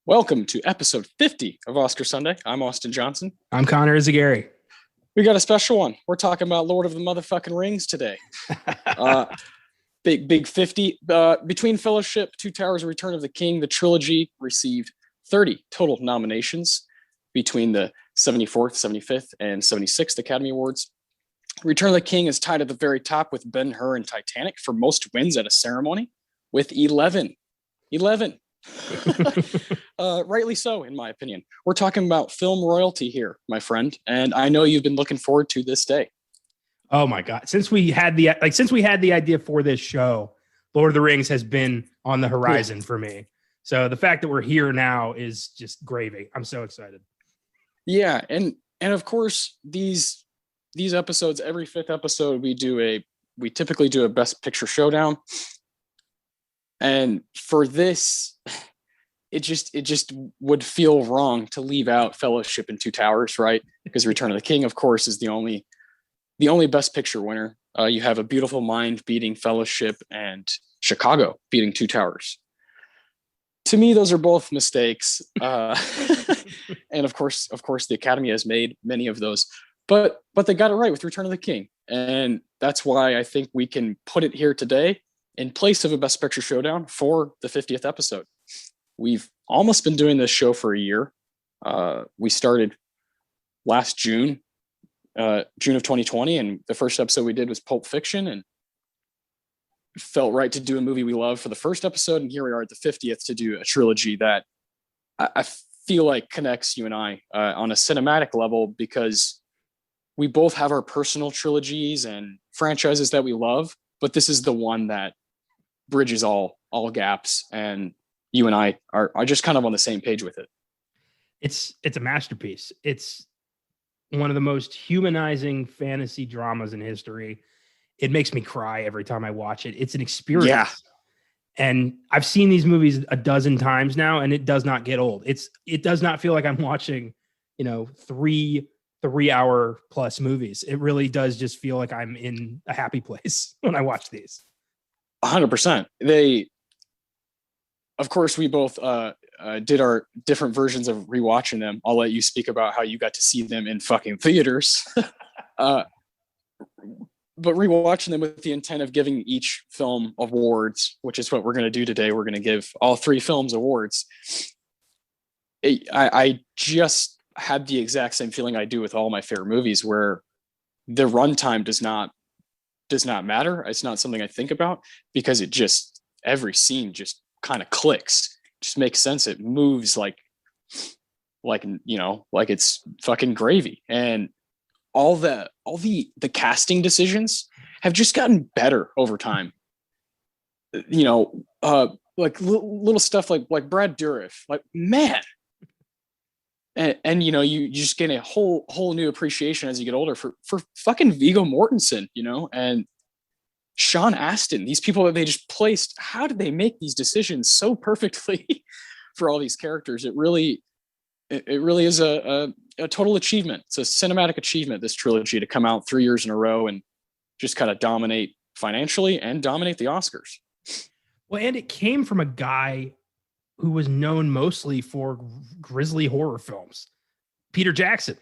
Welcome to episode 50 of Oscar Sunday. I'm Austin Johnson. I'm Connor Eyzaguirre. We got a special one. We're talking about Lord of the Motherfucking Rings today. Big 50. Between Fellowship, Two Towers, Return of the King, the trilogy received 30 total nominations between the 74th, 75th, and 76th Academy Awards. Return of the King is tied at the very top with Ben-Hur and Titanic for most wins at a ceremony with 11. 11. Rightly so, in my opinion. We're talking about film royalty here, my friend, and I know you've been looking forward to this day. Oh my God! Since we had the idea for this show, Lord of the Rings has been on the horizon for me. So the fact that we're here now is just gravy. I'm so excited. Yeah, and of course these episodes, every fifth episode, we typically do a Best Picture showdown. And for this, it just would feel wrong to leave out Fellowship and Two Towers, right? Because Return of the King, of course, is the only Best Picture winner. You have A Beautiful Mind beating Fellowship and Chicago beating Two Towers. To me, those are both mistakes. And of course, the Academy has made many of those. But they got it right with Return of the King. And that's why I think we can put it here today in place of a Best Picture showdown for the 50th episode. We've almost been doing this show for a year. We started last June of 2020, and the first episode we did was Pulp Fiction, and it felt right to do a movie we love for the first episode, and here we are at the 50th to do a trilogy that I feel like connects you and I on a cinematic level, because we both have our personal trilogies and franchises that we love, but this is the one that bridges all gaps, and you and I are just kind of on the same page with it. It's a masterpiece. It's one of the most humanizing fantasy dramas in history. It makes me cry every time I watch it. It's an experience. Yeah. And I've seen these movies a dozen times now, and it does not get old. It does not feel like I'm watching, 3-hour plus movies. It really does just feel like I'm in a happy place when I watch these. 100%. Of course, we both did our different versions of rewatching them. I'll let you speak about how you got to see them in fucking theaters. But rewatching them with the intent of giving each film awards, which is what we're going to do today. We're going to give all three films awards. I just had the exact same feeling I do with all my favorite movies, where the runtime does not matter. It's not something I think about, because it just, every scene just kind of clicks, just makes sense. It moves like it's fucking gravy. And all the casting decisions have just gotten better over time. Like little stuff like Brad Dourif, like, man. And you just get a whole new appreciation as you get older for fucking Viggo Mortensen, and Sean Astin, these people that they just placed. How did they make these decisions so perfectly for all these characters? It really is a total achievement. It's a cinematic achievement, this trilogy, to come out 3 years in a row and just kind of dominate financially and dominate the Oscars. Well, and it came from a guy who was known mostly for grisly horror films, Peter Jackson,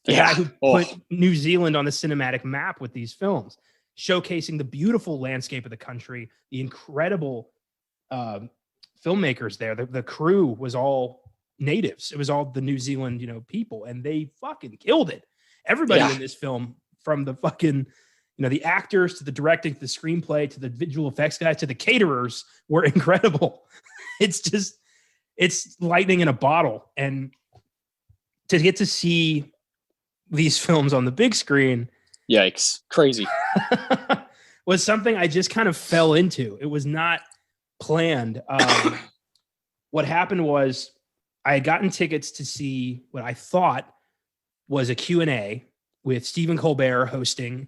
the guy who put New Zealand on the cinematic map with these films, showcasing the beautiful landscape of the country, the incredible filmmakers there. The crew was all natives. It was all the New Zealand, people, and they fucking killed it. Everybody in this film, from the fucking, the actors to the directing, to the screenplay, to the visual effects guys, to the caterers, were incredible. It's lightning in a bottle. And to get to see these films on the big screen, yikes, crazy, was something I just kind of fell into. It was not planned. What happened was I had gotten tickets to see what I thought was a Q&A with Stephen Colbert hosting.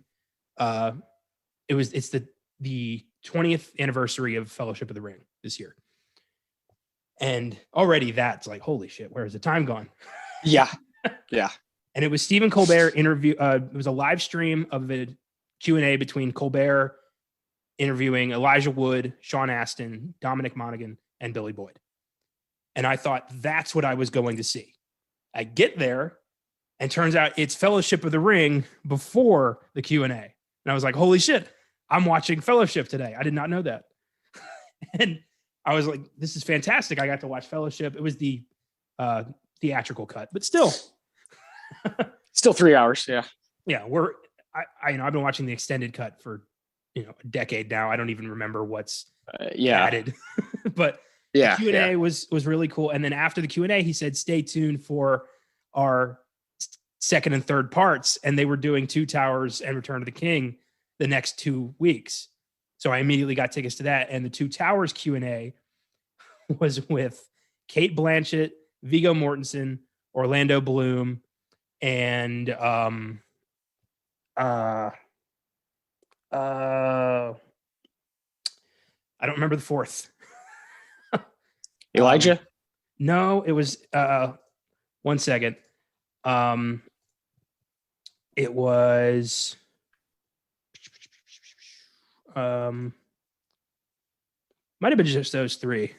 It's the 20th anniversary of Fellowship of the Ring this year. And already that's like, holy shit, where has the time gone? Yeah. And it was Stephen Colbert interview. It was a live stream of a Q&A between Colbert interviewing Elijah Wood, Sean Astin, Dominic Monaghan, and Billy Boyd. And I thought that's what I was going to see. I get there, and turns out it's Fellowship of the Ring before the Q&A. And I was like, holy shit, I'm watching Fellowship today. I did not know that. And I was like, this is fantastic. I got to watch Fellowship. It was the theatrical cut, but still. Still 3 hours, yeah. Yeah, I've been watching the extended cut for a decade now. I don't even remember what's added. But the Q&A was really cool. And then after the Q&A, he said, stay tuned for our second and third parts. And they were doing Two Towers and Return of the King the next 2 weeks. So I immediately got tickets to that. And the Two Towers Q&A was with Kate Blanchett, Viggo Mortensen, Orlando Bloom, and I don't remember the fourth. Elijah? No, it was 1 second. It was might have been just those three.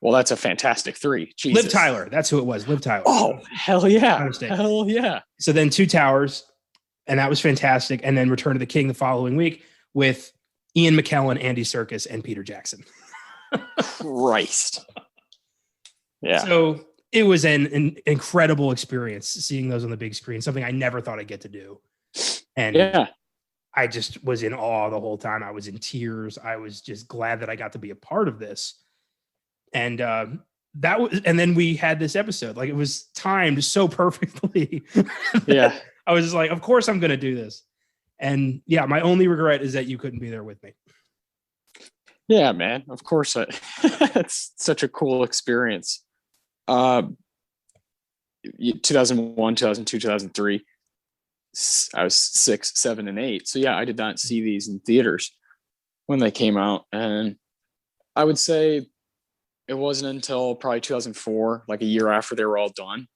Well, that's a fantastic three. Jesus. Liv Tyler. That's who it was. Liv Tyler. Oh, hell yeah. Hell yeah. So then Two Towers, and that was fantastic. And then Return of the King the following week with Ian McKellen, Andy Serkis, and Peter Jackson. Christ. Yeah. So it was an incredible experience seeing those on the big screen, something I never thought I'd get to do. And I just was in awe the whole time. I was in tears. I was just glad that I got to be a part of this. And that was, and then we had this episode. Like, it was timed so perfectly. Yeah. I was just like, of course I'm going to do this. And yeah, my only regret is that you couldn't be there with me. Yeah, man. Of course. It's such a cool experience. 2001, 2002, 2003. I was 6, 7, and 8. So yeah, I did not see these in theaters when they came out. And I would say it wasn't until probably 2004, like a year after they were all done,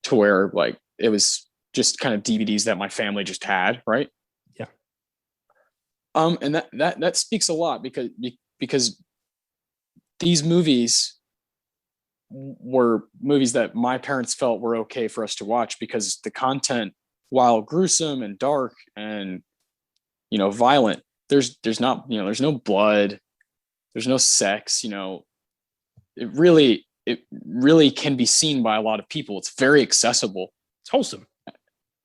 to where like it was just kind of DVDs that my family just had, right? Yeah. And that speaks a lot because these movies were movies that my parents felt were okay for us to watch, because the content, while gruesome and dark and violent, there's not there's no blood, there's no sex, it really can be seen by a lot of people. It's very accessible. It's wholesome.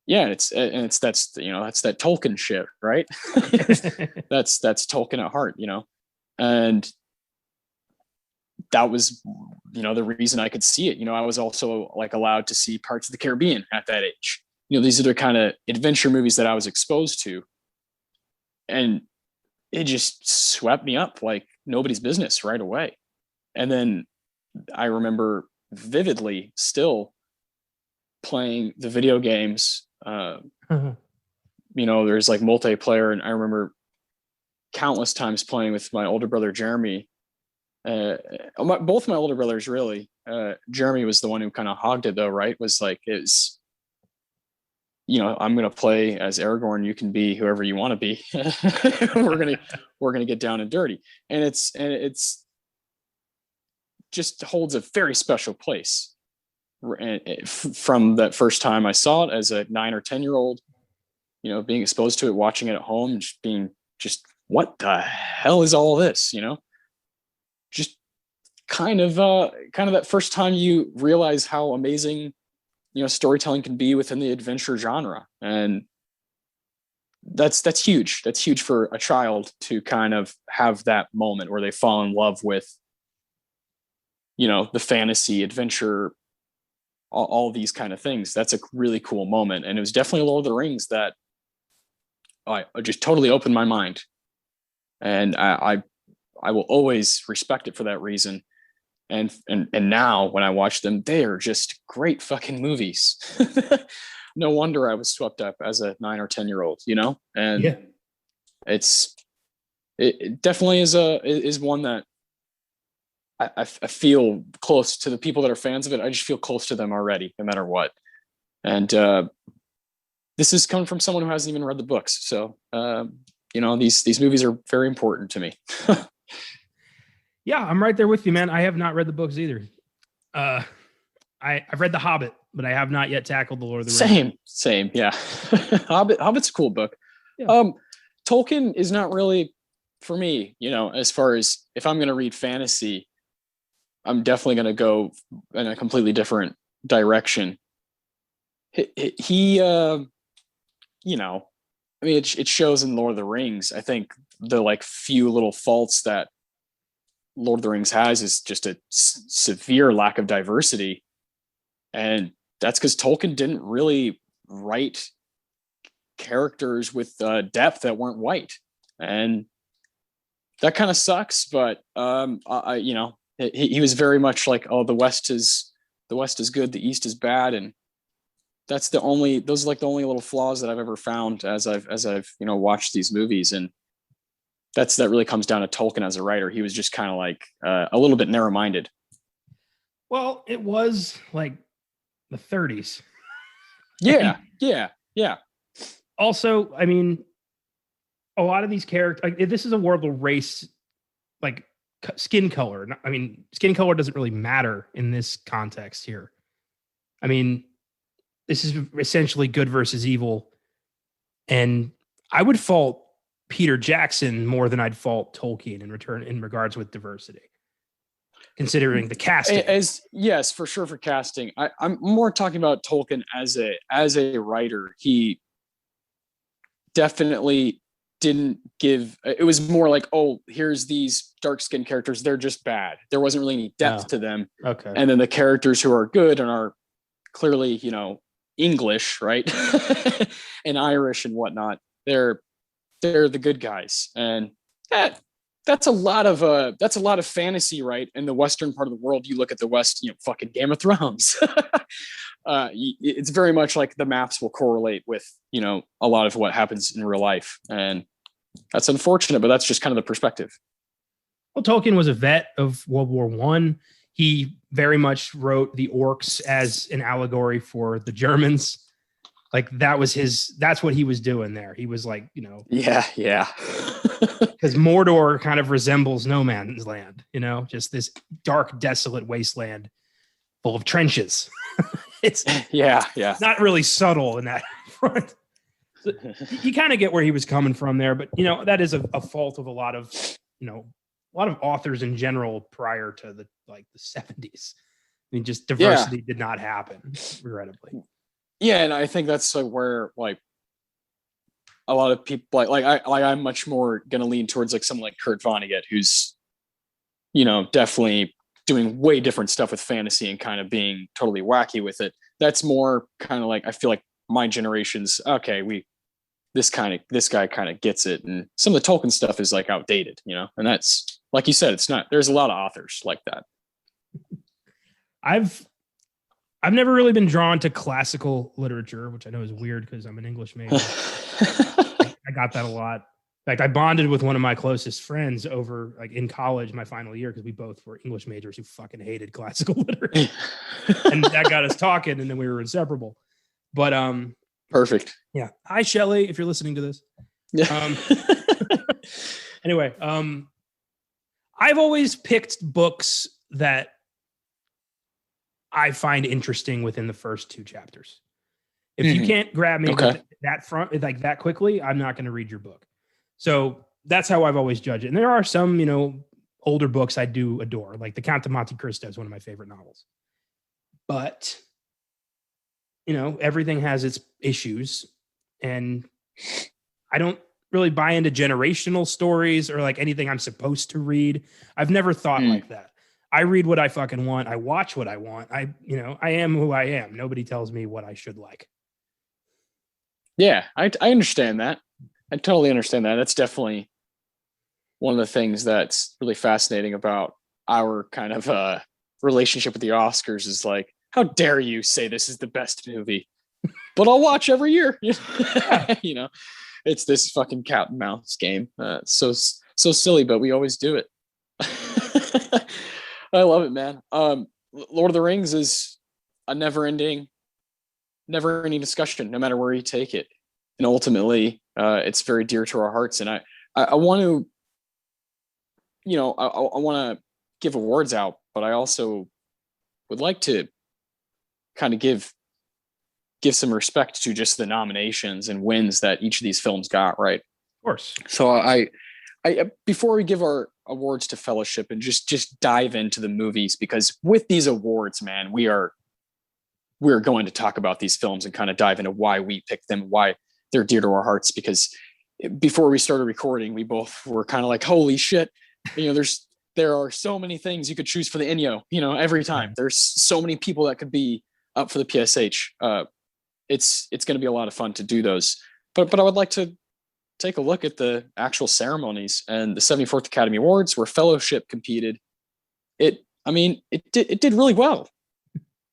Yeah, that's that Tolkien shit, right? that's Tolkien at heart, and that was the reason I could see it. I was also like allowed to see Parts of the Caribbean at that age. These are the kind of adventure movies that I was exposed to, and it just swept me up like nobody's business right away. And then I remember vividly still playing the video games. There's like multiplayer, and I remember countless times playing with my older brother Jeremy. Both my older brothers, really. Jeremy was the one who kind of hogged it, though, right? Was like, I'm gonna play as Aragorn. You can be whoever you want to be. we're gonna get down and dirty, and it's just holds a very special place. From that first time I saw it as a 9 or 10-year-old, being exposed to it, watching it at home, just being what the hell is all this? Just kind of that first time you realize how amazing storytelling can be within the adventure genre. And that's huge. That's huge for a child to kind of have that moment where they fall in love with the fantasy, adventure, all these kind of things. That's a really cool moment. And it was definitely Lord of the Rings that I just totally opened my mind. And I will always respect it for that reason. And now when I watch them, they are just great fucking movies. No wonder I was swept up as a 9 or 10-year-old, and yeah. It definitely is one that I feel close to the people that are fans of it. I just feel close to them already, no matter what. And this is coming from someone who hasn't even read the books. So, these movies are very important to me. Yeah, I'm right there with you, man. I have not read the books either. I've read The Hobbit, but I have not yet tackled the Lord of the Rings. Same, yeah. Hobbit's a cool book. Yeah. Tolkien is not really for me, as far as if I'm going to read fantasy, I'm definitely going to go in a completely different direction. He I mean, it shows in Lord of the Rings. I think the like few little faults that Lord of the Rings has is just a severe lack of diversity. And that's because Tolkien didn't really write characters with depth that weren't white. And that kind of sucks. But he was very much like, oh, the West is good, the East is bad. And those are like the only little flaws that I've ever found as I've watched these movies. And that really comes down to Tolkien as a writer. He was just kind of like a little bit narrow-minded. Well, it was like the 30s. Yeah. Also, I mean, a lot of these characters, like, this is a world of race, like skin color. I mean, skin color doesn't really matter in this context here. I mean, this is essentially good versus evil. And I would fault Peter Jackson more than I'd fault Tolkien in regards with diversity, considering the casting. Yes, for sure, for casting. I'm more talking about Tolkien as a writer. He definitely didn't give, it was more like, oh, here's these dark-skinned characters, they're just bad. There wasn't really any depth to them. Okay. And then the characters who are good and are clearly, English, right? and Irish and whatnot, they're the good guys. And that's a lot of fantasy, right? In the Western part of the world, you look at the West, fucking Game of Thrones. It's very much like the maps will correlate with, a lot of what happens in real life. And that's unfortunate, but that's just kind of the perspective. Well, Tolkien was a vet of World War I. He very much wrote the orcs as an allegory for the Germans. Like that's what he was doing there. He was like, Yeah. Because Mordor kind of resembles no man's land, just this dark, desolate wasteland full of trenches. It's not really subtle in that front. So you kind of get where he was coming from there, but that is a fault of a lot of authors in general prior to the 70s. I mean, just diversity did not happen, regrettably. Yeah, and I think that's like where like a lot of people I'm much more gonna lean towards like someone like Kurt Vonnegut, who's definitely doing way different stuff with fantasy and kind of being totally wacky with it. That's more kind of like, I feel like my generation's okay. This guy kind of gets it, and some of the Tolkien stuff is like outdated, and that's like you said, it's not. There's a lot of authors like that. I've never really been drawn to classical literature, which I know is weird because I'm an English major. I got that a lot. In fact, I bonded with one of my closest friends over like in college, my final year, because we both were English majors who fucking hated classical literature. And that got us talking, and then we were inseparable. But perfect. Yeah. Hi, Shelley, if you're listening to this. Anyway, I've always picked books that I find interesting within the first 2 chapters. If you can't grab me with that front, like that quickly, I'm not going to read your book. So that's how I've always judged it. And there are some, older books I do adore, like The Count of Monte Cristo is one of my favorite novels. But, everything has its issues. And I don't really buy into generational stories or like anything I'm supposed to read. I've never thought like that. I read what I fucking want. I watch what I want. I am who I am. Nobody tells me what I should like. Yeah, I understand that. I totally understand that. That's definitely one of the things that's really fascinating about our kind of relationship with the Oscars is like, how dare you say this is the best movie? But I'll watch every year. It's this fucking cat and mouse game. So silly, but we always do it. I love it, man. Lord of the Rings is a never-ending discussion, no matter where you take it. And ultimately, it's very dear to our hearts. And I want to, I want to give awards out, but I also would like to kind of give some respect to just the nominations and wins that each of these films got, right? Of course. So I before we give our awards to Fellowship and just dive into the movies, because with these awards, man, we're going to talk about these films and kind of dive into why we picked them, why they're dear to our hearts. Because before we started recording, we both were kind of like, holy shit, there are so many things you could choose for the Inyo, every time. There's so many people that could be up for the PSH. It's going to be a lot of fun to do those. But I would like to take a look at the actual ceremonies and the 74th Academy Awards where Fellowship competed. It did really well.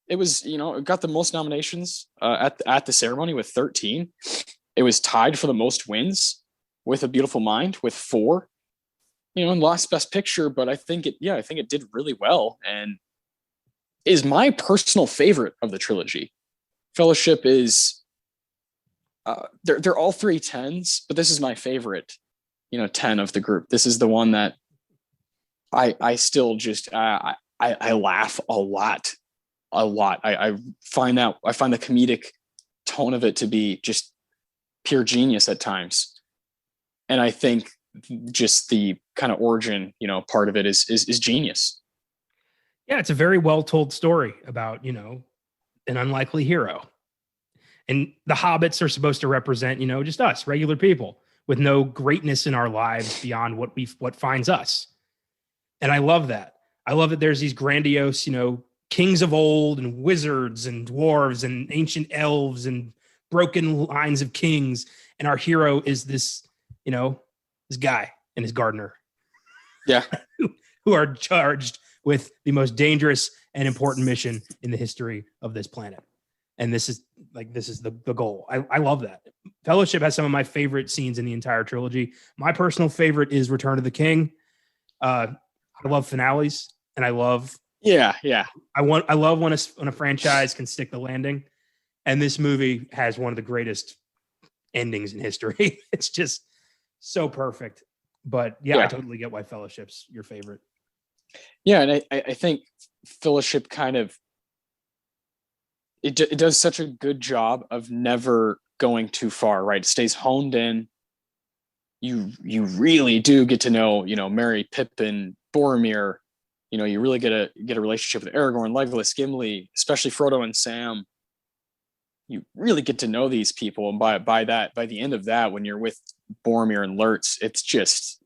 It was, it got the most nominations at the ceremony with 13. It was tied for the most wins with A Beautiful Mind with 4. And lost Best Picture, but I think it did really well and is my personal favorite of the trilogy. Fellowship is they're all 3 10s, but this is my favorite 10 of the group. This is the one that I still just I laugh a lot. I find the comedic tone of it to be just pure genius at times, and I think just the kind of origin part of it is genius. Yeah, it's a very well told story about an unlikely hero. And the hobbits are supposed to represent, just us, regular people with no greatness in our lives beyond what finds us. And I love that. I love that there's these grandiose, kings of old and wizards and dwarves and ancient elves and broken lines of kings. And our hero is this, this guy and his gardener. Yeah. who are charged with the most dangerous and important mission in the history of this planet. And this is the goal. I love that. Fellowship has some of my favorite scenes in the entire trilogy. My personal favorite is Return of the King. I love finales, and I love. Yeah. I love when a franchise can stick the landing, and this movie has one of the greatest endings in history. It's just so perfect. But yeah, I totally get why Fellowship's your favorite. Yeah, and I think Fellowship kind of it does such a good job of never going too far, right? It stays honed in. You really do get to know, Merry, Pippin, Boromir. You really get a relationship with Aragorn, Legolas, Gimli, especially Frodo and Sam. You really get to know these people, and by the end of that, when you're with Boromir and Lurtz, it's just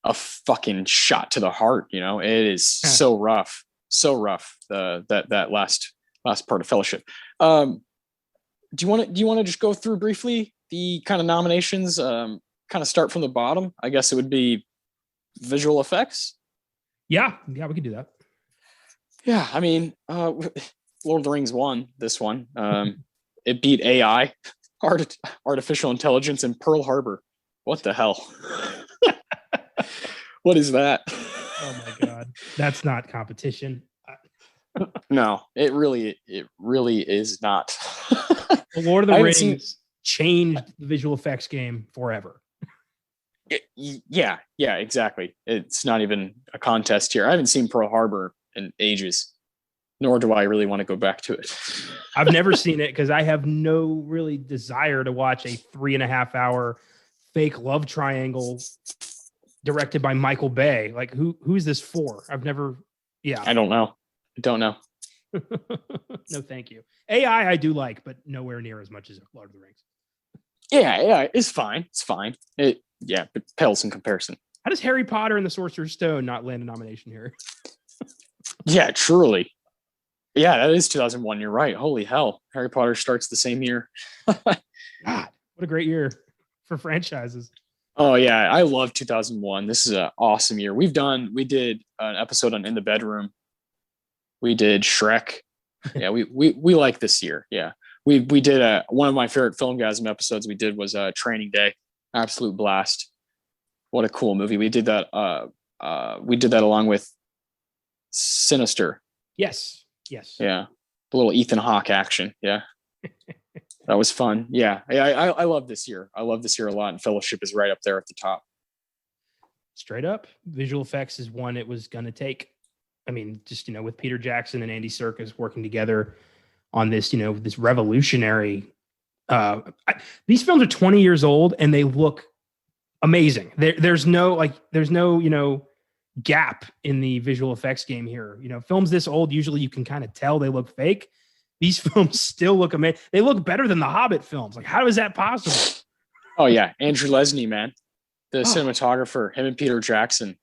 a fucking shot to the heart. It is so rough. That last part of Fellowship. Do you want to just go through briefly the kind of nominations? Kind of start from the bottom. I guess it would be visual effects. Yeah, we can do that. Yeah, I mean, Lord of the Rings won this one. It beat AI, artificial intelligence, and Pearl Harbor. What the hell? What is that? Oh my God, that's not competition. No, it really is not. The Lord of the Rings changed the visual effects game forever. Yeah, exactly. It's not even a contest here. I haven't seen Pearl Harbor in ages, nor do I really want to go back to it. I've never seen it because I have no really desire to watch a 3.5 hour fake love triangle directed by Michael Bay. Like who's this for? I've never. Yeah, I don't know. No, thank you. AI I do like, but nowhere near as much as Lord of the Rings. Yeah, it's fine. It's fine. It pales in comparison. How does Harry Potter and the Sorcerer's Stone not land a nomination here? Yeah, truly. Yeah, that is 2001. You're right. Holy hell. Harry Potter starts the same year. God, what a great year for franchises. Oh yeah, I love 2001. This is an awesome year. We did an episode on In the Bedroom. We did Shrek. Yeah, we like this year. Yeah. We did one of my favorite Filmgazm episodes we did was Training Day. Absolute blast. What a cool movie. We did that along with Sinister. Yes. Yeah. A little Ethan Hawke action. Yeah. That was fun. Yeah. I love this year. I love this year a lot, and Fellowship is right up there at the top. Straight up. Visual effects is one it was gonna take. I mean, just, with Peter Jackson and Andy Serkis working together on this, this revolutionary. These films are 20 years old and they look amazing. There's no gap in the visual effects game here. Films this old, usually you can kind of tell they look fake. These films still look amazing. They look better than the Hobbit films. Like, how is that possible? Oh yeah, Andrew Lesnie, man, the cinematographer, him and Peter Jackson,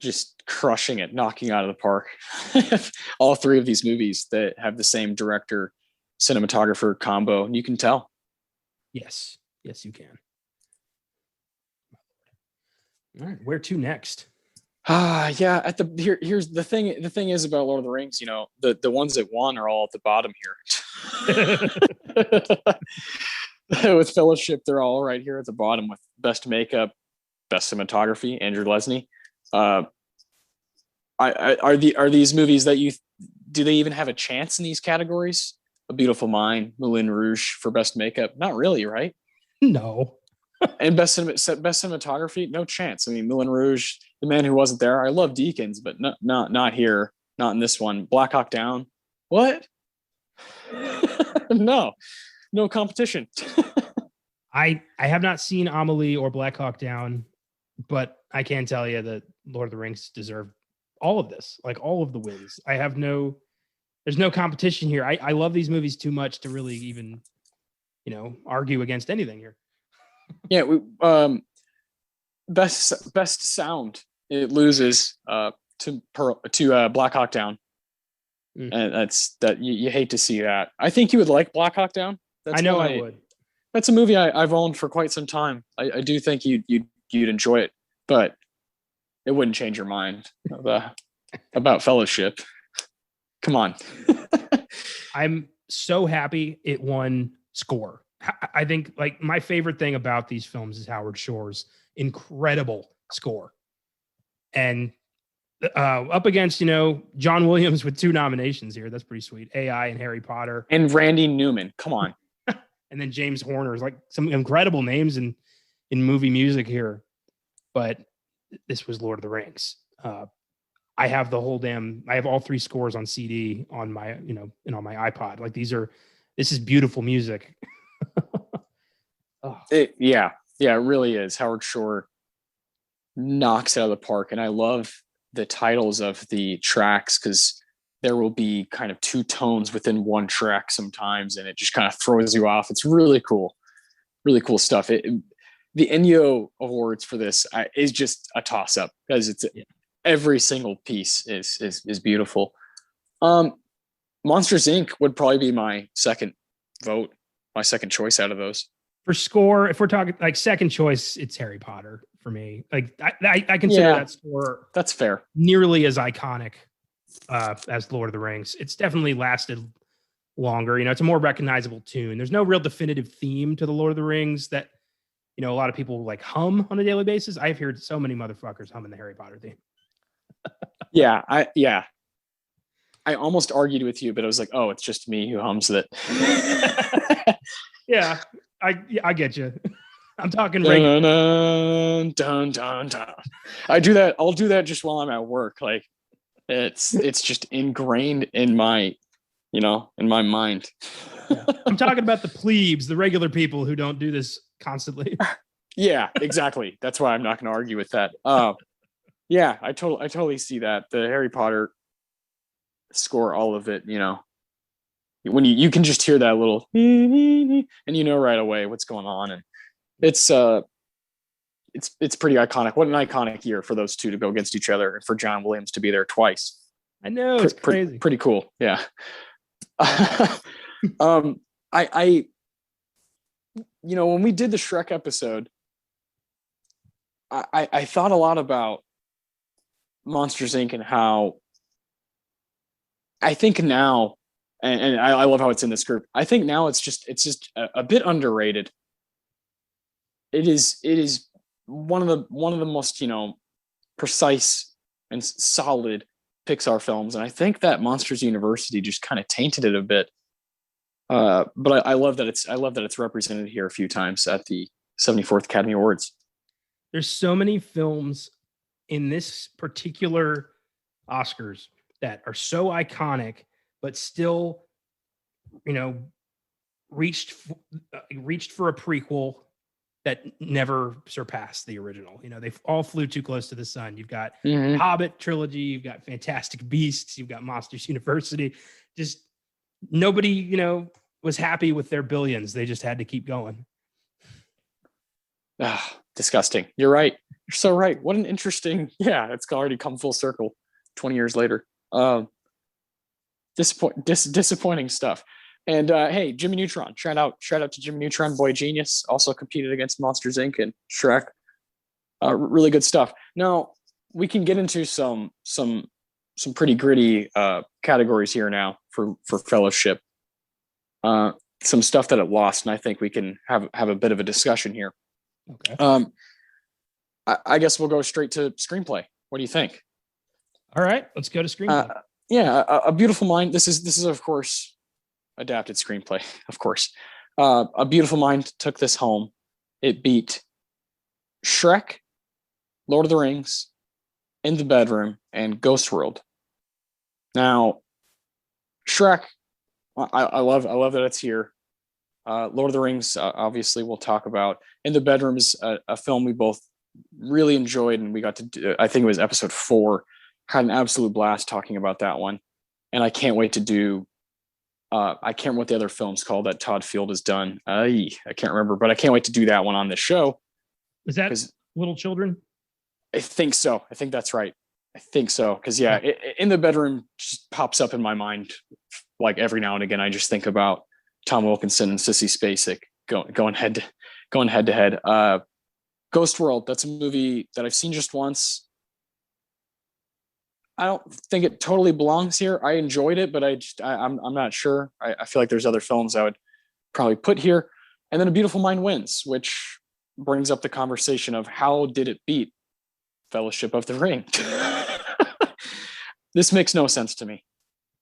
just crushing it, knocking out of the park. All three of these movies that have the same director, cinematographer combo, and you can tell. Yes, you can. All right, where to next? Yeah. Here's the thing. The thing is about Lord of the Rings. The ones that won are all at the bottom here. With Fellowship, they're all right here at the bottom with best makeup, best cinematography. Andrew Lesnie. Are these movies that do they even have a chance in these categories? A Beautiful Mind, Moulin Rouge for best makeup? Not really, right? No. And best cinematography, no chance. I mean, Moulin Rouge, The Man Who Wasn't There. I love Deakins, but not here, not in this one. Black Hawk Down, what? No competition. I have not seen Amelie or Black Hawk Down, but I can tell you that Lord of the Rings deserve all of this, like all of the wins. There's no competition here. I love these movies too much to really even, argue against anything here. Yeah, best sound, it loses to Black Hawk Down, and you hate to see that. I think you would like Black Hawk Down. I would. That's a movie I've owned for quite some time. I do think you'd enjoy it, but it wouldn't change your mind about Fellowship. Come on. I'm so happy it won score. I think like my favorite thing about these films is Howard Shore's incredible score. And up against, John Williams with 2 nominations here. That's pretty sweet. AI and Harry Potter. And Randy Newman. Come on. And then James Horner's, like some incredible names in movie music here. But this was Lord of the Rings. I have I have all 3 scores on CD on my, and on my iPod. Like this is beautiful music. It really is. Howard Shore knocks it out of the park. And I love the titles of the tracks because there will be kind of 2 tones within one track sometimes, and it just kind of throws you off. It's really cool stuff. The Ennio Awards for this is just a toss up because every single piece is beautiful. Monsters Inc. would probably be my second vote, my second choice out of those. For score, if we're talking like second choice, it's Harry Potter for me. Like I consider that score, that's fair, nearly as iconic as Lord of the Rings. It's definitely lasted longer. It's a more recognizable tune. There's no real definitive theme to the Lord of the Rings that a lot of people like hum on a daily basis. I've heard so many motherfuckers humming the Harry Potter theme. I almost argued with you, but I was like, oh, it's just me who hums it. Yeah, I get you. I'm talking dun, dun, dun, dun, dun. I do that. I'll do that just while I'm at work. Like it's just ingrained in my, in my mind. Yeah. I'm talking about the plebes, the regular people who don't do this constantly. Yeah, exactly. That's why I'm not going to argue with that. Yeah, I totally see that. The Harry Potter score, all of it, when you can just hear that little and right away what's going on, and it's pretty iconic. What an iconic year for those two to go against each other and for John Williams to be there twice. I know, it's crazy. Pretty cool. Yeah. When we did the Shrek episode, I thought a lot about Monsters Inc. and how I think now, and I love how it's in this group. I think now it's just a bit underrated. It is one of the most precise and solid Pixar films, and I think that Monsters University just kind of tainted it a bit. But I love that it's represented here a few times at the 74th Academy Awards. There's so many films in this particular Oscars that are so iconic, but still, reached for a prequel that never surpassed the original. They all flew too close to the sun. You've got Hobbit trilogy, you've got Fantastic Beasts, you've got Monsters University. Just nobody, was happy with their billions. They just had to keep going. Disgusting. You're right. You're so right. What an interesting, it's already come full circle 20 years later. Disappointing stuff. And hey, Jimmy Neutron, shout out to Jimmy Neutron, boy genius. Also competed against Monsters Inc. and Shrek. Really good stuff. Now we can get into some pretty gritty categories here now for Fellowship. Some stuff that it lost, and I think we can have a bit of a discussion here. Okay. I guess we'll go straight to screenplay. What do you think? All right, let's go to screenplay. A Beautiful Mind. This is of course adapted screenplay. Of course, A Beautiful Mind took this home. It beat Shrek, Lord of the Rings, In the Bedroom, and Ghost World. Now, Shrek, I love that it's here. Lord of the Rings, obviously, we'll talk about. In the Bedroom is a film we both really enjoyed, and we got to do, I think it was episode 4. Had an absolute blast talking about that one, and I can't wait to do. I can't remember what the other film's called that Todd Field has done. I can't remember, but I can't wait to do that one on this show. Is that Little Children? I think so. I think that's right. I think so. Because In the Bedroom just pops up in my mind like every now and again. I just think about Tom Wilkinson and Sissy Spacek going head to head. Ghost World. That's a movie that I've seen just once. I don't think it totally belongs here. I enjoyed it, but I'm not sure. I feel like there's other films I would probably put here. And then A Beautiful Mind wins, which brings up the conversation of how did it beat Fellowship of the Ring? This makes no sense to me.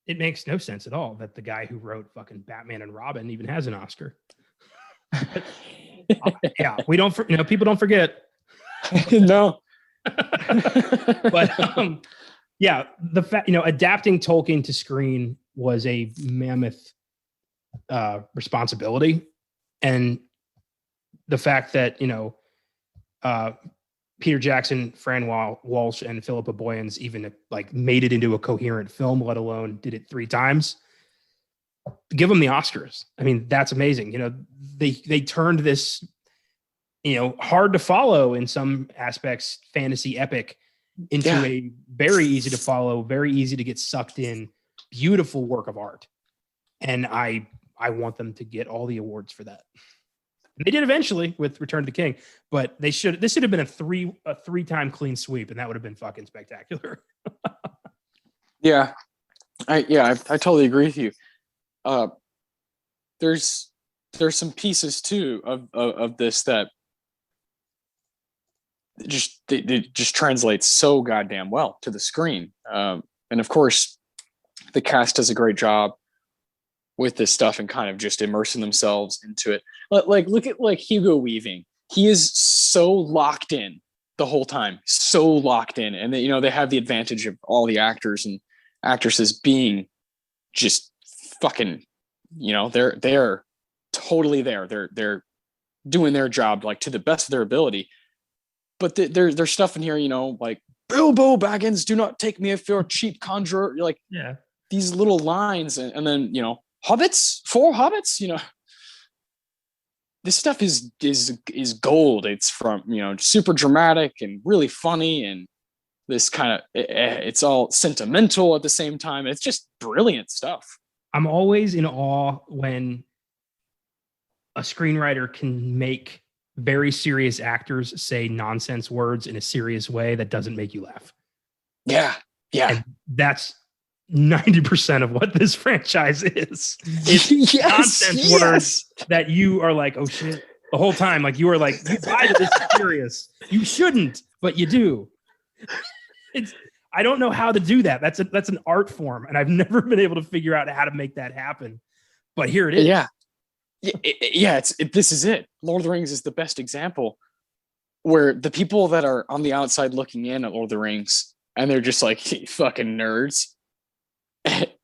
It makes no sense at all that the guy who wrote fucking Batman and Robin even has an Oscar. Yeah, we don't, people don't forget. No. But yeah, the fact, adapting Tolkien to screen was a mammoth responsibility. And the fact that, Peter Jackson, Fran Walsh, and Philippa Boyens even made it into a coherent film, let alone did it 3 times. Give them the Oscars. I mean, that's amazing. They turned this, hard to follow in some aspects, fantasy epic into a very easy to follow, very easy to get sucked in, beautiful work of art. And I want them to get all the awards for that. They did eventually with Return of the King, but this should have been a 3-time clean sweep, and that would have been fucking spectacular. I totally agree with you. There's some pieces too of this that it just translates so goddamn well to the screen. And of course, the cast does a great job with this stuff and kind of just immersing themselves into it. Look at Hugo Weaving. He is so locked in the whole time, so locked in. And they have the advantage of all the actors and actresses being just fucking, they're totally there. They're doing their job to the best of their ability. But there's stuff in here, like Bilbo Baggins, do not take me if you're a cheap conjurer. These little lines, and then hobbits, 4 hobbits. This stuff is gold. It's from super dramatic and really funny, and this kind of it's all sentimental at the same time. It's just brilliant stuff. I'm always in awe when a screenwriter can make very serious actors say nonsense words in a serious way that doesn't make you laugh. Yeah. And that's 90% of what this franchise is. It's nonsense words that you are like, oh shit, the whole time. You are like, you buy that this is serious. You shouldn't, but you do. I don't know how to do that. That's an art form, and I've never been able to figure out how to make that happen. But here it is. This is it. Lord of the Rings is the best example where the people that are on the outside looking in at Lord of the Rings and they're just like, fucking nerds.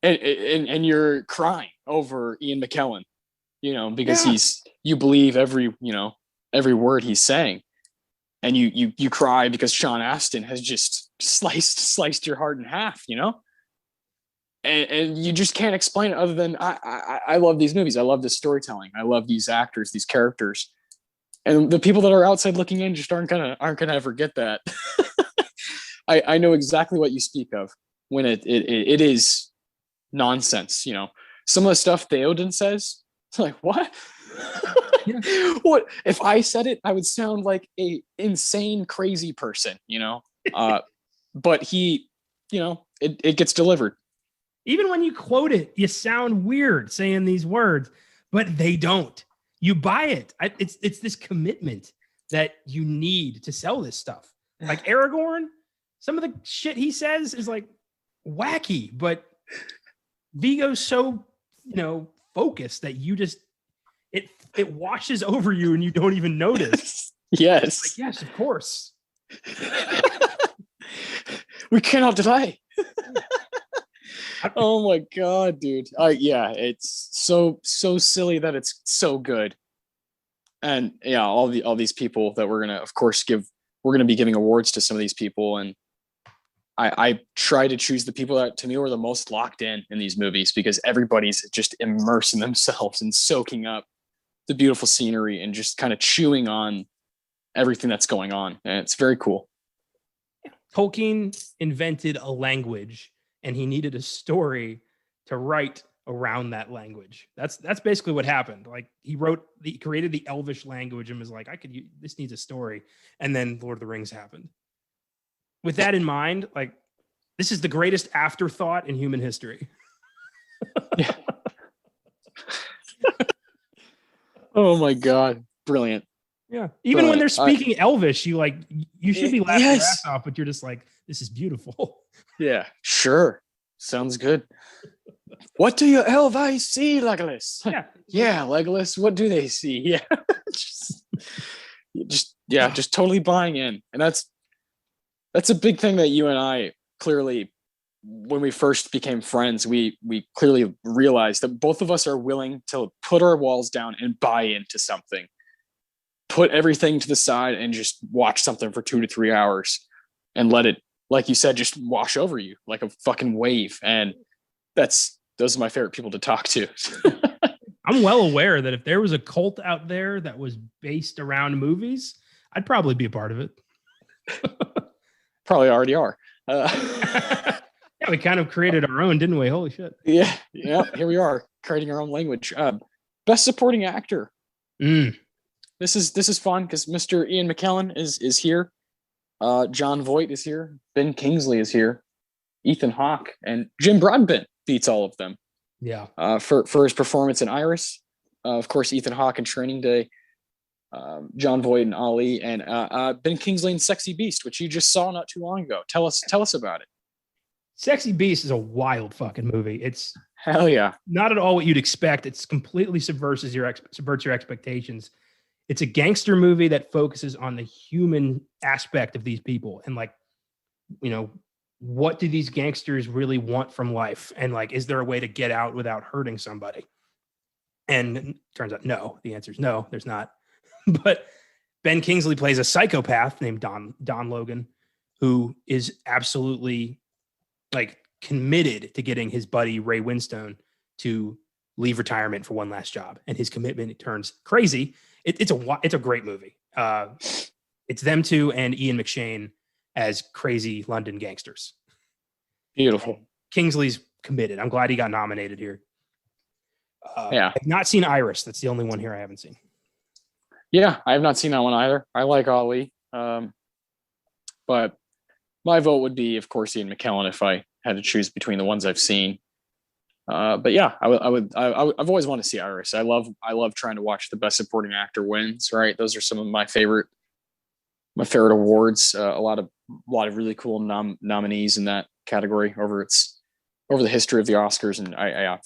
And you're crying over Ian McKellen, because you believe every word he's saying, and you cry because Sean Astin has just sliced your heart in half, and you just can't explain it other than I love these movies. I love the storytelling. I love these actors, these characters, and the people that are outside looking in just aren't gonna ever get that. I know exactly what you speak of when it is nonsense. Some of the stuff Theoden says, it's like, what? What if I said it? I would sound like a insane, crazy person, but he, it gets delivered. Even when you quote it, you sound weird saying these words, but they don't. You buy it. It's this commitment that you need to sell this stuff. Like Aragorn, some of the shit he says is like wacky, but Vigo's so, focused that you just, it washes over you and you don't even notice. Yes. Like, yes, of course. We cannot delay. Oh my God, dude. It's so silly that it's so good. And yeah, all these people that we're gonna be giving awards to some of these people, and I try to choose the people that to me were the most locked in these movies, because everybody's just immersing themselves and soaking up the beautiful scenery and just kind of chewing on everything that's going on. And it's very cool. Tolkien invented a language and he needed a story to write around that language. That's basically what happened. Like he created the Elvish language and was like, this needs a story. And then Lord of the Rings happened. With that in mind, like this is the greatest afterthought in human history. Yeah. Oh my God. Brilliant. Yeah. Even when they're speaking Elvish, you should be laughing your ass off, but you're just like, this is beautiful. Yeah, sure. Sounds good. What do your elves see, Legolas? Yeah, Legolas, what do they see? Yeah. just totally buying in. And that's a big thing that you and I clearly, when we first became friends, we clearly realized that both of us are willing to put our walls down and buy into something. Put everything to the side and just watch something for 2 to 3 hours and let it, like you said, just wash over you like a fucking wave. And those are my favorite people to talk to. I'm well aware that if there was a cult out there that was based around movies, I'd probably be a part of it. Probably already are. Yeah, we kind of created our own, didn't we? Holy shit. Yeah. Here we are creating our own language. Best supporting actor. This is fun because Mr. Ian McKellen is here. John Voight is here. Ben Kingsley is here. Ethan Hawke and Jim Broadbent beats all of them. Yeah. For his performance in Iris. Of course, Ethan Hawke in Training Day. John Voight and Ali, and Ben Kingsley in Sexy Beast, which you just saw not too long ago. Tell us about it. Sexy Beast is a wild fucking movie. It's hell yeah, not at all what you'd expect. It's completely subverts your expectations. It's a gangster movie that focuses on the human aspect of these people and what do these gangsters really want from life, and is there a way to get out without hurting somebody? And it turns out no. The answer is no. There's not. But Ben Kingsley plays a psychopath named Don Logan, who is absolutely committed to getting his buddy Ray Winstone to leave retirement for one last job. And his commitment turns crazy. It's a great movie. It's them two and Ian McShane as crazy London gangsters. Beautiful. And Kingsley's committed. I'm glad he got nominated here. Yeah. I've not seen Iris. That's the only one here I haven't seen. Yeah, I have not seen that one either. I like Ali. But my vote would be, of course, Ian McKellen if I had to choose between the ones I've seen. But yeah, I've always wanted to see Iris. I love trying to watch the best supporting actor wins, right? Those are some of my favorite awards. A lot of really cool nominees in that category over the history of the Oscars. And I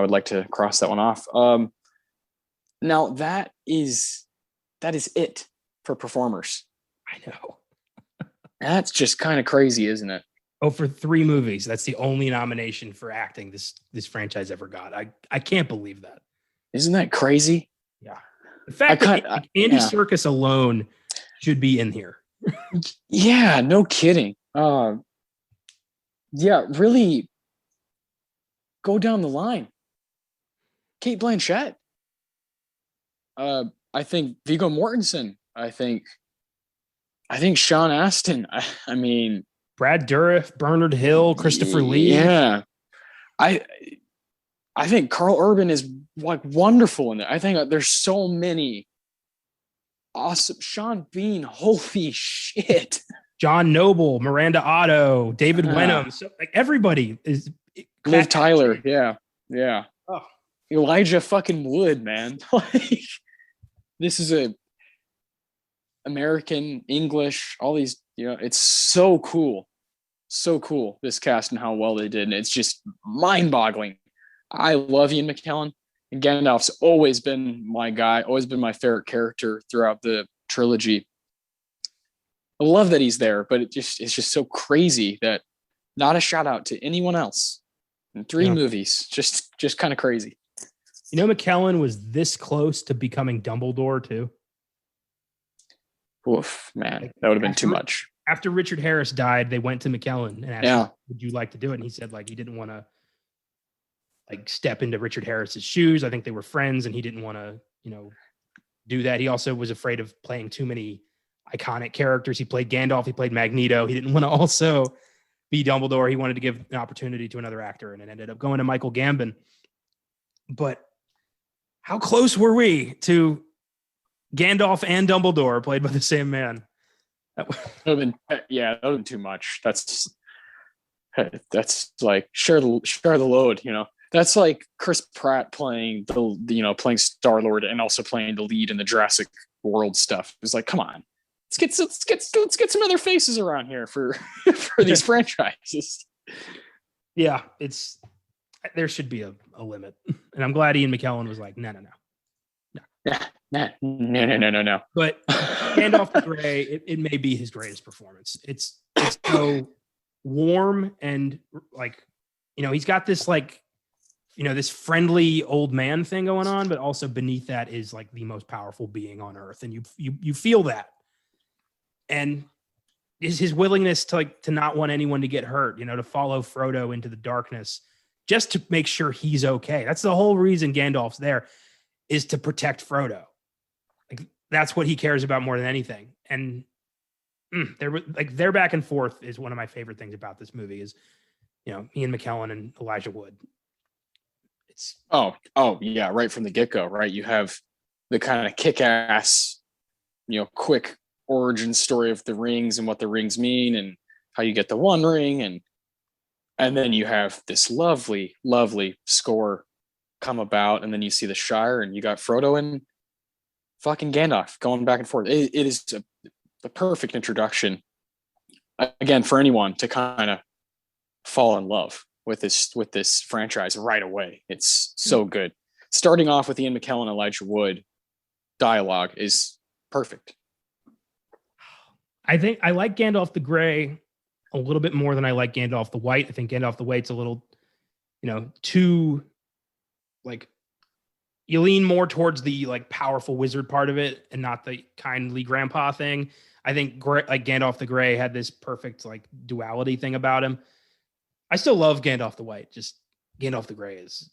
would like to cross that one off. Now that is it for performers. I know. That's just kind of crazy, isn't it? Oh, for 3 movies. That's the only nomination for acting this franchise ever got. I can't believe that. Isn't that crazy? Yeah. The fact that Andy Serkis alone should be in here. Yeah, no kidding. Yeah, really go down the line. Kate Blanchett. I think Viggo Mortensen. I think Sean Astin. I mean, Brad Dourif, Bernard Hill, Christopher Lee. Yeah. I think Carl Urban is like wonderful in it. I think there's so many awesome. Sean Bean, holy shit. John Noble, Miranda Otto, David Wenham. So like everybody is. Liv Tyler. Yeah. Oh. Elijah fucking Wood, man. Like, this is a American, English, all these, it's so cool. So cool, this cast and how well they did. And it's just mind-boggling. I love Ian McKellen. And Gandalf's always been my guy, always been my favorite character throughout the trilogy. I love that he's there, but it's just so crazy that not a shout out to anyone else in 3 movies. Just kind of crazy. McKellen was this close to becoming Dumbledore too. Oof, man, that would have been too much. After Richard Harris died, they went to McKellen and asked him, would you like to do it? And he said like he didn't want to like step into Richard Harris's shoes. I think they were friends and he didn't want to, do that. He also was afraid of playing too many iconic characters. He played Gandalf, he played Magneto. He didn't want to also be Dumbledore. He wanted to give an opportunity to another actor, and it ended up going to Michael Gambon. But how close were we to Gandalf and Dumbledore played by the same man? That would have been too much. That's like share the load, That's like Chris Pratt playing playing Star-Lord and also playing the lead in the Jurassic World stuff. It's like, come on. Let's get some other faces around here for these franchises. Yeah, there should be a limit. And I'm glad Ian McKellen was like, no. No. But Gandalf the Grey, it may be his greatest performance. It's so warm and like, he's got this like, this friendly old man thing going on, but also beneath that is like the most powerful being on earth. And you feel that. And is his willingness to not want anyone to get hurt, to follow Frodo into the darkness just to make sure he's okay. That's the whole reason Gandalf's there, is to protect Frodo. Like that's what he cares about more than anything. And their back and forth is one of my favorite things about this movie is, Ian McKellen and Elijah Wood. It's yeah, right from the get-go, right? You have the kind of kick-ass, quick origin story of the rings and what the rings mean and how you get the one ring, and then you have this lovely score come about, and then you see the Shire and you got Frodo and fucking Gandalf going back and forth. It is the perfect introduction again for anyone to kind of fall in love with this franchise right away. It's so good. Starting off with Ian McKellen and Elijah Wood dialogue is perfect. I think I like Gandalf the Grey a little bit more than I like Gandalf the White. I think Gandalf the White's a little, too like you lean more towards the like powerful wizard part of it and not the kindly grandpa thing. I think like Gandalf the Grey had this perfect like duality thing about him. I still love Gandalf the White. Just Gandalf the Grey is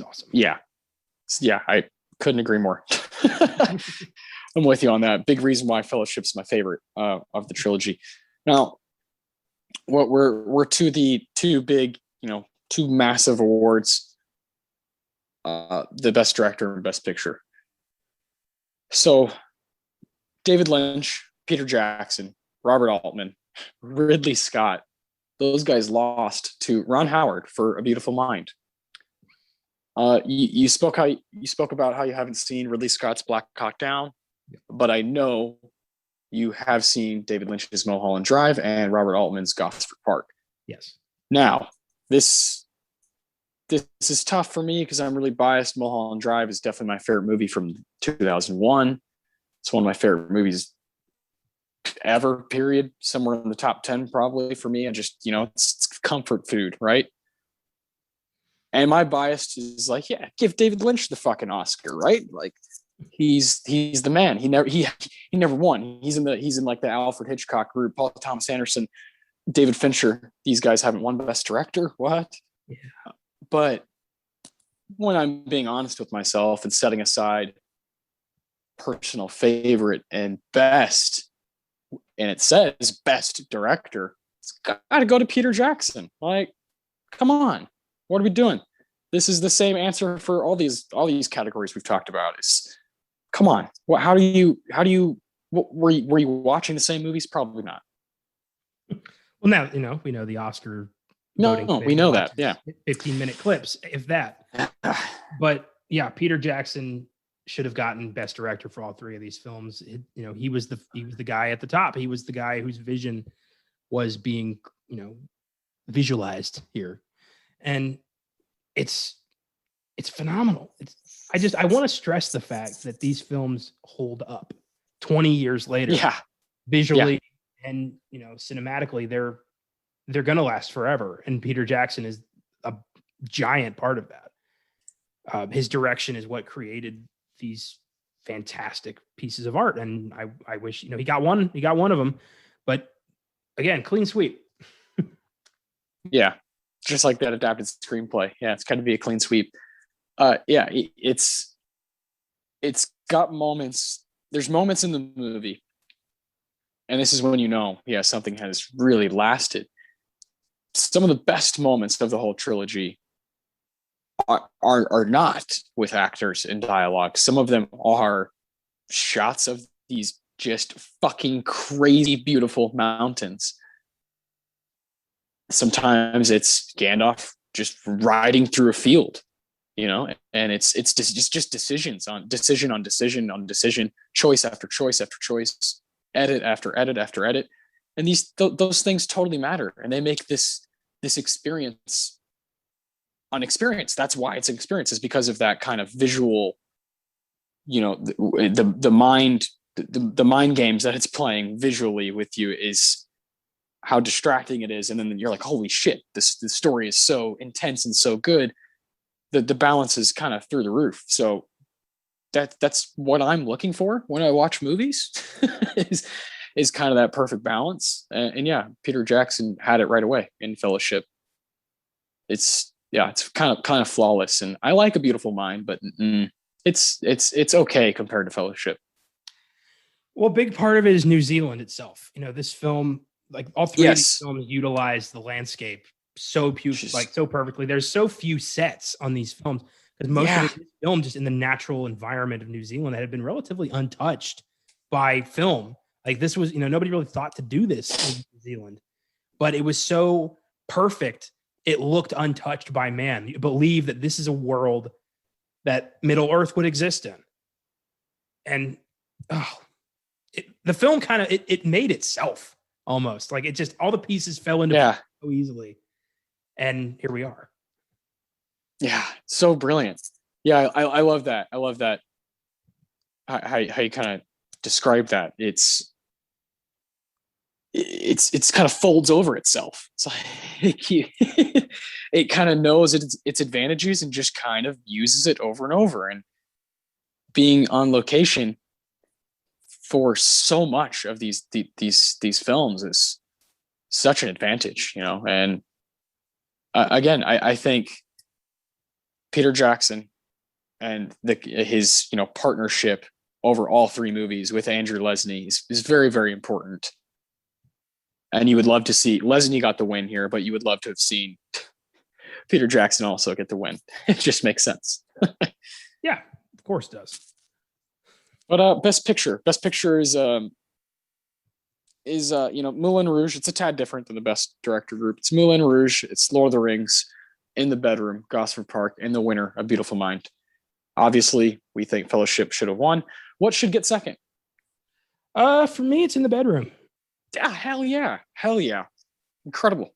awesome. Yeah, I couldn't agree more. I'm with you on that. Big reason why Fellowship's my favorite of the trilogy. Now, what we're to the two big, two massive awards, the Best Director and Best Picture. So, David Lynch, Peter Jackson, Robert Altman, Ridley Scott, those guys lost to Ron Howard for A Beautiful Mind. You spoke about how you haven't seen Ridley Scott's Black Hawk Down, but I know you have seen David Lynch's Mulholland Drive and Robert Altman's Gosford Park. Yes. Now, this is tough for me because I'm really biased. Mulholland Drive is definitely my favorite movie from 2001. It's one of my favorite movies ever, period. Somewhere in the top 10 probably for me. And just, it's comfort food, right? And my bias is like, yeah, give David Lynch the fucking Oscar, right? Like, he's the man. He never won. He's in like the Alfred Hitchcock group, Paul Thomas Anderson, David Fincher. These guys haven't won Best Director. What? Yeah. But when I'm being honest with myself and setting aside personal favorite and best, and it says Best Director, it's got to go to Peter Jackson. Like, come on, what are we doing? This is the same answer for all these categories we've talked about. Is, come on, what? How do you? Were you watching the same movies? Probably not. Well, now we know the Oscar. No, we know that. Yeah, 15-minute clips, if that. But yeah, Peter Jackson should have gotten Best Director for all three of these films. He was the guy at the top. He was the guy whose vision was being visualized here, and it's phenomenal. I want to stress the fact that these films hold up 20 years later. Yeah, visually and cinematically, they're going to last forever. And Peter Jackson is a giant part of that. His direction is what created these fantastic pieces of art. And I wish, he got one of them, but again, clean sweep. Yeah. Just like that adapted screenplay. Yeah. It's got to be a clean sweep. It's got moments. There's moments in the movie, and this is when something has really lasted. Some of the best moments of the whole trilogy are not with actors and dialogue. Some of them are shots of these just fucking crazy beautiful mountains. Sometimes it's Gandalf just riding through a field, and it's just decision on decision, choice after choice after choice, edit after edit after edit. And those things totally matter, and they make this experience an experience. That's why it's an experience, is because of that kind of visual, the mind games that it's playing visually with you, is how distracting it is. And then you're like, holy shit, the story is so intense and so good. The balance is kind of through the roof. So that's what I'm looking for when I watch movies is kind of that perfect balance. And yeah, Peter Jackson had it right away in Fellowship. It's kind of flawless. And I like A Beautiful Mind, but it's okay compared to Fellowship. Well, a big part of it is New Zealand itself. This film, like all three of these films, utilize the landscape so perfectly. There's so few sets on these films, because most of it is filmed just in the natural environment of New Zealand that had been relatively untouched by film. Like, this was, nobody really thought to do this in New Zealand, but it was so perfect. It looked untouched by man. You believe that this is a world that Middle Earth would exist in. And the film kind of, it made itself almost. Like, it just, all the pieces fell into place so easily. And here we are. Yeah, so brilliant. Yeah, I love that. I love that. How you kind of describe that. It's kind of folds over itself. It's like it kind of knows its advantages and just kind of uses it over and over. And being on location for so much of these films is such an advantage, And again, I think Peter Jackson and his partnership over all three movies with Andrew Lesnie is very, very important. And you would love to see Lesnie got the win here, but you would love to have seen Peter Jackson also get the win. It just makes sense. Yeah, of course it does. But Best Picture is Moulin Rouge. It's a tad different than the Best Director group. It's Moulin Rouge. It's Lord of the Rings, In the Bedroom, Gosford Park, and the winner, A Beautiful Mind. Obviously, we think Fellowship should have won. What should get second? For me, it's In the Bedroom. Yeah, hell yeah. Incredible.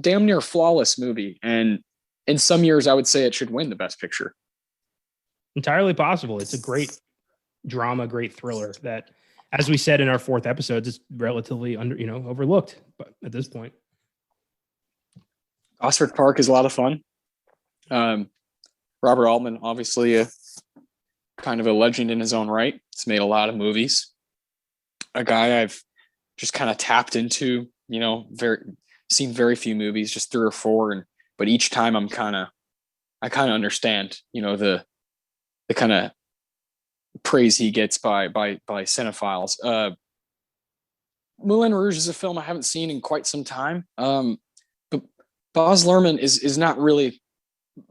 Damn near flawless movie. And in some years, I would say it should win the Best Picture. Entirely possible. It's a great drama, great thriller that as we said in our 4th episode, it's relatively overlooked, but at this point. Gosford Park is a lot of fun. Robert Altman, obviously a kind of a legend in his own right. He's made a lot of movies. A guy I've just kind of tapped into, seen very few movies, just 3 or 4. But each time I kind of understand, the kind of praise he gets by cinephiles. Moulin Rouge is a film I haven't seen in quite some time. But Baz Luhrmann is not really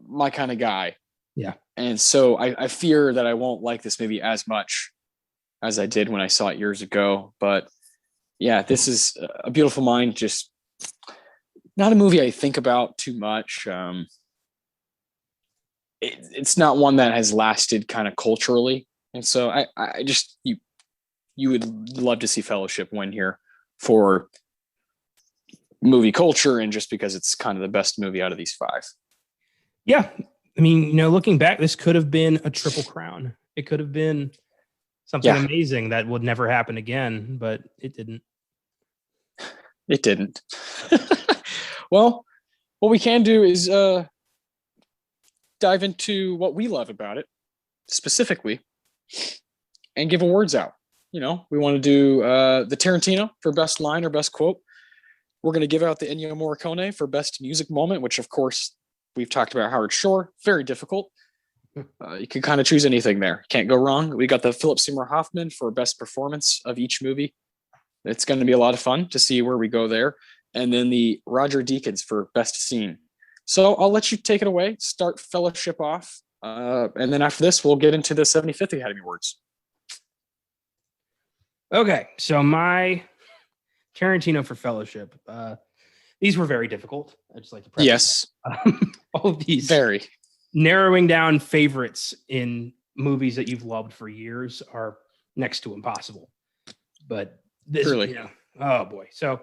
my kind of guy. Yeah. And so I fear that I won't like this movie as much as I did when I saw it years ago. But yeah, this is A Beautiful Mind. Just not a movie I think about too much. It's not one that has lasted kind of culturally. And so I just, you would love to see Fellowship win here for movie culture and just because it's kind of the best movie out of these 5. Yeah. I mean, looking back, this could have been a triple crown. It could have been something amazing that would never happen again, but it didn't. It didn't. Well, what we can do is dive into what we love about it specifically and give awards out. We want to do the Tarantino for best line or best quote. We're going to give out the Ennio Morricone for best music moment, which of course we've talked about Howard Shore. Very difficult. You can kind of choose anything there. Can't go wrong. We got the Philip Seymour Hoffman for best performance of each movie. It's going to be a lot of fun to see where we go there. And then the Roger Deakins for best scene. So I'll let you take it away. Start Fellowship off. And then after this, we'll get into the 75th Academy Awards. Okay. So my Tarantino for Fellowship. These were very difficult. I just like to yes. All of these very narrowing down favorites in movies that you've loved for years are next to impossible. But this, really? Oh boy. So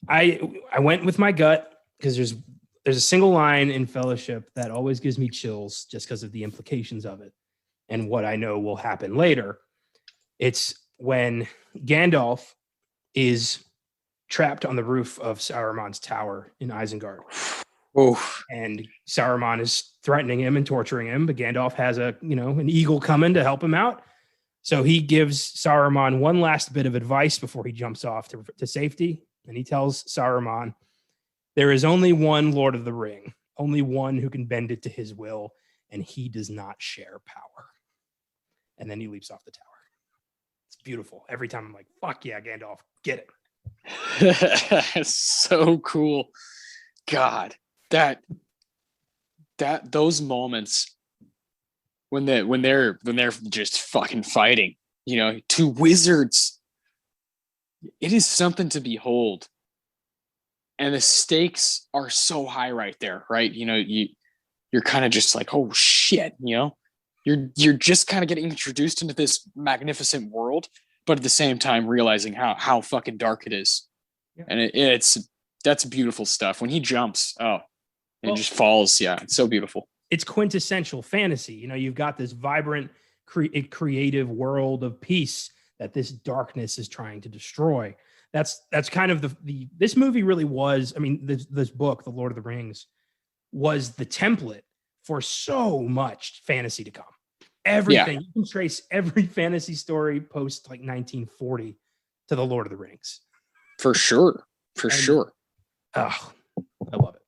I went with my gut because there's a single line in Fellowship that always gives me chills just because of the implications of it and what I know will happen later. It's when Gandalf is trapped on the roof of Saruman's tower in Eyzaguirre. Oh. And Saruman is threatening him and torturing him, but Gandalf has an eagle coming to help him out. So he gives Saruman one last bit of advice before he jumps off to safety. And he tells Saruman, there is only one Lord of the Ring, only one who can bend it to his will, and he does not share power. And then he leaps off the tower. It's beautiful. Every time I'm like, fuck yeah, Gandalf, get it. So cool. God, those moments when they're just fucking fighting, 2 wizards, it is something to behold. And the stakes are so high right there, right? You're kind of just like, oh shit, you're just kind of getting introduced into this magnificent world, but at the same time realizing how fucking dark it is. Yeah. And that's beautiful stuff. When he jumps, just falls. Yeah, it's so beautiful. It's quintessential fantasy. You've got this vibrant, creative world of peace that this darkness is trying to destroy. That's kind of this movie really was. I mean, this book, The Lord of the Rings, was the template for so much fantasy to come. Everything. Yeah. You can trace every fantasy story post like 1940 to The Lord of the Rings. For sure. Sure. Oh, I love it.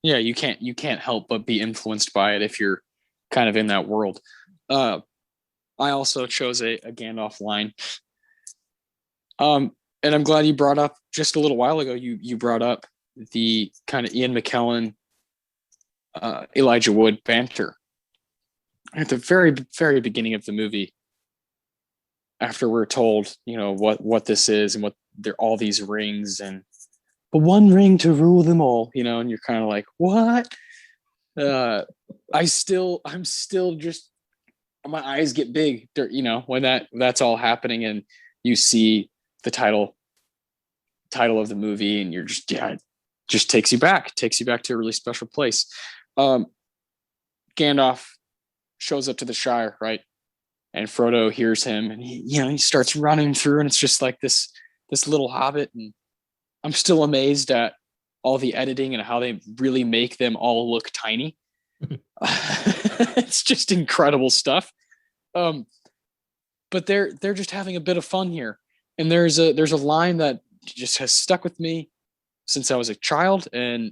Yeah, you can't help but be influenced by it if you're kind of in that world. I also chose a Gandalf line. And I'm glad you brought up just a little while ago. You brought up the kind of Ian McKellen, Elijah Wood banter at the very, very beginning of the movie. After we're told, what this is and what they're all these rings and but one ring to rule them all, and you're kind of like, what? I'm still just, my eyes get big, when that's all happening and you see the title of the movie and you're just, it just takes you back to a really special place. Gandalf shows up to the Shire, right? And Frodo hears him, and he starts running through, and it's just like this little hobbit. And I'm still amazed at all the editing and how they really make them all look tiny. It's just incredible stuff. But they're just having a bit of fun here. And there's a line that just has stuck with me since I was a child, and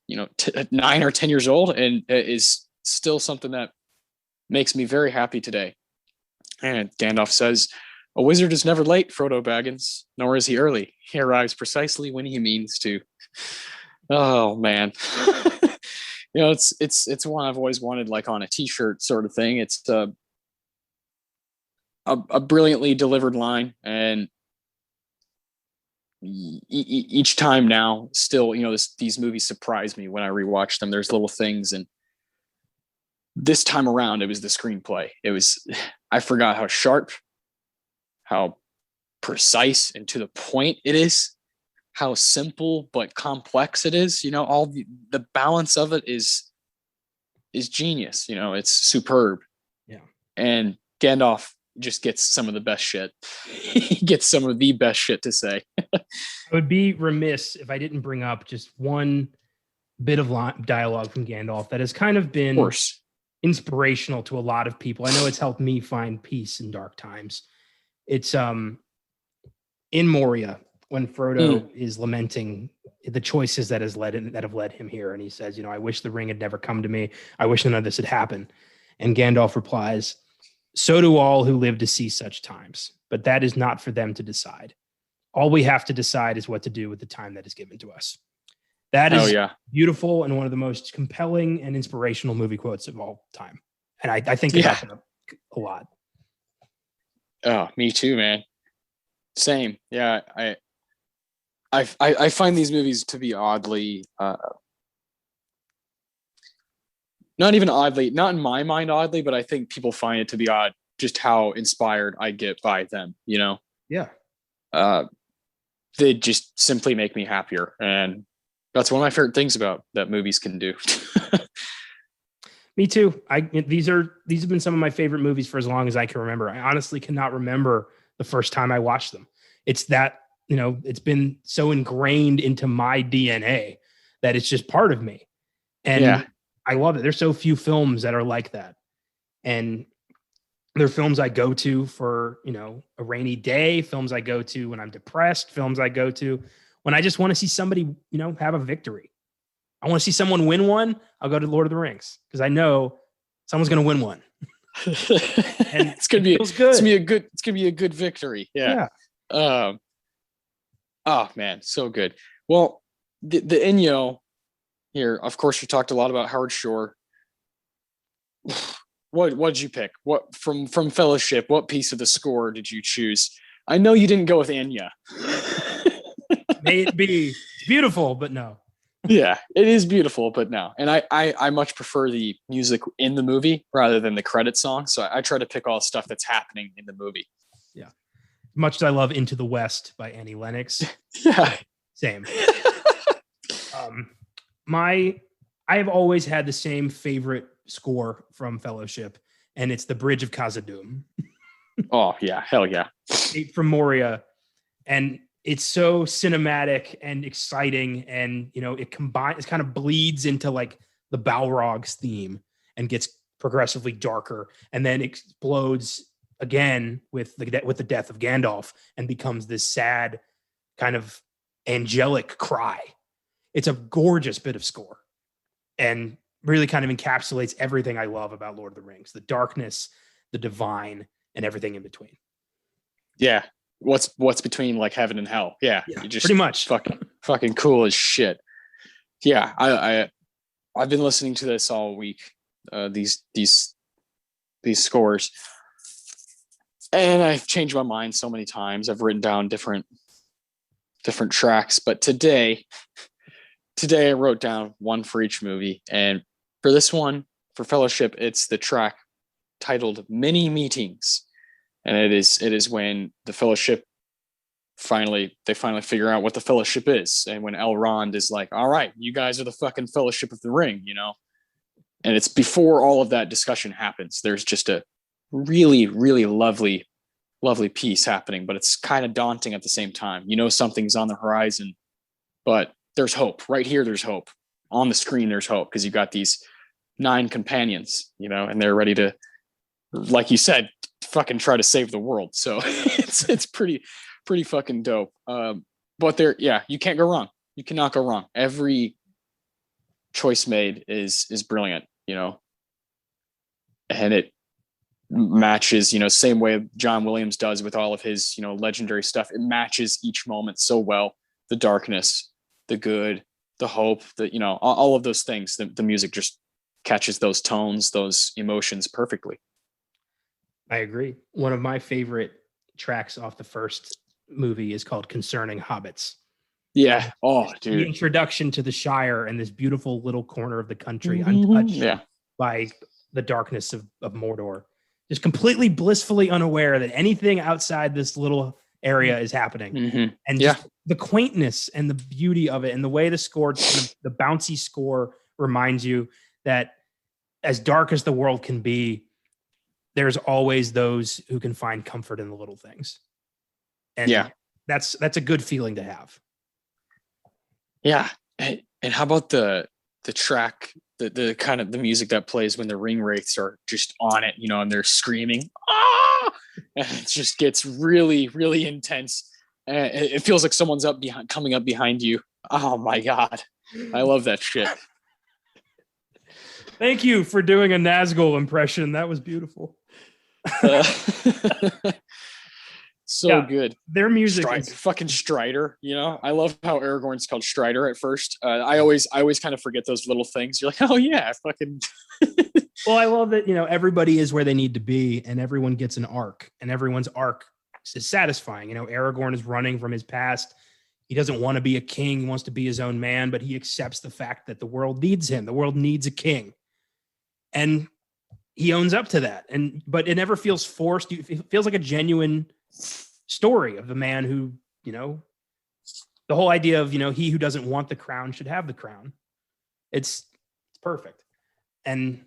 9 or 10 years old, and is still something that makes me very happy today. And Gandalf says, "A wizard is never late, Frodo Baggins, nor is he early. He arrives precisely when he means to." Oh man. It's one I've always wanted, like on a t-shirt sort of thing. It's a brilliantly delivered line, and each time now still, these movies surprise me when I rewatch them. There's little things, and this time around it was the screenplay. I forgot how sharp, how precise and to the point it is, how simple but complex it is. All the balance of it is genius. It's superb. Yeah. And Gandalf just gets some of the best shit. He gets some of the best shit to say. I would be remiss if I didn't bring up just one bit of dialogue from Gandalf that has kind of been inspirational to a lot of people. I know it's helped me find peace in dark times. It's in Moria, when Frodo is lamenting the choices that have led him here, and he says, "I wish the ring had never come to me. I wish none of this had happened." And Gandalf replies, "So do all who live to see such times, but that is not for them to decide. All we have to decide is what to do with the time that is given to us." That is beautiful and one of the most compelling and inspirational movie quotes of all time. And I think it happened a lot. Oh, me too, man. Same. Yeah. I find these movies to be oddly, not even oddly, not in my mind oddly, but I think people find it to be odd just how inspired I get by them, Yeah. They just simply make me happier. And that's one of my favorite things about that movies can do. Me too. These have been some of my favorite movies for as long as I can remember. I honestly cannot remember the first time I watched them. It's that, it's been so ingrained into my DNA that it's just part of me. And I love it. There's so few films that are like that. And they're films I go to for, a rainy day, films I go to when I'm depressed, films I go to when I just want to see somebody, have a victory. I want to see someone win one. I'll go to Lord of the Rings because I know someone's going to win one. And it's going to be a good victory. Yeah. Oh man, so good. Well, the Inyo here, of course, you talked a lot about Howard Shore. What'd you pick? What from Fellowship? What piece of the score did you choose? I know you didn't go with Enya. May it be beautiful, but no. Yeah, it is beautiful, but no. And I much prefer the music in the movie rather than the credit song. So I try to pick all the stuff that's happening in the movie. Yeah. Much as I love Into the West by Annie Lennox. Yeah. Same. I have always had the same favorite score from Fellowship, and it's the Bridge of Khazad-dûm. Oh yeah, hell yeah. From Moria. And it's so cinematic and exciting, and it kind of bleeds into like the Balrog's theme and gets progressively darker, and then explodes again with the death of Gandalf and becomes this sad kind of angelic cry. It's a gorgeous bit of score and really kind of encapsulates everything I love about Lord of the Rings: the darkness, the divine, and everything in between. Yeah. What's between like heaven and hell? Yeah, you just pretty much fucking cool as shit. Yeah, I've been listening to this all week. These scores, and I've changed my mind so many times. I've written down different tracks, but today I wrote down one for each movie, and for this one, for Fellowship, it's the track titled "Many Meetings." And it is when the Fellowship finally figure out what the Fellowship is, and when Elrond is like, "All right, you guys are the fucking Fellowship of the Ring," And it's before all of that discussion happens. There's just a really, really lovely, lovely piece happening, but it's kind of daunting at the same time. You know, something's on the horizon, but there's hope right here. There's hope on the screen. There's hope because you've got these 9 companions, you know, and they're ready to, like you said, fucking try to save the world. So it's pretty fucking dope. But there, yeah, you can't go wrong. You cannot go wrong. Every choice made is brilliant, you know, and it matches, you know, same way John Williams does with all of his, you know, legendary stuff. It matches each moment so well. The darkness, the good, the hope, the, you know, all of those things. The music just catches those tones, those emotions perfectly. I agree. One of my favorite tracks off the first movie is called Concerning Hobbits. Yeah. Oh, The dude. introduction to the Shire and this beautiful little corner of the country, untouched Yeah. by the darkness of Mordor. Just completely blissfully unaware that anything outside this little area is happening. Mm-hmm. And just the quaintness and the beauty of it and the way the score, the bouncy score reminds you that as dark as the world can be, there's always those who can find comfort in the little things. And yeah, that's a good feeling to have. Yeah. And how about the track, the kind of the music that plays when the ring wraiths are just on it, you know, and they're screaming, ah! And it just gets really, really intense. And it feels like someone's coming up behind you. Oh my God. I love that shit. Thank you for doing a Nazgul impression. That was beautiful. So good. Their music is fucking Strider, you know. I love how Aragorn's called Strider at first. I always kind of forget those little things. You're like, oh yeah, fucking well, I love that, you know, everybody is where they need to be and everyone gets an arc, and everyone's arc is satisfying. You know, Aragorn is running from his past. He doesn't want to be a king, he wants to be his own man, but he accepts the fact that the world needs him. The world needs a king. And he owns up to that. But it never feels forced. It feels like a genuine story of the man who, you know, the whole idea of, you know, he who doesn't want the crown should have the crown. It's perfect. And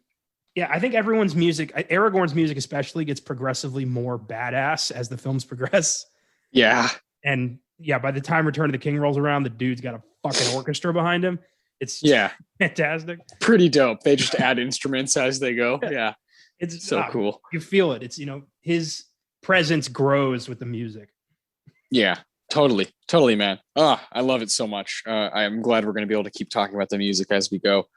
yeah, I think everyone's music, Aragorn's music especially, gets progressively more badass as the films progress. Yeah. And yeah, by the time Return of the King rolls around, the dude's got a fucking orchestra behind him. It's fantastic. Pretty dope. They just add instruments as they go. Yeah. It's so cool. You feel it. It's, you know, his presence grows with the music. Yeah, totally, man. I love it so much. I'm glad we're going to be able to keep talking about the music as we go.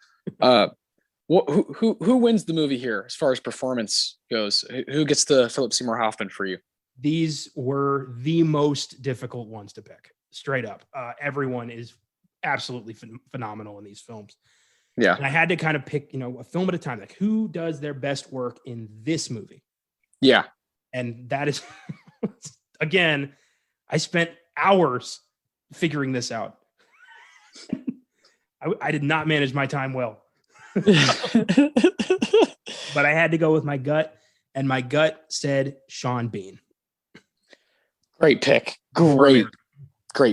Who wins the movie here as far as performance goes? Who gets the Philip Seymour Hoffman for you? These were the most difficult ones to pick, straight up. Everyone is absolutely phenomenal in these films. Yeah. And I had to kind of pick, you know, a film at a time, like who does their best work in this movie? Yeah. And that is, again, I spent hours figuring this out. I did not manage my time well. But I had to go with my gut, and my gut said Sean Bean. Great pick. Great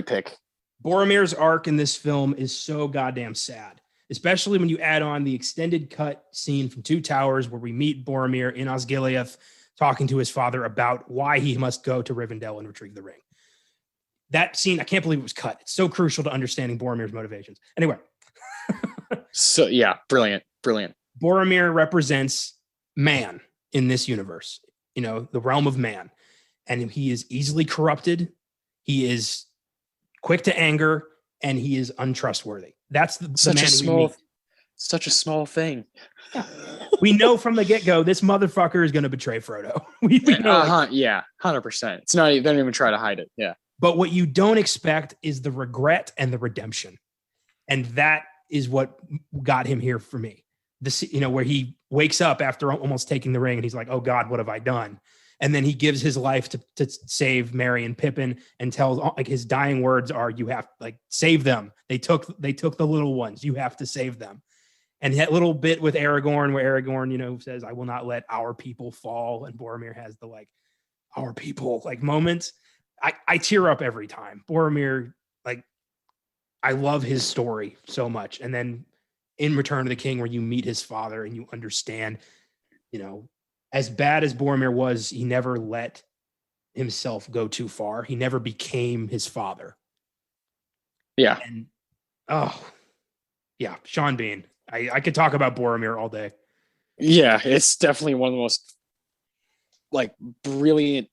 pick. Boromir's arc in this film is so goddamn sad, especially when you add on the extended cut scene from Two Towers where we meet Boromir in Osgiliath talking to his father about why he must go to Rivendell and retrieve the ring. That scene, I can't believe it was cut. It's so crucial to understanding Boromir's motivations. Anyway. So yeah, brilliant. Boromir represents man in this universe, you know, the realm of man. And he is easily corrupted. He is quick to anger, and he is untrustworthy. That's the man we meet. Such a small thing. Yeah. We know from the get-go, this motherfucker is going to betray Frodo. we know. Yeah, 100%. It's not, they don't even try to hide it. Yeah. But what you don't expect is the regret and the redemption. And that is what got him here for me. This, you know, where he wakes up after almost taking the ring and he's like, oh God, what have I done? And then he gives his life to save Merry and Pippin, and tells, like, his dying words are, you have, like, save them. They took the little ones. You have to save them. And that little bit with Aragorn, where Aragorn, you know, says, I will not let our people fall. And Boromir has the, like, our people, like, moments. I tear up every time. Boromir, like, I love his story so much. And then in Return of the King, where you meet his father and you understand, you know, as bad as Boromir was, he never let himself go too far. He never became his father. Yeah. And yeah, Sean Bean. I could talk about Boromir all day. Yeah, it's definitely one of the most like brilliant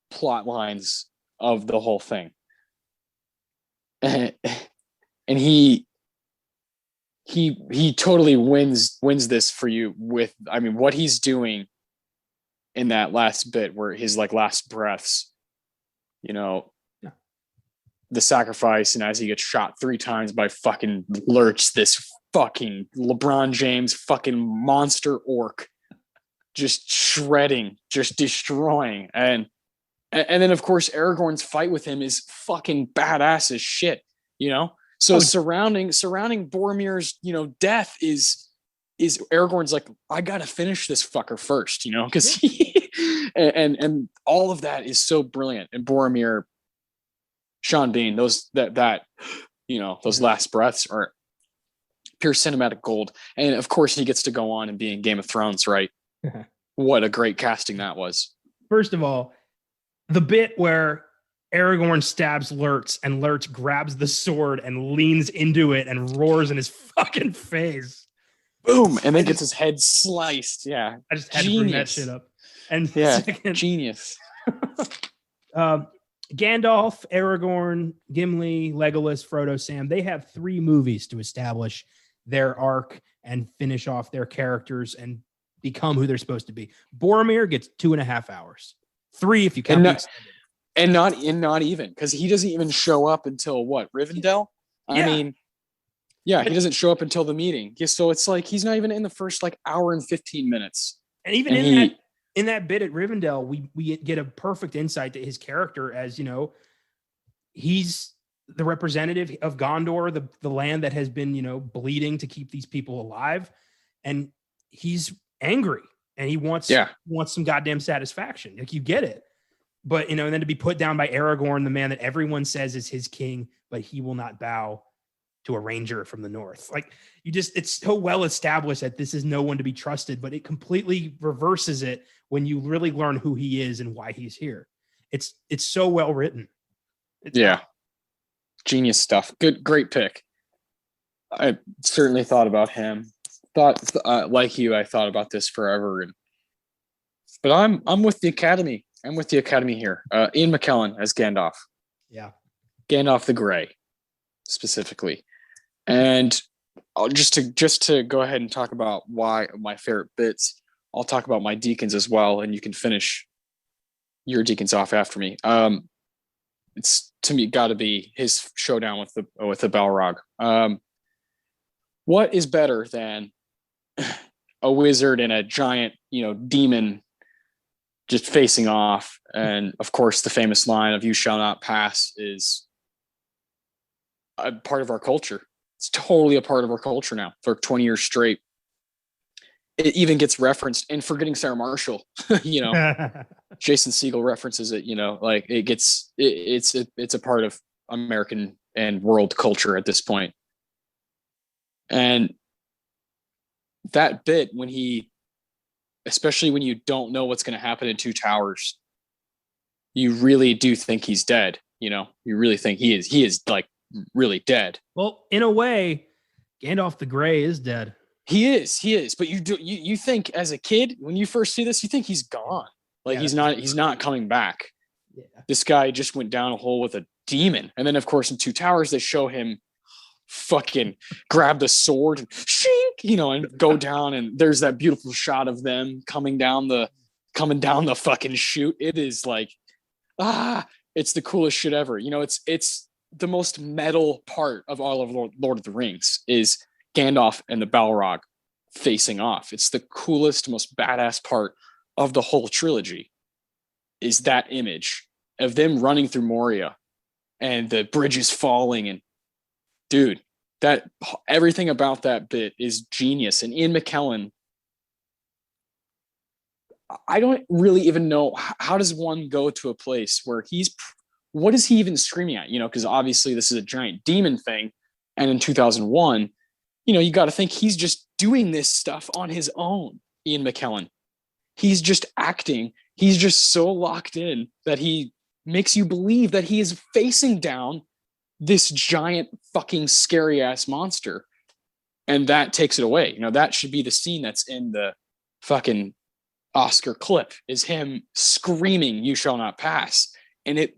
plot lines of the whole thing. And he totally wins this for you with, I mean, what he's doing in that last bit where his like last breaths, you know, yeah. The sacrifice, and as he gets shot 3 times by fucking Lurch, this fucking LeBron James fucking monster orc, just shredding, just destroying. And then of course Aragorn's fight with him is fucking badass as shit, you know? So surrounding Boromir's, you know, death is Aragorn's like, I gotta finish this fucker first, you know, because he and all of that is so brilliant. And Boromir, Sean Bean, those you know, those last breaths are pure cinematic gold. And of course he gets to go on and be in Game of Thrones, right? What a great casting that was. First of all, the bit where Aragorn stabs Lurtz and Lurtz grabs the sword and leans into it and roars in his fucking face. Boom. And then gets his head sliced. Yeah. I just had to bring that shit up. And yeah, genius. Gandalf, Aragorn, Gimli, Legolas, Frodo, Sam, they have 3 movies to establish their arc and finish off their characters and become who they're supposed to be. Boromir gets 2.5 hours. 3 if you count and not even, because he doesn't even show up until what, Rivendell? I mean, yeah, he doesn't show up until the meeting. Yeah, so it's like he's not even in the first like hour and 15 minutes. And even in that bit at Rivendell, we get a perfect insight to his character as, you know, he's the representative of Gondor, the land that has been, you know, bleeding to keep these people alive. And he's angry and he wants some goddamn satisfaction. Like, you get it. But, you know, and then to be put down by Aragorn, the man that everyone says is his king, but he will not bow to a ranger from the north. Like, it's so well established that this is no one to be trusted, but it completely reverses it when you really learn who he is and why he's here. It's so well written. Genius stuff. Great pick. I certainly thought about him. Like you, I thought about this forever. But I'm with the Academy. I'm with the Academy here. Ian McKellen as Gandalf. Yeah. Gandalf the Grey, specifically. And just to go ahead and talk about why my favorite bits, I'll talk about my deacons as well, and you can finish your deacons off after me. It's, to me, got to be his showdown with the Balrog. What is better than a wizard and a giant, you know, demon just facing off? And of course, the famous line of "You shall not pass" is a part of our culture. It's totally a part of our culture now for 20 years straight. It even gets referenced in Forgetting Sarah Marshall. You know, Jason Segel references it. You know, like it's a part of American and world culture at this point. And that bit when especially when you don't know what's going to happen in Two Towers, you really do think he's dead. You know, you really think he is like really dead. Well, in a way, Gandalf the Grey is dead. He is. But you think as a kid, when you first see this, you think he's gone. Like he's not coming back. Yeah. This guy just went down a hole with a demon. And then of course in Two Towers, they show him fucking grab the sword and shink, you know, and go down, and there's that beautiful shot of them coming down the fucking chute. It is like, it's the coolest shit ever. You know, it's the most metal part of all of Lord of the Rings is Gandalf and the Balrog facing off. It's the coolest, most badass part of the whole trilogy is that image of them running through Moria and the bridges falling. And dude, that everything about that bit is genius. And Ian McKellen, I don't really even know how does one go to a place where what is he even screaming at? You know, because obviously this is a giant demon thing. And in 2001, you know, you got to think he's just doing this stuff on his own, Ian McKellen. He's just acting. He's just so locked in that he makes you believe that he is facing down this giant fucking scary ass monster. And that takes it away. That should be the scene that's in the fucking Oscar clip, is him screaming, "You shall not pass." And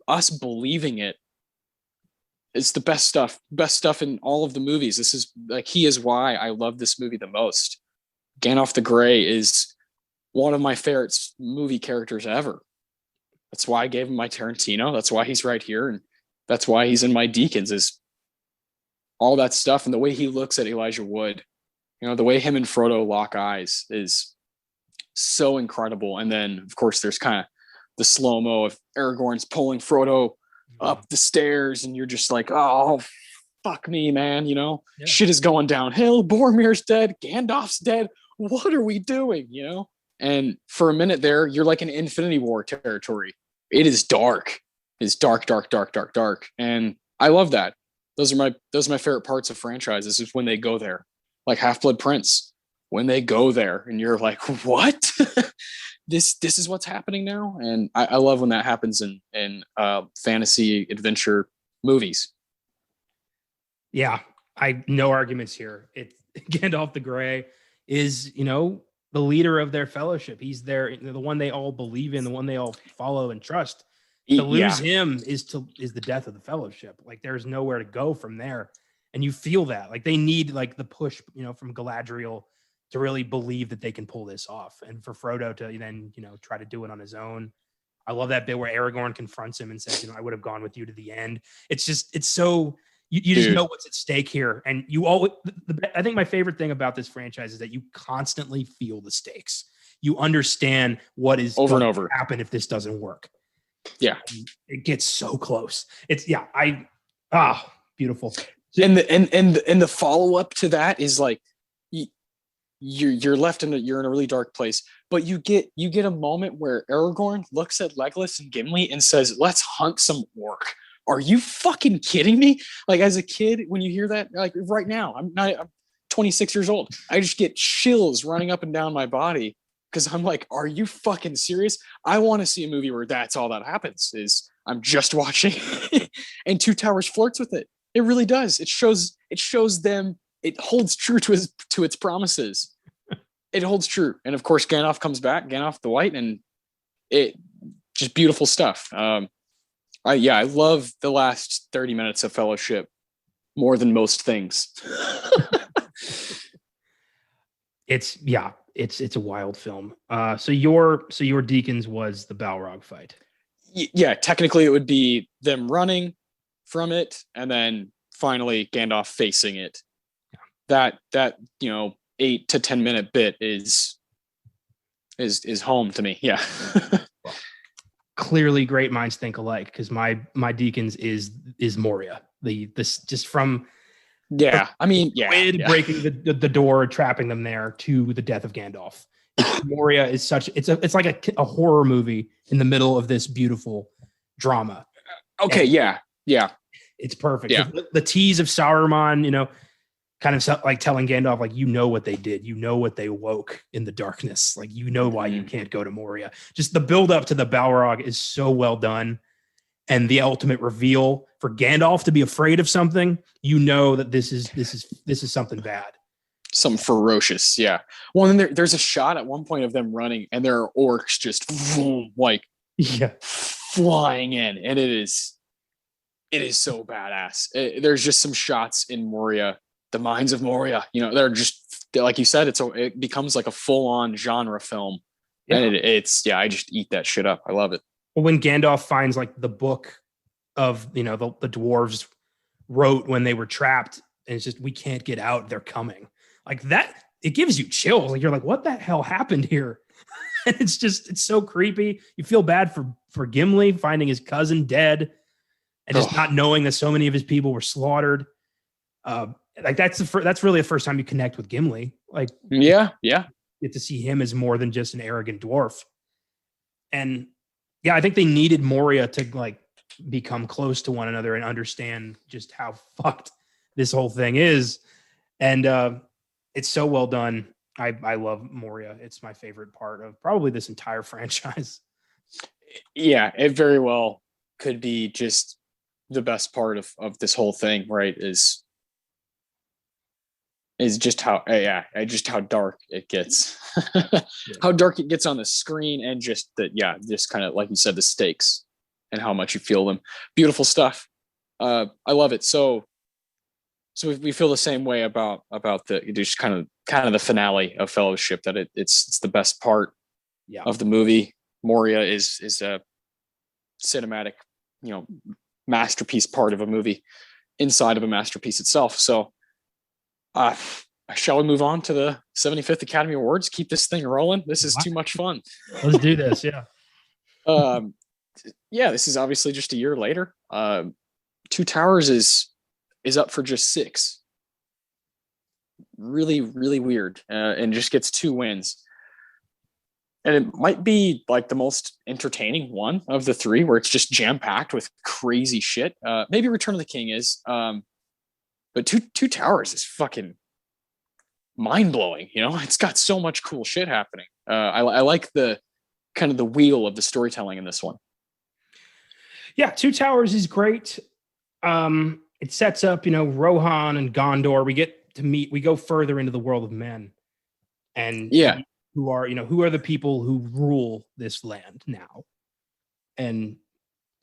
us believing it. It's the best stuff in all of the movies. This is like, he is why I love this movie the most. Gandalf the Grey is one of my favorite movie characters ever. That's why I gave him my Tarantino. That's why he's right here. And that's why he's in my Deacons, is all that stuff. And the way he looks at Elijah Wood, the way him and Frodo lock eyes is so incredible. And then, of course, there's kind of the slow-mo of Aragorn's pulling Frodo up the stairs, and you're just like, oh, fuck me, man. Shit is going downhill. Boromir's dead. Gandalf's dead. What are we doing? And for a minute there, you're like in Infinity War territory. It is dark. It's dark, dark, dark, dark, dark. And I love that. Those are my favorite parts of franchises, is when they go there. Like Half-Blood Prince, when they go there and you're like, what? This is what's happening now. And I love when that happens in fantasy adventure movies. Yeah, no arguments here. Gandalf the Grey is, the leader of their fellowship. He's the one they all believe in, the one they all follow and trust. To lose him is the death of the fellowship. Like, there's nowhere to go from there. And you feel that. Like, they need like the push, from Galadriel to really believe that they can pull this off. And for Frodo to then, try to do it on his own. I love that bit where Aragorn confronts him and says, I would have gone with you to the end. It's so, you just know what's at stake here. And I think my favorite thing about this franchise is that you constantly feel the stakes. You understand what is over going and over to happen if this doesn't work. Yeah. And it gets so close. Beautiful. And the follow-up to that is like, you're left you're in a really dark place, but you get a moment where Aragorn looks at Legolas and Gimli and says, "Let's hunt some orc." Are you fucking kidding me? Like, as a kid, when you hear that, like right now, I'm 26 years old. I just get chills running up and down my body, because I'm like, are you fucking serious? I want to see a movie where that's all that happens, is I'm just watching and Two Towers flirts with it. It really does. It shows them. It holds true to its promises. It holds true. And of course, Gandalf comes back, Gandalf the White, and it just beautiful stuff. I love the last 30 minutes of Fellowship more than most things. It's a wild film. So your Deacons was the Balrog fight. Yeah, technically it would be them running from it, and then finally Gandalf facing it. That 8 to 10 minute bit is home to me. Yeah. Clearly great minds think alike, because my Deacons is Moria. This just from breaking the door, trapping them there, to the death of Gandalf. Moria is it's like a horror movie in the middle of this beautiful drama. Okay, and yeah. It's perfect. Yeah. The tease of Saruman, kind of like telling Gandalf, like, what they did, what they woke in the darkness, like, why you can't go to Moria. Just the build up to the Balrog is so well done, and the ultimate reveal for Gandalf to be afraid of something, that this is something bad, something ferocious. Yeah. Well, and there's a shot at one point of them running, and there are orcs just flying in, and it is so badass. There's just some shots in Moria. The Mines of Moria, they're just, like you said, it becomes like a full-on genre film. Yeah. And I just eat that shit up. I love it. Well, when Gandalf finds like the book of, the dwarves wrote when they were trapped, and it's just, we can't get out, they're coming. Like that, it gives you chills. Like, you're like, what the hell happened here? And it's so creepy. You feel bad for Gimli finding his cousin dead, and just not knowing that so many of his people were slaughtered. Like that's really the first time you connect with Gimli. Like, yeah, get to see him as more than just an arrogant dwarf. And I think they needed Moria to like become close to one another and understand just how fucked this whole thing is. And it's so well done. I love Moria. It's my favorite part of probably this entire franchise. Yeah, it very well could be just the best part of this whole thing, right? Is just how dark it gets. How dark it gets on the screen, and just just kind of like you said, the stakes and how much you feel them. Beautiful stuff. I love it. So we feel the same way about the just kind of the finale of Fellowship, that it's the best part of the movie. Moria is a cinematic, masterpiece part of a movie inside of a masterpiece itself. So shall we move on to the 75th Academy Awards? Keep this thing rolling. This is too much fun. Let's do this. Yeah. This is obviously just a year later. Two Towers is up for just 6. Really, really weird, and just gets 2 wins. And it might be like the most entertaining one of the 3, where it's just jam packed with crazy shit. Maybe Return of the King is, but Two Towers is fucking mind blowing. It's got so much cool shit happening. I like the kind of the wheel of the storytelling in this one. Yeah, Two Towers is great. It sets up, Rohan and Gondor. We get to meet. We go further into the world of men, and who are the people who rule this land now, and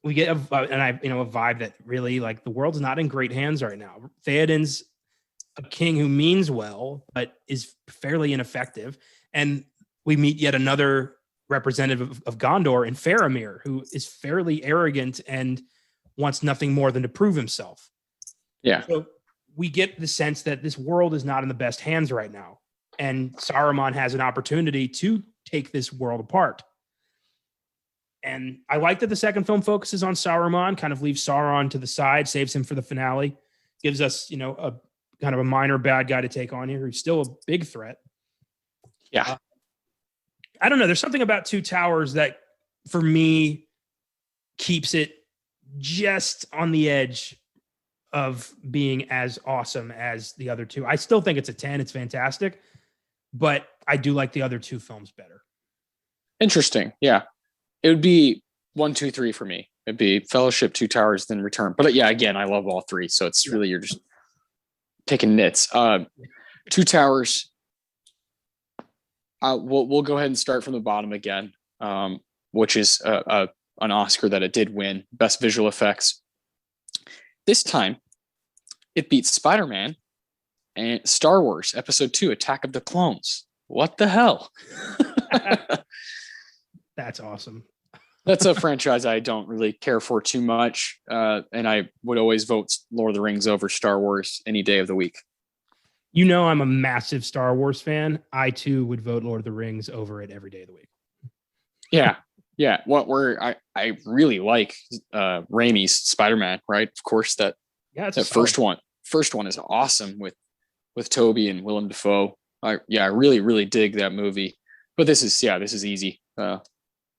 we get a vibe that really, like, the world's not in great hands right now. Theoden's a king who means well, but is fairly ineffective, and we meet yet another representative of Gondor in Faramir, who is fairly arrogant and wants nothing more than to prove himself. Yeah. So we get the sense that this world is not in the best hands right now, and Saruman has an opportunity to take this world apart. And I like that the second film focuses on Saruman, kind of leaves Sauron to the side, saves him for the finale, gives us, a kind of a minor bad guy to take on here, who's still a big threat. Yeah. I don't know. There's something about Two Towers that, for me, keeps it just on the edge of being as awesome as the other 2. I still think it's a 10. It's fantastic, but I do like the other 2 films better. Interesting. Yeah. It would be 1, 2, 3 for me. It'd be Fellowship, Two Towers, then Return. But again, I love all 3. So it's really, you're just taking nits. Two Towers. We'll go ahead and start from the bottom again, which is an Oscar that it did win, Best Visual Effects. This time, it beat Spider-Man and Star Wars Episode 2, Attack of the Clones. What the hell? That's awesome. That's a franchise I don't really care for too much, and I would always vote Lord of the Rings over Star Wars any day of the week. I'm a massive Star Wars fan. I too would vote Lord of the Rings over it every day of the week. Yeah. I really like Raimi's Spider-Man, right? Of course, that first one is awesome with Toby and Willem Dafoe. I really, really dig that movie. But this is easy.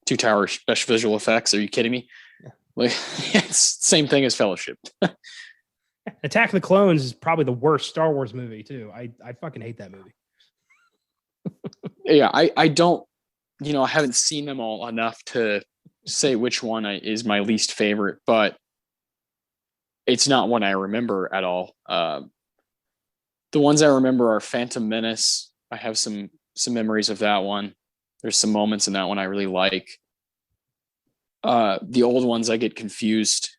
Two Towers, Best Visual Effects. Are you kidding me? Yeah. Like, it's the same thing as Fellowship. Attack of the Clones is probably the worst Star Wars movie too. I fucking hate that movie. Yeah, I don't, I haven't seen them all enough to say which one is my least favorite, but it's not one I remember at all. The ones I remember are Phantom Menace. I have some memories of that one. There's some moments in that one I really like. The old ones I get confused.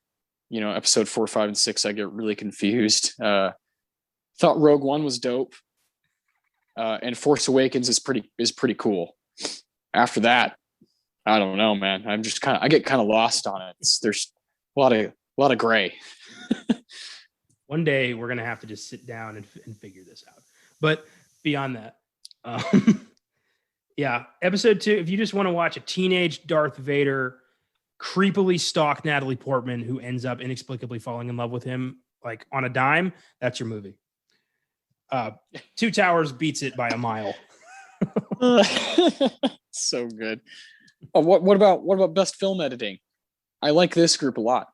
Episode 4, 5, and 6, I get really confused. Thought Rogue One was dope. And Force Awakens is pretty cool. After that, I don't know, man. I get kind of lost on it. There's a lot of gray. One day we're gonna have to just sit down and figure this out. But beyond that, Episode 2. If you just want to watch a teenage Darth Vader creepily stalk Natalie Portman, who ends up inexplicably falling in love with him, like, on a dime, that's your movie. Two Towers beats it by a mile. So good. What about best film editing? I like this group a lot.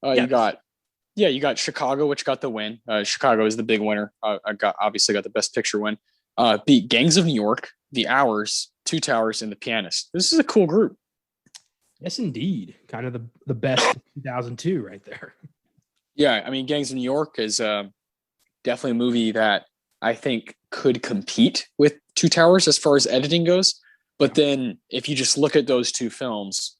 You got Chicago, which got the win. Chicago is the big winner. Obviously got the best picture win. beat Gangs of New York, The Hours, Two Towers, and The Pianist. This is a cool group. Yes, indeed. Kind of the best 2002 right there. Yeah, I mean, Gangs of New York is definitely a movie that I think could compete with Two Towers as far as editing goes. But then if you just look at those two films,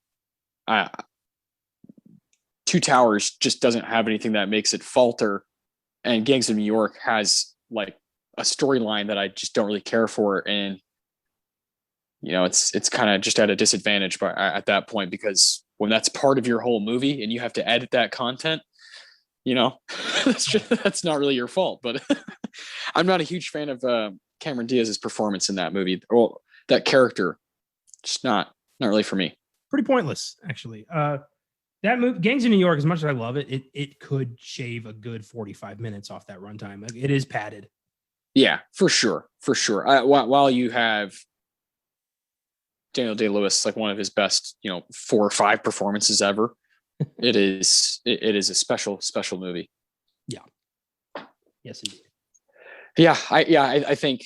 Two Towers just doesn't have anything that makes it falter. And Gangs of New York has like a storyline that I just don't really care for. And, it's kind of just at a disadvantage at that point, because when that's part of your whole movie and you have to edit that content, that's not really your fault. But I'm not a huge fan of Cameron Diaz's performance in that movie. Well, that character, just not really for me. Pretty pointless, actually. That movie, Gangs of New York, as much as I love it, it could shave a good 45 minutes off that runtime. Like, it is padded. Yeah, for sure. While you have Daniel Day-Lewis, like one of his best, 4 or 5 performances ever, it is a special movie. Yeah. Yes, indeed. Yeah, I think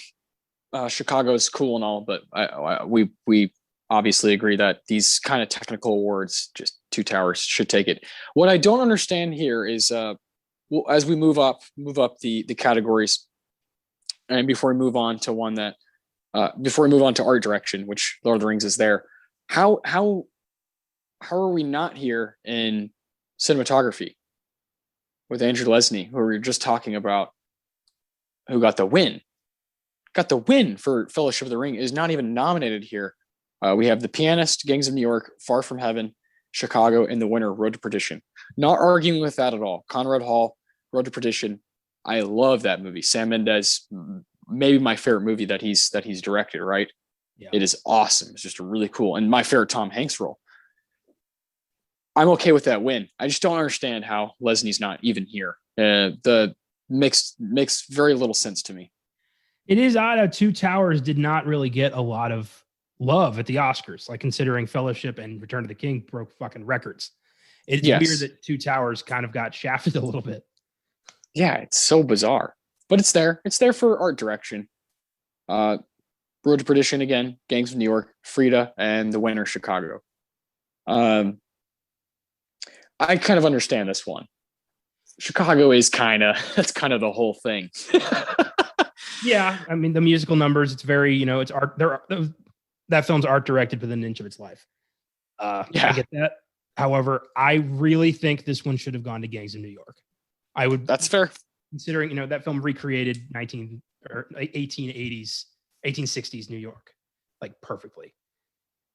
Chicago is cool and all, but we obviously agree that these kind of technical awards, just Two Towers should take it. What I don't understand here is, as we move up the categories, and before we move on to art direction, which Lord of the Rings is there, how are we not here in cinematography with Andrew Lesnie, who we were just talking about, who got the win for Fellowship of the Ring, is not even nominated here. We have The Pianist, Gangs of New York, Far From Heaven, Chicago, and the winner, Road to Perdition. Not arguing with that at all. Conrad Hall, Road to Perdition. I love that movie. Sam Mendes, maybe my favorite movie that he's directed, right? Yeah. It is awesome. It's just really cool. And my favorite Tom Hanks role. I'm okay with that win. I just don't understand how Lesnie's not even here. The makes very little sense to me. It is odd how Two Towers did not really get a lot of love at the Oscars, like considering Fellowship and Return of the King broke fucking records. It's weird that Two Towers kind of got shafted a little bit. Yeah, it's so bizarre, but it's there. It's there for art direction. Road to Perdition again, Gangs of New York, Frida, and the winner, Chicago. I kind of understand this one. Chicago is that's kind of the whole thing. Yeah, I mean the musical numbers. It's very, it's art. That film's art directed within an inch of its life. I get that. However, I really think this one should have gone to Gangs of New York. That's fair. Considering, that film recreated 1860s New York, like perfectly.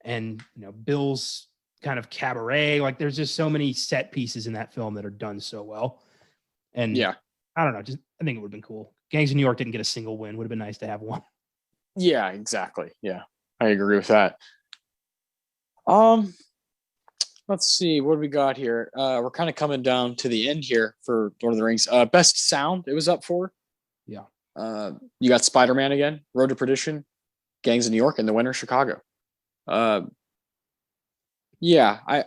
And, Bill's kind of cabaret, like there's just so many set pieces in that film that are done so well. And yeah, I don't know. I think it would have been cool. Gangs of New York didn't get a single win. Would have been nice to have one. Yeah, exactly. Yeah, I agree with that. Let's see what we got here. We're kind of coming down to the end here for Lord of the Rings. Best sound it was up for. Yeah. You got Spider-Man again, Road to Perdition, Gangs of New York, and the winner, Chicago. Yeah, I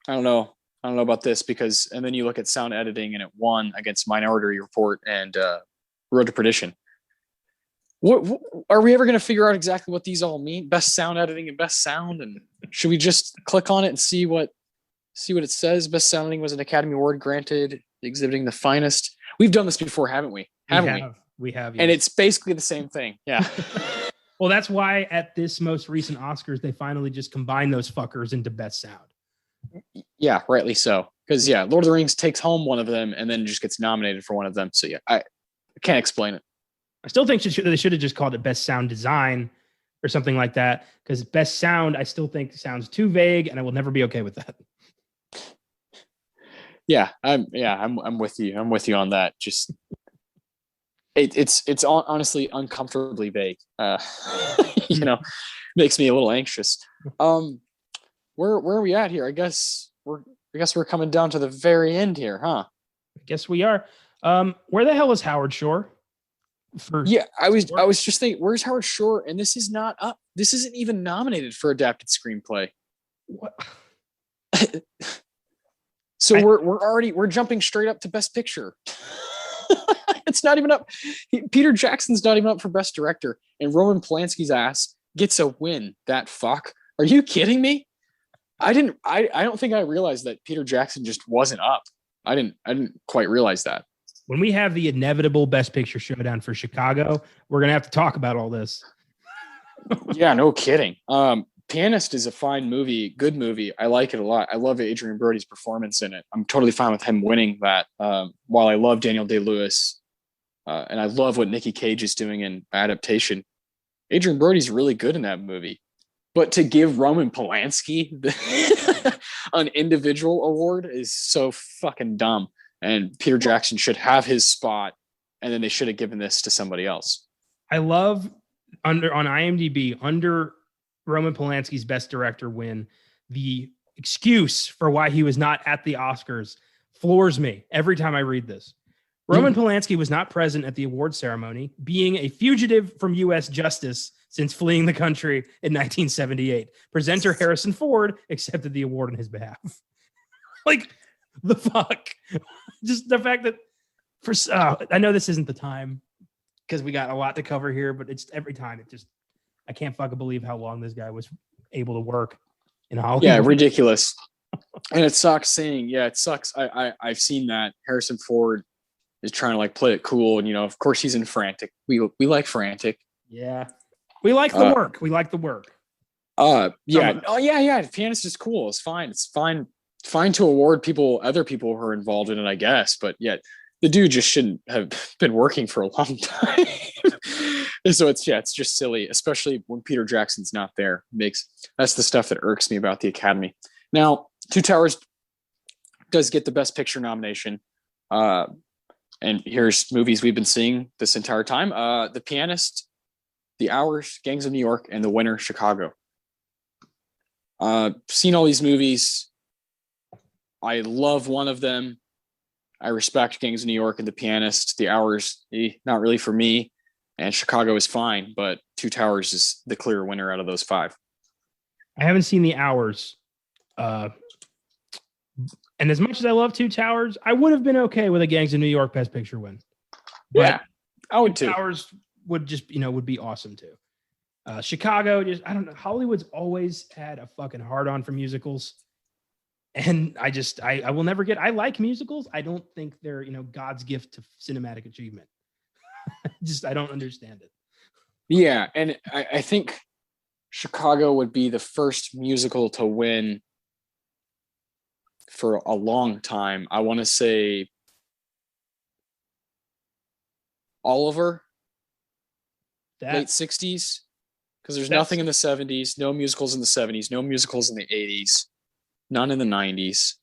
don't know about this, because, and then you look at sound editing and it won against Minority Report and Road to Perdition. What are we ever going to figure out exactly what these all mean? Best sound editing and best sound, and should we just click on it and see what it says? Best sound editing was an Academy Award granted, exhibiting the finest. We've done this before, haven't we? We have. Yes. And it's basically the same thing. Yeah. Well, that's why at this most recent Oscars, they finally just combined those fuckers into best sound. Yeah, rightly so. Because Lord of the Rings takes home one of them and then just gets nominated for one of them. So yeah, I can't explain it. I still think they should have just called it best sound design or something like that. Because best sound, I still think sounds too vague, and I will never be okay with that. Yeah, I'm with you. I'm with you on that. Just it's honestly uncomfortably vague. Makes me a little anxious. Where are we at here? I guess we're coming down to the very end here, huh? I guess we are. Where the hell is Howard Shore? I was just thinking, where's Howard Shore? And this is not up. This isn't even nominated for adapted screenplay. What? So we're jumping straight up to Best Picture. It's not even up. Peter Jackson's not even up for Best Director, and Roman Polanski's ass gets a win. That fuck. Are you kidding me? I don't think I realized that Peter Jackson just wasn't up. I didn't quite realize that. When we have the inevitable Best Picture showdown for Chicago, we're gonna have to talk about all this. Yeah, no kidding. Pianist is a fine movie, good movie. I like it a lot. I love Adrian Brody's performance in it. I'm totally fine with him winning that. While I love Daniel Day-Lewis, and I love what Nicky Cage is doing in adaptation, Adrian Brody's really good in that movie. But to give Roman Polanski an individual award is so fucking dumb. And Peter Jackson should have his spot, and then they should have given this to somebody else. I love on IMDb under Roman Polanski's Best Director win, the excuse for why he was not at the Oscars floors me every time I read this. Roman Polanski was not present at the award ceremony, being a fugitive from U.S. justice since fleeing the country in 1978. Presenter Harrison Ford accepted the award on his behalf. Like, the fuck? Just the fact that I know this isn't the time because we got a lot to cover here, but it's every time I can't fucking believe how long this guy was able to work in Hollywood. Yeah, ridiculous. And it sucks it sucks. I've seen that Harrison Ford is trying to like play it cool, and of course he's in Frantic. We like Frantic. Yeah, we like the work. We like the work. Yeah. Pianist is cool. It's fine. It's fine to award other people who are involved in it, I guess. But yet the dude just shouldn't have been working for a long time. So it's just silly, especially when Peter Jackson's not there. That's the stuff that irks me about the Academy. Now, Two Towers does get the Best Picture nomination. And here's movies we've been seeing this entire time. The Pianist, The Hours, Gangs of New York, and The Winner, Chicago. Seen all these movies. I love one of them. I respect Gangs of New York and The Pianist. The Hours, not really for me. And Chicago is fine, but Two Towers is the clear winner out of those five. I haven't seen The Hours. And as much as I love Two Towers, I would have been okay with a Gangs of New York Best Picture win. But yeah, I would too. Two Towers would just, would be awesome too. Chicago, I don't know. Hollywood's always had a fucking hard on for musicals. And I will never I like musicals. I don't think they're, God's gift to cinematic achievement. I don't understand it. Yeah. And I think Chicago would be the first musical to win for a long time. I want to say Oliver, late 60s, because there's nothing in the 70s, no musicals in the 70s, no musicals in the 80s, none in the 90s.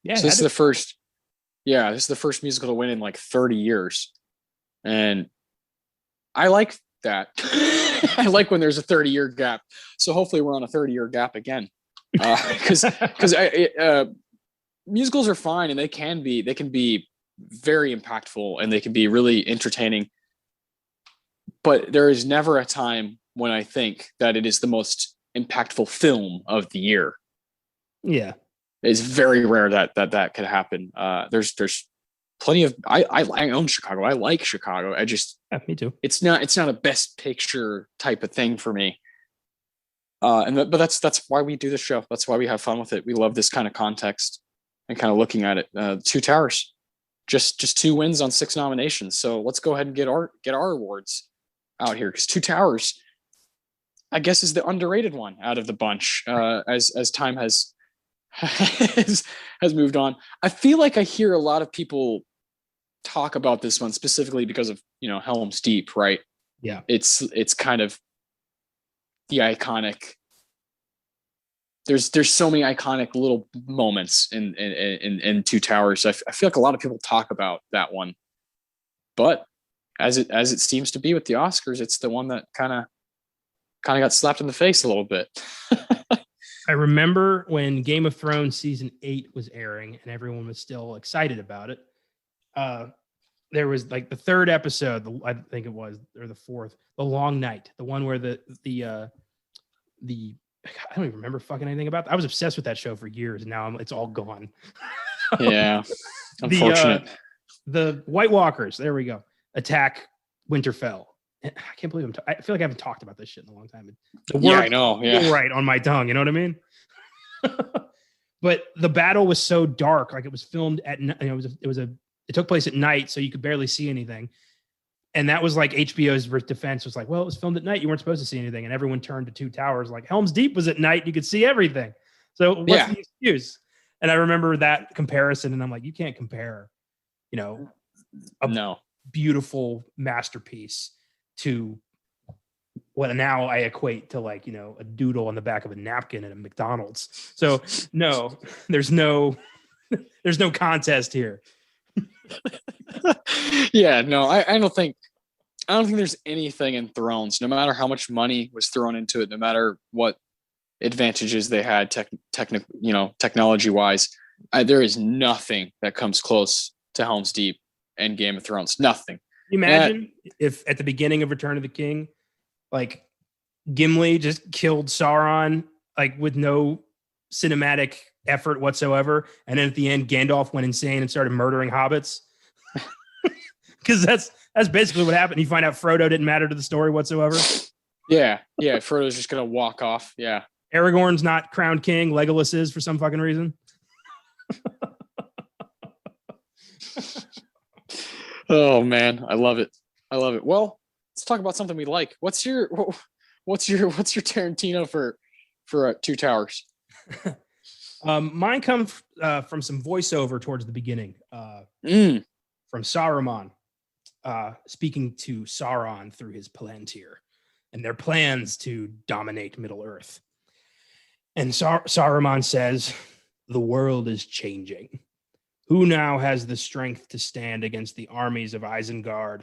Yeah, so this is the first musical to win in like 30 years. And I like that. I like when there's a 30-year gap. So hopefully we're on a 30-year gap again. Because musicals are fine, and they can be very impactful, and they can be really entertaining. But there is never a time when I think that it is the most impactful film of the year. Yeah, it's very rare that could happen. There's plenty of I own Chicago. I like Chicago. Me too. It's not a Best Picture type of thing for me. But that's why we do the show. That's why we have fun with it. We love this kind of context and kind of looking at it. Two Towers, just 2 wins on 6 nominations. So let's go ahead and get our awards out here, because Two Towers, I guess, is the underrated one out of the bunch. As time has moved on, I feel like I hear a lot of people talk about this one specifically because of Helm's Deep, right? Yeah, it's kind of the iconic. There's so many iconic little moments in Two Towers. I feel like a lot of people talk about that one, but as it seems to be with the Oscars, it's the one that kind of got slapped in the face a little bit. I remember when Game of Thrones season 8 was airing and everyone was still excited about it. There was like the 3rd episode, I think it was, or the 4th, The Long Night, the one where the I don't even remember fucking anything about that. I was obsessed with that show for years, and now it's all gone. Yeah, unfortunate. the White Walkers, there we go, attack Winterfell. I can't believe I feel like I haven't talked about this shit in a long time. The word I know. Yeah. right on my tongue. You know what I mean? But the battle was so dark. Like it was filmed at, it took place at night. So you could barely see anything. And that was like HBO's defense was like, well, it was filmed at night. You weren't supposed to see anything. And everyone turned to Two Towers. Like Helm's Deep was at night. You could see everything. So what's the excuse? And I remember that comparison. And I'm like, you can't compare, a beautiful masterpiece to what now I equate to like, a doodle on the back of a napkin at a McDonald's. So no, there's no contest here. Yeah, no, I don't think there's anything in Thrones, no matter how much money was thrown into it, no matter what advantages they had technology wise, there is nothing that comes close to Helm's Deep and Game of Thrones. Nothing. Can you imagine if at the beginning of Return of the King, like Gimli just killed Sauron like with no cinematic effort whatsoever, and then at the end Gandalf went insane and started murdering hobbits? Because that's basically what happened. You find out Frodo didn't matter to the story whatsoever. Yeah, Frodo's just gonna walk off. Yeah, Aragorn's not crowned king. Legolas is for some fucking reason. Oh man, I love it. Well, let's talk about something we like. What's your Tarantino for Two Towers? Mine comes from some voiceover towards the beginning. From Saruman, speaking to Sauron through his Palantir and their plans to dominate Middle Earth. And Saruman says, the world is changing. Who now has the strength to stand against the armies of Isengard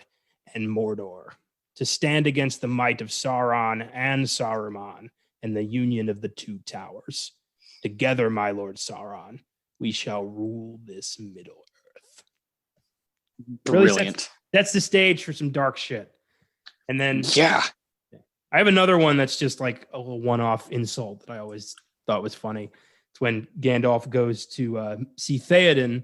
and Mordor, to stand against the might of Sauron and Saruman and the union of the Two Towers? Together, my lord Sauron, we shall rule this Middle Earth. Brilliant. Really that's the stage for some dark shit. And then I have another one that's just like a little one-off insult that I always thought was funny. It's when Gandalf goes to see Theoden,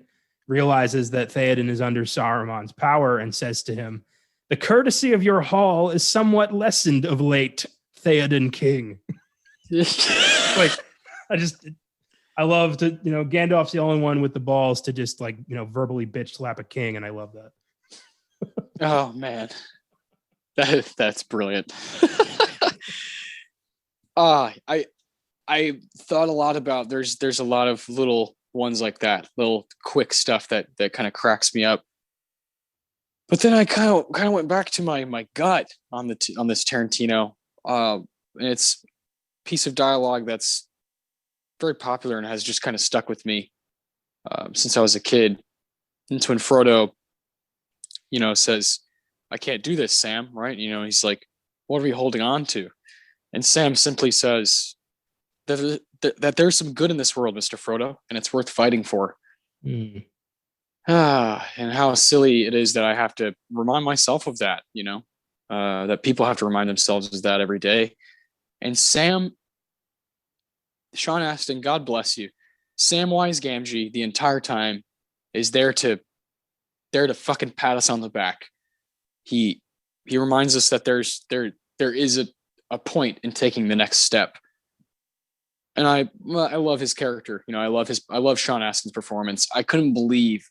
realizes that Theoden is under Saruman's power, and says to him, the courtesy of your hall is somewhat lessened of late, Theoden King. Like, I love to, Gandalf's the only one with the balls to just like, verbally bitch slap a king. And I love that. Oh man, that's brilliant. I thought a lot about, there's a lot of little ones like that, little quick stuff that kind of cracks me up. But then I kind of went back to my gut on this Tarantino. And it's a piece of dialogue that's very popular and has just kind of stuck with me since I was a kid. And it's when Frodo, says, I can't do this, Sam, right? He's like, what are we holding on to? And Sam simply says that there's some good in this world, Mr. Frodo, and it's worth fighting for. And how silly it is that I have to remind myself of that, that people have to remind themselves of that every day. And Sean Astin, God bless you, Samwise Gamgee, the entire time is there to fucking pat us on the back. He reminds us that there is a point in taking the next step. And I love his character. I love Sean Astin's performance. I couldn't believe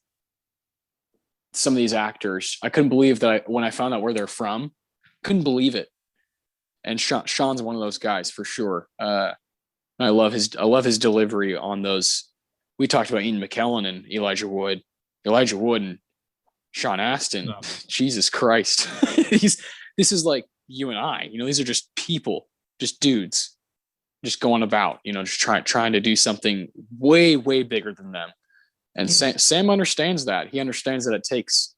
some of these actors. I couldn't believe that when I found out where they're from, couldn't believe it. And Sean's one of those guys for sure. I love his delivery on those. We talked about Ian McKellen and Elijah Wood and Sean Astin. Oh. Jesus Christ. This is like you and I, these are just people, just dudes, just going about, just trying to do something way, way bigger than them. And Sam understands that. He understands that it takes,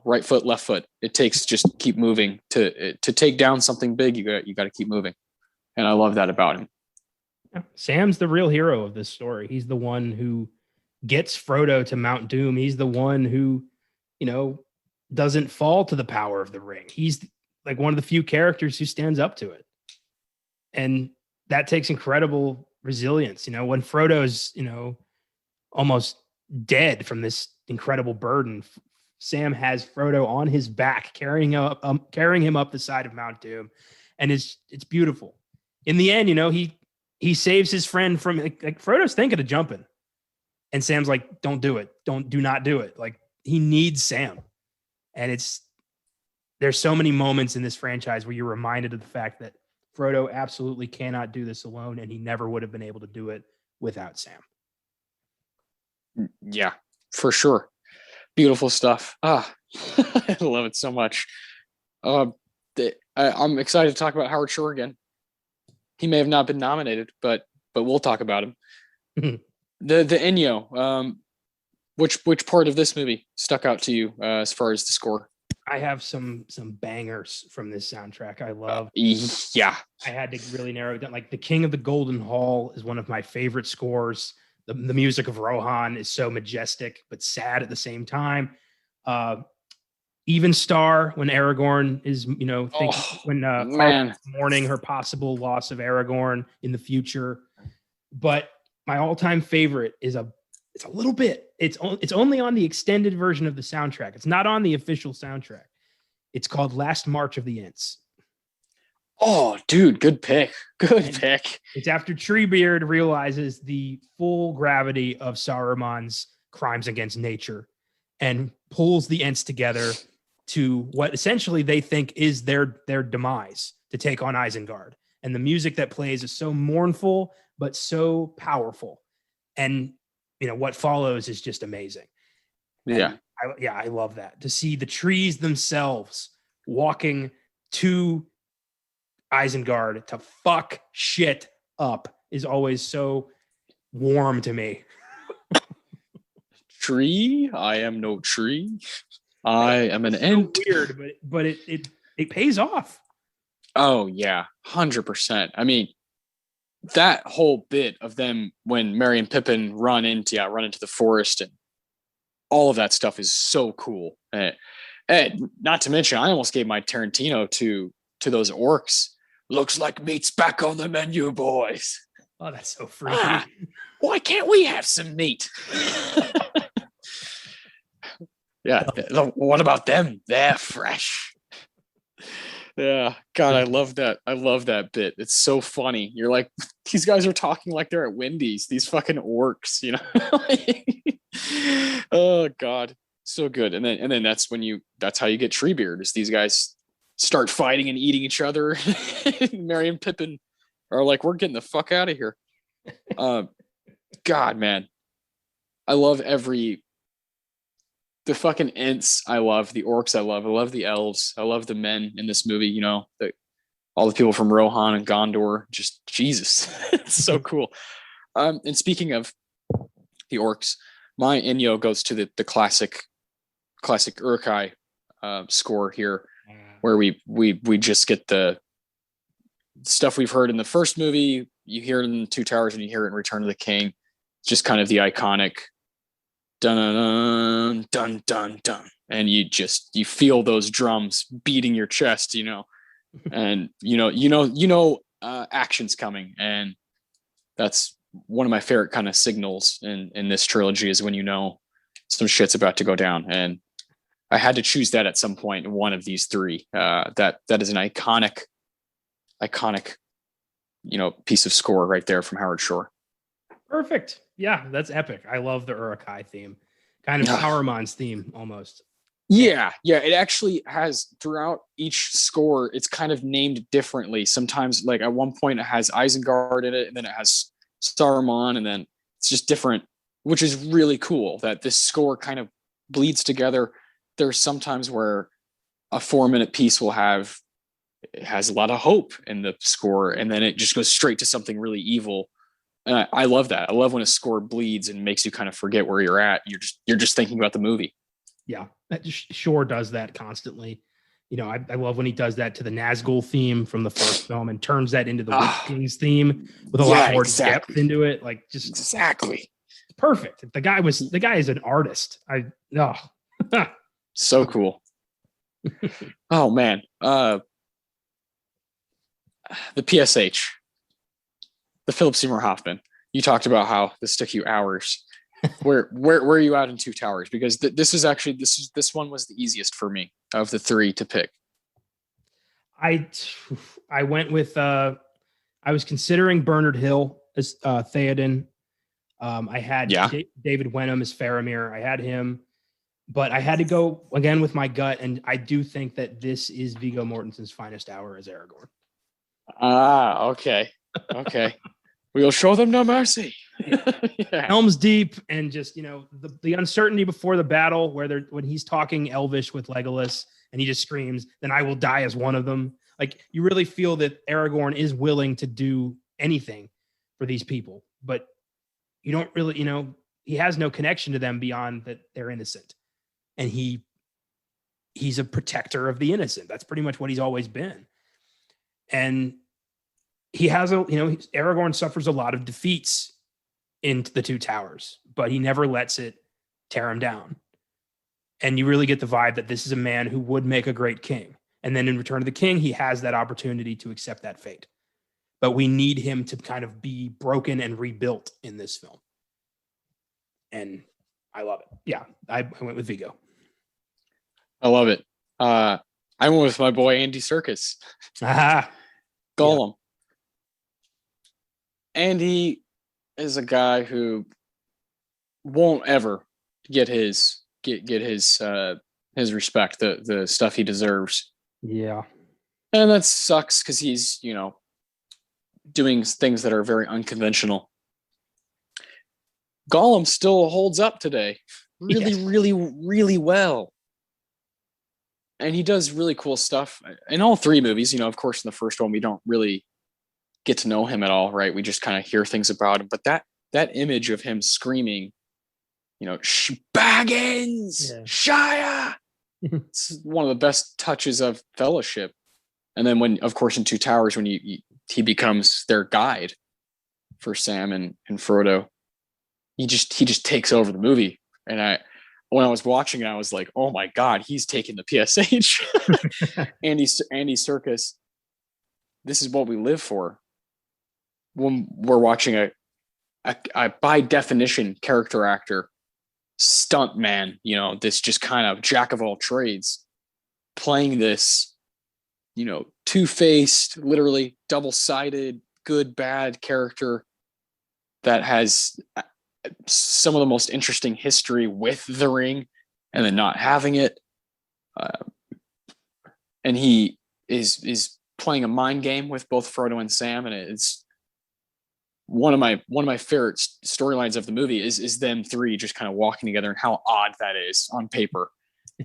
right foot, left foot. It takes just keep moving to take down something big. You got to keep moving. And I love that about him. Sam's the real hero of this story. He's the one who gets Frodo to Mount Doom. He's the one who, doesn't fall to the power of the ring. He's like one of the few characters who stands up to it. And that takes incredible resilience. When Frodo's, almost dead from this incredible burden. Sam has Frodo on his back, carrying him up the side of Mount Doom, and it's beautiful. In the end, he saves his friend from like Frodo's thinking of jumping, and Sam's like, "Don't do it. Do not do it." Like he needs Sam, and there's so many moments in this franchise where you're reminded of the fact that Frodo absolutely cannot do this alone, and he never would have been able to do it without Sam. Yeah, for sure. Beautiful stuff. I love it so much. I'm excited to talk about Howard Shore again. He may have not been nominated, but we'll talk about him. The Ennio. Which part of this movie stuck out to you as far as the score? I have some bangers from this soundtrack. I love. Yeah. I had to really narrow it down. Like The King of the Golden Hall is one of my favorite scores. The music of Rohan is so majestic but sad at the same time. Even Star, when Aragorn is, mourning her possible loss of Aragorn in the future. But my all-time favorite is it's a little bit. It's only on the extended version of the soundtrack. It's not on the official soundtrack. It's called Last March of the Ents. Oh, dude, good pick. Good pick. It's after Treebeard realizes the full gravity of Saruman's crimes against nature and pulls the Ents together to what essentially they think is their demise to take on Isengard. And the music that plays is so mournful, but so powerful. And, what follows is just amazing. Yeah. I love that. To see the trees themselves walking to Isengard to fuck shit up is always so warm to me. Tree? I am no tree. I am an ant. So weird, but it pays off. Oh yeah, 100%. I mean, that whole bit of them when Merry and Pippin run into the forest and all of that stuff is so cool. And not to mention, I almost gave my Tarantino to those orcs. Looks like meat's back on the menu, boys. Oh, that's so freaky. Why can't we have some meat? Yeah. What about them? They're fresh. Yeah. God, I love that. I love that bit. It's so funny. You're like, these guys are talking like they're at Wendy's, these fucking orcs, Oh God. So good. And then that's how you get Treebeard is these guys start fighting and eating each other. Merry and Pippin are like, we're getting the fuck out of here. God, man. I love the fucking Ents. I love the orcs. I love the elves. I love the men in this movie. All the people from Rohan and Gondor. Just Jesus, it's so cool. And speaking of the orcs, my Ennio goes to the classic Uruk-hai score here, where we just get the stuff we've heard in the first movie. You hear it in the Two Towers, and you hear it in Return of the King. Just kind of the iconic dun dun dun dun dun, and you feel those drums beating your chest, and action's coming, and that's one of my favorite kind of signals in this trilogy is when some shit's about to go down, and I had to choose that at some point in one of these three. That is an iconic, piece of score right there from Howard Shore. Perfect. Yeah, that's epic. I love the Uruk-hai theme, kind of Saruman's theme almost. Yeah. It actually has throughout each score. It's kind of named differently. Sometimes, like at one point, it has Isengard in it, and then it has Saruman, and then it's just different, which is really cool. That this score kind of bleeds together. There's sometimes where a 4-minute piece has a lot of hope in the score, and then it just goes straight to something really evil. And I love that. I love when a score bleeds and makes you kind of forget where you're at. You're just thinking about the movie. Yeah, Shore does that constantly. I love when he does that to the Nazgul theme from the first film and turns that into the Witch King's theme with a lot more depth into it. Like just exactly perfect. The guy is an artist. So cool. Oh man. The PSH. The Philip Seymour Hoffman. You talked about how this took you hours. Where are you at in Two Towers? Because this one was the easiest for me of the three to pick. I went with I was considering Bernard Hill as Theoden. I had David Wenham as Faramir. I had him, but I had to go again with my gut, and I do think that this is Viggo Mortensen's finest hour as Aragorn. Okay. We'll show them no mercy. Yeah. Helm's Deep, and just the uncertainty before the battle, when he's talking Elvish with Legolas, and he just screams, "Then I will die as one of them." Like, you really feel that Aragorn is willing to do anything for these people, but you don't really, he has no connection to them beyond that they're innocent, and he's a protector of the innocent. That's pretty much what he's always been, and he has Aragorn suffers a lot of defeats into the Two Towers, but he never lets it tear him down. And you really get the vibe that this is a man who would make a great king. And then in Return of the King, he has that opportunity to accept that fate. But we need him to kind of be broken and rebuilt in this film. And I love it. Yeah, I went with Viggo. I love it. I went with my boy Andy Serkis. Gollum. Yeah. Andy is a guy who won't ever get his respect, the stuff he deserves. Yeah. And that sucks because he's, doing things that are very unconventional. Gollum still holds up today really well. And he does really cool stuff in all three movies. Of course, in the first one, we don't really get to know him at all, right? We just kind of hear things about him. But that image of him screaming, Baggins, Shia, it's one of the best touches of Fellowship. And then when, of course, in Two Towers, when he becomes their guide for Sam and Frodo, he just takes over the movie. And when I was watching it, I was like, oh my God, he's taking the PSH. Andy Serkis, this is what we live for. When we're watching a by definition character actor, stunt man, this just kind of jack of all trades, playing this, two-faced, literally double-sided, good, bad character that has some of the most interesting history with the ring and then not having it. And he is playing a mind game with both Frodo and Sam, and it's one of my favorite storylines of the movie is them three just kind of walking together, and how odd that is on paper.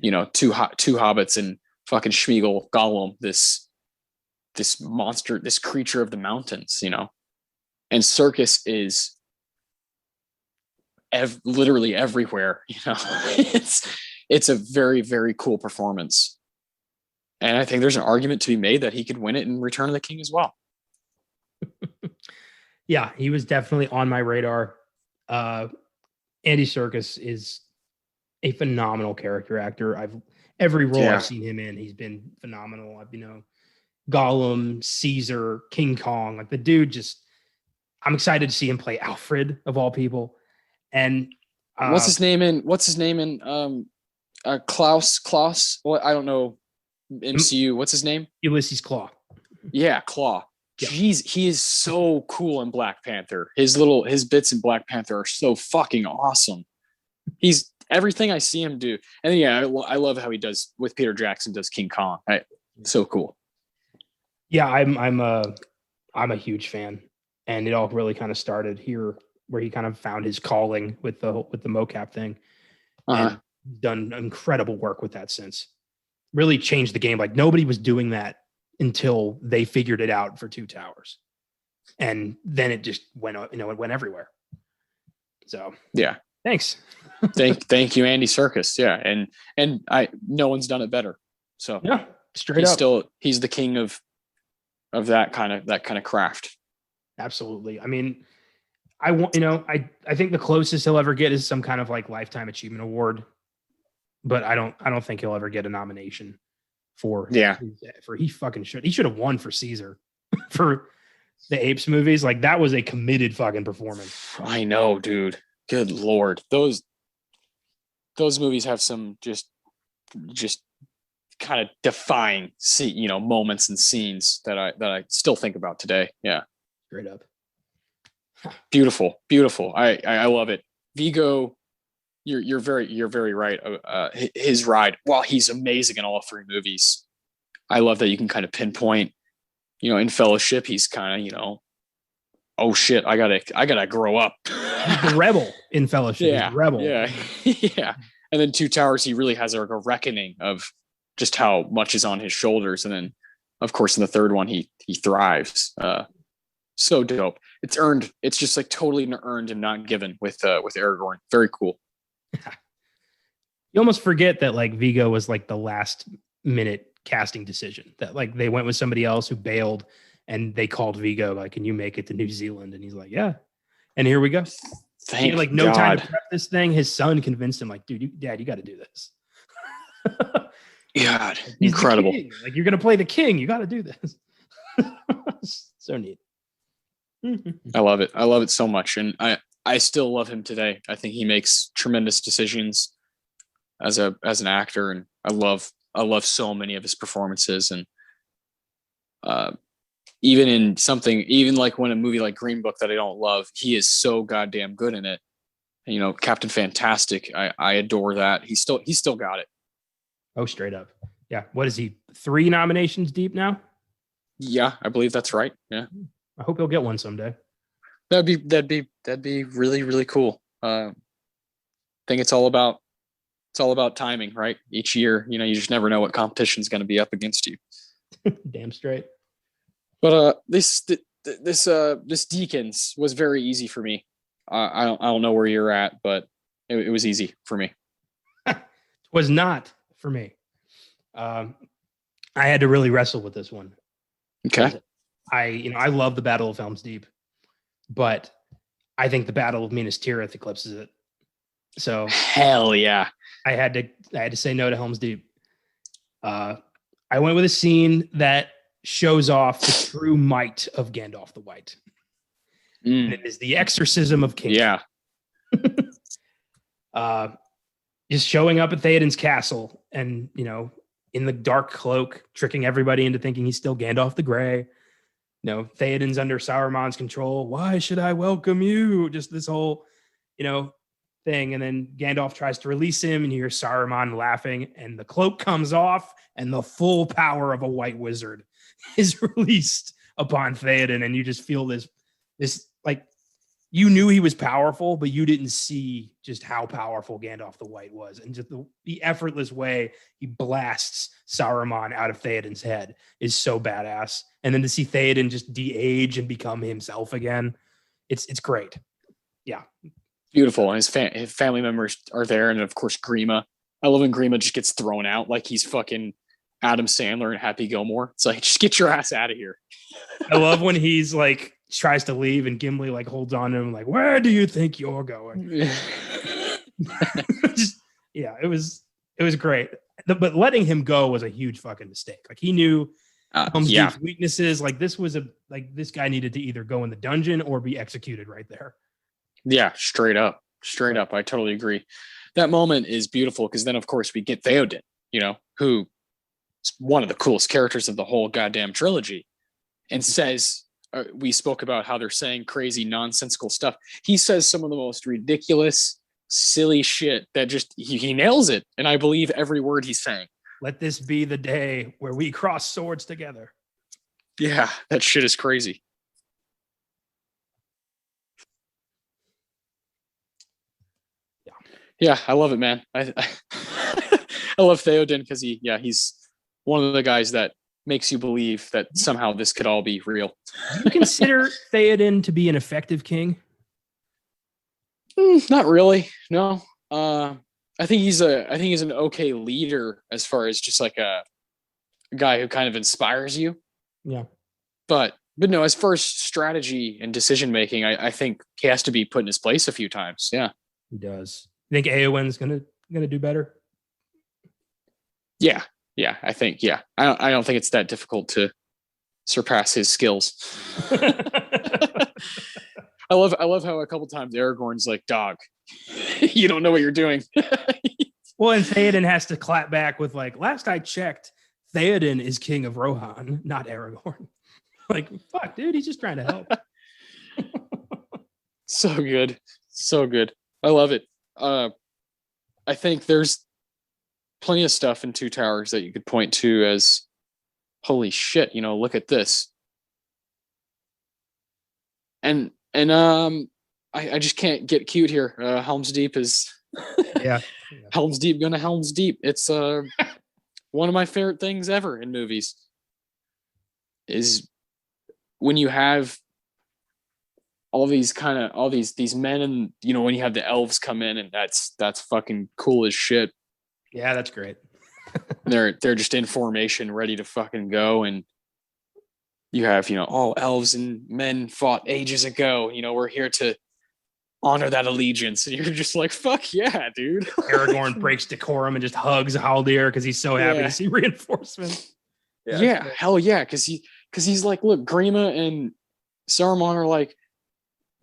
Two hobbits and fucking Schmeagol, Gollum, this monster, this creature of the mountains, and Serkis is literally everywhere. It's a very, very cool performance, and I think there's an argument to be made that he could win it in Return of the King as well. Yeah, he was definitely on my radar. Andy Serkis is a phenomenal character actor. Every role I've seen him in, he's been phenomenal. Gollum, Caesar, King Kong, like the dude I'm excited to see him play Alfred of all people. And what's his name in Klaus? What, I don't know. MCU. What's his name? Ulysses Claw. Yeah, Claw. Yeah. Jeez, he is so cool in Black Panther. His bits in Black Panther are so fucking awesome. He's everything I see him do. And I love how he does with Peter Jackson does King Kong. So cool. Yeah, I'm a huge fan. And it all really kind of started here where he kind of found his calling with the mocap thing. And done incredible work with that since. Really changed the game. Like, nobody was doing that until they figured it out for Two Towers. And then it just went, it went everywhere. So yeah. Thanks. Thank you, Andy Serkis. Yeah. And no one's done it better. So yeah, straight up. He's the king of that kind of craft. Absolutely. I mean, I think the closest he'll ever get is some kind of like Lifetime Achievement Award, but I don't think he'll ever get a nomination for he fucking should. He should have won for Caesar for the Apes movies. Like, that was a committed fucking performance. I know, dude. Good Lord. Those movies have some just kind of defying moments and scenes that I still think about today. Yeah. Straight up. Beautiful. I love it. Vigo, you're very right. His ride, while he's amazing in all three movies, I love that you can kind of pinpoint, in Fellowship, he's kind of, oh shit, I gotta grow up. He's the rebel in Fellowship. Yeah, he's the rebel. Yeah, yeah. And then Two Towers, he really has a reckoning of just how much is on his shoulders. And then, of course, in the third one, he thrives. So dope. It's earned. It's just like totally earned and not given with Aragorn. Very cool. You almost forget that like Vigo was like the last minute casting decision, that like they went with somebody else who bailed, and they called Vigo like, "Can you make it to New Zealand?" And he's like, "Yeah." And here we go. Thank like no God. time to prep this thing. His son convinced him like, "Dude, Dad, you got to do this." God, He's incredible. Like, you're gonna play the king. You got to do this. So neat. I love it. I love it so much, and I still love him today. I think he makes tremendous decisions as an actor, and I love so many of his performances. And even like when a movie like Green Book that I don't love, he is so goddamn good in it. And, Captain Fantastic, I adore that. He's still got it. Oh, straight up. Yeah. What is he? 3 nominations deep now? Yeah, I believe that's right. Yeah. I hope he'll get one someday. That'd be really, really cool. I think it's all about timing, right? Each year, you just never know what competition's going to be up against you. Damn straight. But this Deacons was very easy for me. I don't know where you're at, but it was easy for me. Was not for me. I had to really wrestle with this one. Okay. I love the Battle of Helm's Deep, but I think the Battle of Minas Tirith eclipses it. So hell yeah, I had to say no to Helm's Deep. I went with a scene that shows off the true might of Gandalf the White. And it is the exorcism of King. Yeah. Just showing up at Theoden's castle and, in the dark cloak, tricking everybody into thinking he's still Gandalf the Grey. Theoden's under Sauron's control. Why should I welcome you? Just this whole, thing. And then Gandalf tries to release him, and you hear Saruman laughing, and the cloak comes off, and the full power of a white wizard is released upon Theoden. And you just feel this like, you knew he was powerful, but you didn't see just how powerful Gandalf the White was. And just the effortless way he blasts Saruman out of Theoden's head is so badass. And then to see Theoden just de-age and become himself again, it's great. Yeah. Beautiful. And his family members are there. And of course, Grima. I love when Grima just gets thrown out like he's fucking Adam Sandler and Happy Gilmore. It's like, just get your ass out of here. I love when he's like, tries to leave and Gimli like holds on to him like, where do you think you're going? It was great. But letting him go was a huge fucking mistake. Like, he knew Helm's Deep's weaknesses. Like, this guy needed to either go in the dungeon or be executed right there. Yeah, straight up. I totally agree. That moment is beautiful because then, of course, we get Theoden, who is one of the coolest characters of the whole goddamn trilogy, and says, we spoke about how they're saying crazy, nonsensical stuff. He says some of the most ridiculous, silly shit that just, he nails it. And I believe every word he's saying. Let this be the day where we cross swords together. Yeah, that shit is crazy. Yeah, I love it, man. I love Theoden because he's one of the guys that makes you believe that somehow this could all be real. Do you consider Theoden to be an effective king? Not really. No. I think he's an okay leader as far as just like a guy who kind of inspires you. Yeah. But no, as far as strategy and decision making, I think he has to be put in his place a few times. Yeah. He does. You think Eowyn's gonna do better? Yeah, I think. Yeah, I don't think it's that difficult to surpass his skills. I love how a couple times Aragorn's like, dog, you don't know what you're doing. Well, and Theoden has to clap back with like, last I checked, Theoden is king of Rohan, not Aragorn. Like, fuck, dude, he's just trying to help. So good. So good. I love it. I think there's plenty of stuff in Two Towers that you could point to as, holy shit, you know, look at this. And I just can't get cute here. Helm's Deep is Yeah. Helm's Deep gonna Helm's Deep. It's one of my favorite things ever in movies is when you have all these men, and you know, when you have the elves come in, and that's fucking cool as shit. Yeah, that's great. They're just in formation, ready to fucking go, and you have, you know, all elves and men fought ages ago. You know, we're here to honor that allegiance, and you're just like, fuck yeah, dude. Aragorn breaks decorum and just hugs Haldir because he's so happy to see reinforcements. Yeah, hell yeah, because he's like, look, Grima and Saruman are like,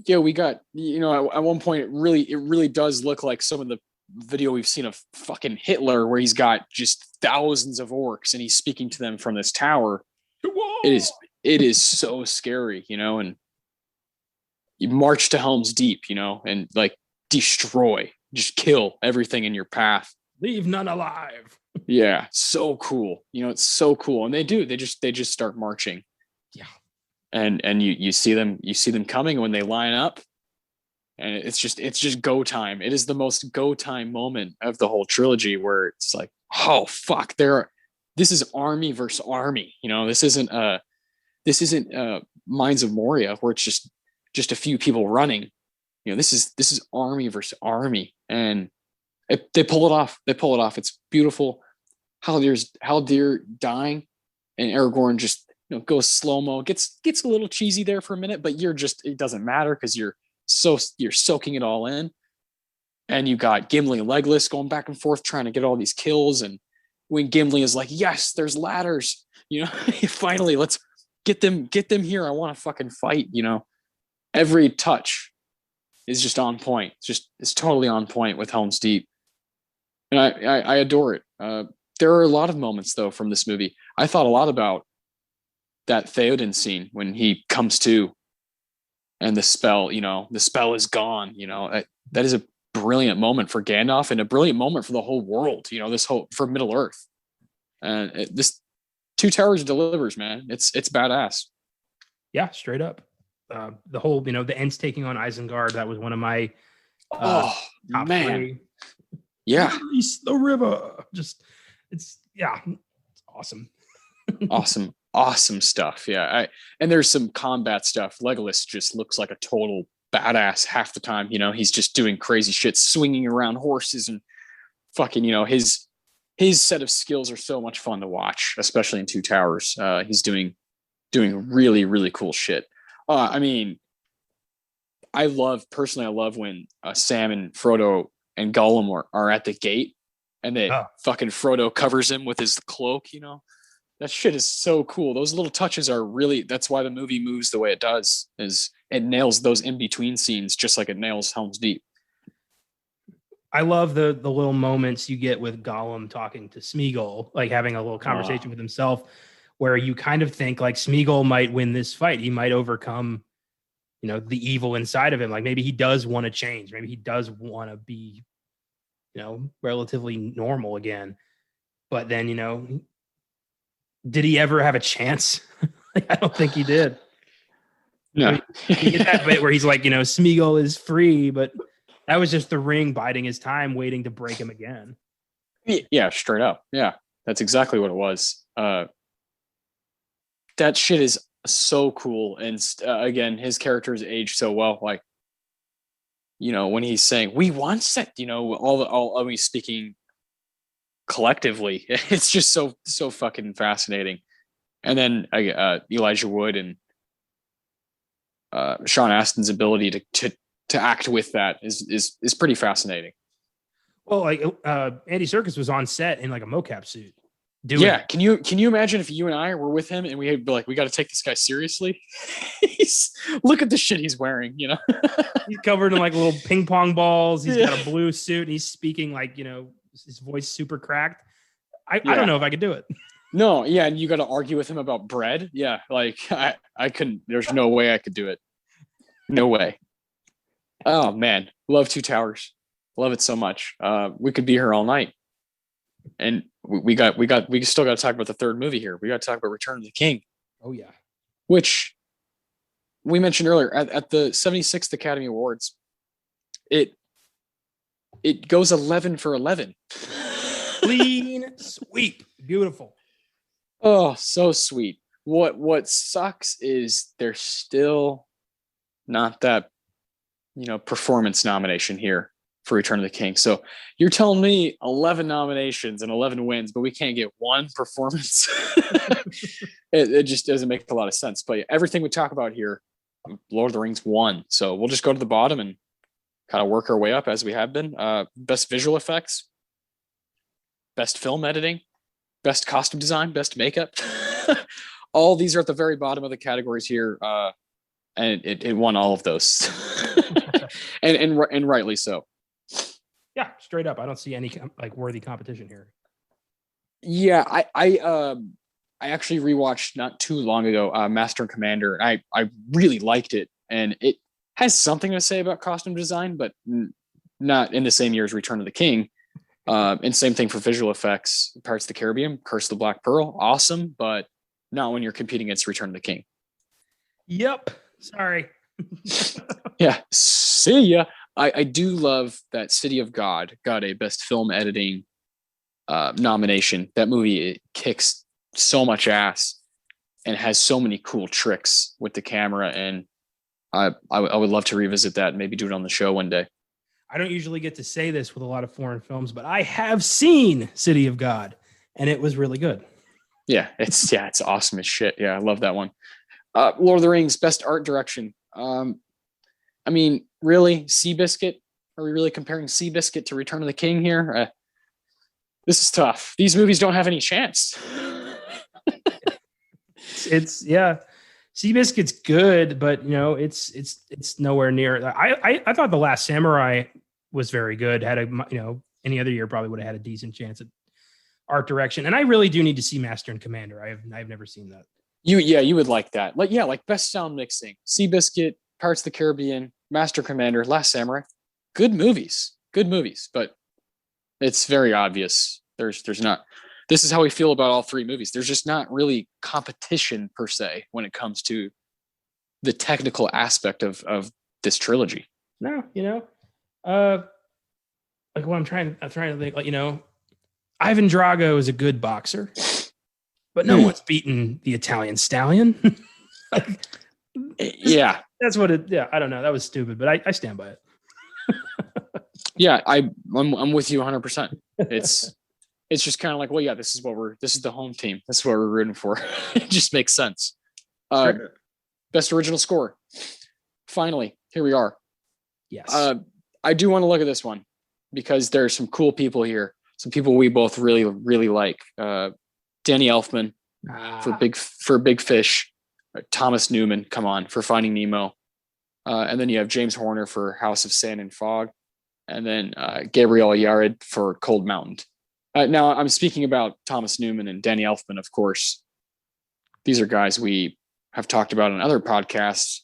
yeah, we got, you know, at one point it really does look like some of the video we've seen of fucking Hitler, where he's got just thousands of orcs and he's speaking to them from this tower. It is so scary, you know, and you march to Helm's Deep, you know, and like destroy, just kill everything in your path. Leave none alive. Yeah, so cool. You know, it's so cool. And they just start marching. Yeah. And you see them coming when they line up. And it's just go time. It is the most go time moment of the whole trilogy, where it's like, oh fuck, this is army versus army. You know, this isn't Mines of Moria, where it's just a few people running. You know, this is army versus army, and they pull it off. It's beautiful. Haldir dying, and Aragorn just, you know, goes slow-mo, gets a little cheesy there for a minute, but it doesn't matter because you're soaking it all in. And you got Gimli and Legolas going back and forth trying to get all these kills, and when Gimli is like, yes, there's ladders, you know, finally, let's get them here, I want to fucking fight, you know. Every touch is just on point. It's totally on point with Helm's Deep, and I adore it. There are a lot of moments though from this movie. I thought a lot about that Theoden scene when he comes to, and the spell is gone. You know, that is a brilliant moment for Gandalf, and a brilliant moment for the whole world. You know, for Middle Earth, and this Two Towers delivers, man. It's badass. Yeah, straight up. The whole, you know, the Ents taking on Isengard, that was one of my top man. 3. Yeah. Release the river. It's awesome. Awesome stuff. Yeah. And there's some combat stuff. Legolas just looks like a total badass half the time. You know, he's just doing crazy shit, swinging around horses, and fucking, you know, his set of skills are so much fun to watch, especially in Two Towers. He's doing really, really cool shit. I mean, I love when Sam and Frodo and Gollum are at the gate, and fucking Frodo covers him with his cloak, you know. That shit is so cool. Those little touches are really, that's why the movie moves the way it does, is it nails those in-between scenes just like it nails Helm's Deep. I love the little moments you get with Gollum talking to Smeagol, like having a little conversation with himself, where you kind of think like Smeagol might win this fight. He might overcome, you know, the evil inside of him. Like maybe he does want to change. Maybe he does want to be, you know, relatively normal again. But then, you know, did he ever have a chance? I don't think he did. No. I mean, you get that bit where he's like, you know, Smeagol is free, but that was just the ring biding his time, waiting to break him again. Yeah, straight up. Yeah, that's exactly what it was. That shit is so cool. And again, his character is aged so well. Like, you know, when he's saying, we once said, you know, all we speaking collectively, it's just so fucking fascinating. And then Elijah Wood and Sean Astin's ability to act with that is pretty fascinating. Well, like Andy Serkis was on set in like a mocap suit Do Yeah, it. can you imagine if you and I were with him and we'd be like, we got to take this guy seriously? Look at the shit he's wearing, you know. He's covered in like little ping pong balls. He's Yeah. got a blue suit. And he's speaking like, his voice super cracked. I Yeah. don't know if I could do it. No, yeah, and you got to argue with him about bread. Yeah, like I couldn't. There's no way I could do it. No way. Oh man, love Two Towers. Love it so much. We could be here all night, and we still got to talk about the third movie here. We got to talk about Return of the King. Oh yeah, which we mentioned earlier at the 76th Academy Awards. It goes 11 for 11. Clean sweep, beautiful. Oh, so sweet. What sucks is there's still not that performance nomination here for Return of the King. So you're telling me 11 nominations and 11 wins, but we can't get one performance. It just doesn't make a lot of sense. But everything we talk about here, Lord of the Rings won. So we'll just go to the bottom and kind of work our way up as we have been. Best visual effects, best film editing, best costume design, best makeup. All these are at the very bottom of the categories here. And it won all of those. and rightly so. Yeah, straight up. I don't see any like worthy competition here. Yeah, I actually rewatched not too long ago Master and Commander. I really liked it, and it has something to say about costume design, but not in the same year as Return of the King. And same thing for visual effects. Pirates of the Caribbean, Curse of the Black Pearl, awesome, but not when you're competing against Return of the King. Yep. Sorry. Yeah. See ya. I do love that City of God got a best film editing nomination. That movie, it kicks so much ass and has so many cool tricks with the camera. And I would love to revisit that and maybe do it on the show one day. I don't usually get to say this with a lot of foreign films, but I have seen City of God and it was really good. Yeah, it's awesome as shit. Yeah, I love that one. Lord of the Rings, best art direction. I mean, really, Seabiscuit? Are we really comparing Seabiscuit to Return of the King here? This is tough. These movies don't have any chance. It's Seabiscuit's good, but it's nowhere near. I thought The Last Samurai was very good. Had any other year probably would have had a decent chance at art direction. And I really do need to see Master and Commander. I've never seen that. You would like that. Like best sound mixing. Seabiscuit, Pirates of the Caribbean, Master Commander, Last Samurai. Good movies, but it's very obvious. There's not. This is how we feel about all three movies. There's just not really competition per se when it comes to the technical aspect of this trilogy. No, like what I'm trying to think, like, Ivan Drago is a good boxer, but no one's beaten the Italian Stallion. Yeah. That's what it. Yeah, I don't know. That was stupid, but I stand by it. Yeah, I'm with you 100%. It's just kind of like, well, yeah, this is the home team. This is what we're rooting for. It just makes sense. Sure. Best original score. Finally, here we are. Yes. I do want to look at this one because there's some cool people here. Some people we both really, really like. Danny Elfman for Big Fish. Thomas Newman, come on, for Finding Nemo. And then you have James Horner for House of Sand and Fog. And then Gabriel Yared for Cold Mountain. Now, I'm speaking about Thomas Newman and Danny Elfman, of course. These are guys we have talked about on other podcasts.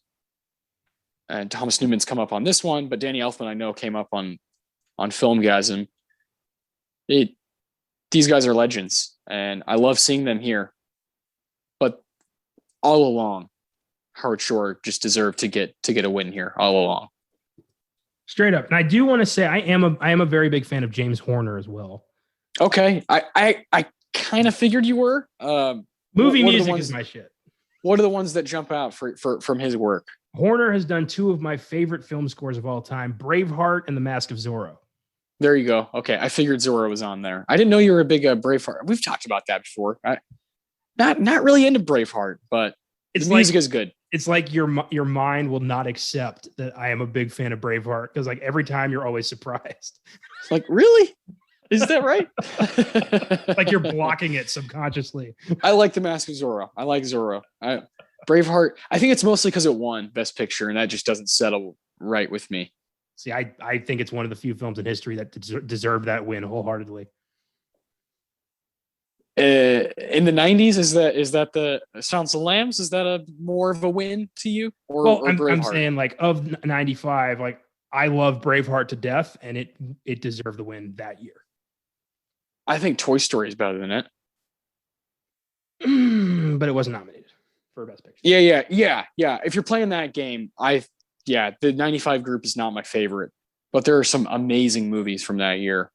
And Thomas Newman's come up on this one, but Danny Elfman, I know, came up on Filmgazm. These guys are legends, and I love seeing them here. But all along, Howard Shore just deserved to get a win here all along. Straight up. And I do want to say I am a very big fan of James Horner as well. Okay. I kind of figured you were. Movie music is my shit. What are the ones that jump out from his work? Horner has done two of my favorite film scores of all time, Braveheart and The Mask of Zorro. There you go. Okay. I figured Zorro was on there. I didn't know you were a big Braveheart. We've talked about that before. Not really into Braveheart, but the music is good. It's like your mind will not accept that I am a big fan of Braveheart because like every time you're always surprised. Like, really? Is that right? Like you're blocking it subconsciously. I like The Mask of Zorro. I like Zorro. Braveheart. I think it's mostly because it won Best Picture, and that just doesn't settle right with me. See, I think it's one of the few films in history that deserved that win wholeheartedly. In the 90s, is that the Silence of the Lambs? Is that a more of a win to you? Or I'm saying like of 95, like I love Braveheart to death, and it deserved the win that year. I think Toy Story is better than it. But it wasn't nominated for Best Picture. Yeah. If you're playing that game, the 95 group is not my favorite, but there are some amazing movies from that year.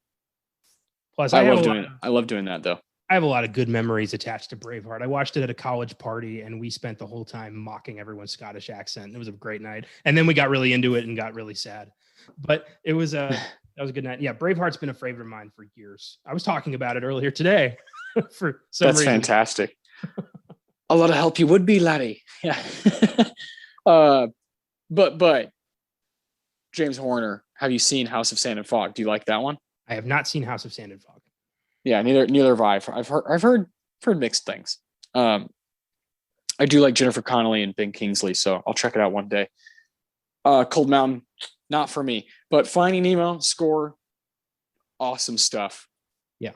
Plus, I love doing that though. I have a lot of good memories attached to Braveheart. I watched it at a college party, and we spent the whole time mocking everyone's Scottish accent. It was a great night. And then we got really into it and got really sad. But it was that was a good night. Yeah, Braveheart's been a favorite of mine for years. I was talking about it earlier today for some reason. That's fantastic. A lot of help you would be, laddie. Yeah. But James Horner, have you seen House of Sand and Fog? Do you like that one? I have not seen House of Sand and Fog. Yeah, neither have I. I've heard mixed things. I do like Jennifer Connelly and Ben Kingsley, so I'll check it out one day. Cold Mountain, not for me, but Finding Nemo score, awesome stuff. Yeah,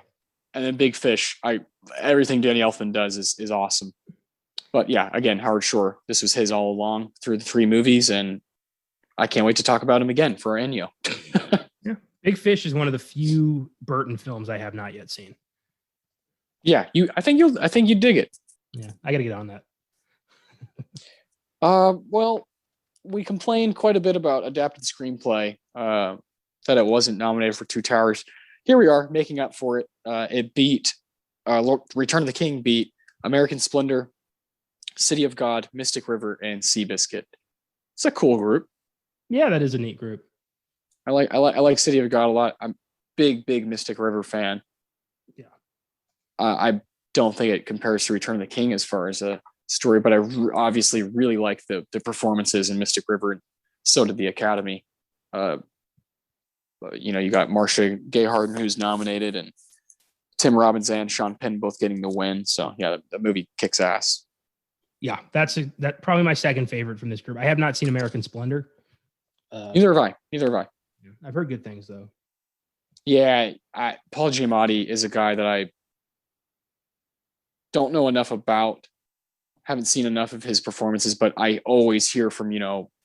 and then Big Fish. Everything Danny Elfman does is awesome. But yeah, again, Howard Shore. This was his all along through the 3 movies, and I can't wait to talk about him again for Ennio. Yeah. Big Fish is one of the few Burton films I have not yet seen. Yeah, I think you dig it. Yeah, I got to get on that. Well, we complained quite a bit about adapted screenplay, that it wasn't nominated for Two Towers. Here we are, making up for it. It beat Return of the King beat American Splendor, City of God, Mystic River, and Seabiscuit. It's a cool group. Yeah, that is a neat group. I like City of God a lot. I'm big Mystic River fan. Yeah. I don't think it compares to Return of the King as far as a story, but I obviously really like the performances in Mystic River, and so did the Academy. You got Marcia Gay Harden, who's nominated, and Tim Robbins and Sean Penn both getting the win. So yeah, the movie kicks ass. Yeah, that's probably my second favorite from this group. I have not seen American Splendor. Neither have I. I've heard good things though. Yeah, Paul Giamatti is a guy that I don't know enough about. Haven't seen enough of his performances, but I always hear from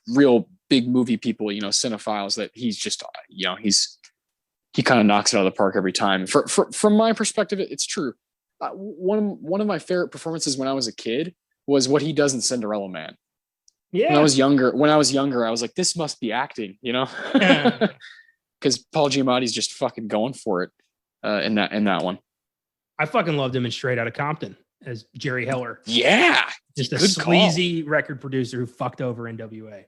real big movie people, cinephiles, that he's just he kind of knocks it out of the park every time. From my perspective, it's true. One of my favorite performances when I was a kid was what he does in Cinderella Man. Yeah. When I was younger, I was like, this must be acting, because Paul Giamatti's just fucking going for it in that one. I fucking loved him in Straight Outta Compton as Jerry Heller. Yeah, just a sleazy record producer who fucked over NWA.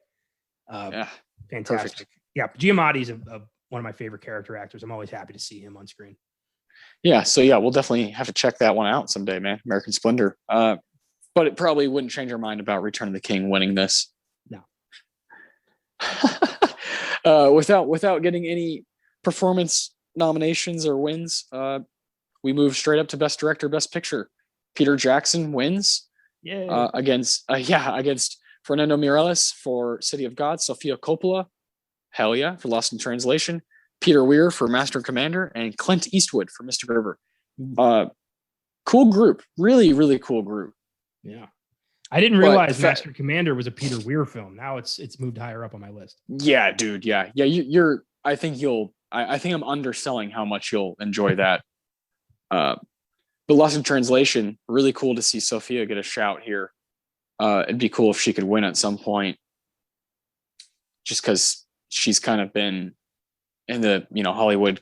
Yeah, fantastic. Perfect. Yeah, Giamatti's one of my favorite character actors. I'm always happy to see him on screen. Yeah, so yeah, we'll definitely have to check that one out someday, man. American Splendor. But it probably wouldn't change our mind about Return of the King winning this. No. Without getting any performance nominations or wins, we move straight up to Best Director, Best Picture. Peter Jackson wins. Yeah. Against Fernando Meirelles for City of God, Sofia Coppola, hell yeah, for Lost in Translation, Peter Weir for Master and Commander, and Clint Eastwood for Mystic River. Cool group, really, really cool group. Yeah, I didn't realize Master Commander was a Peter Weir film. Now it's moved higher up on my list. Yeah, dude. Yeah. You're. I think I'm underselling how much you'll enjoy that. But Lost in Translation, really cool to see Sophia get a shout here. It'd be cool if she could win at some point, just because she's kind of been in the Hollywood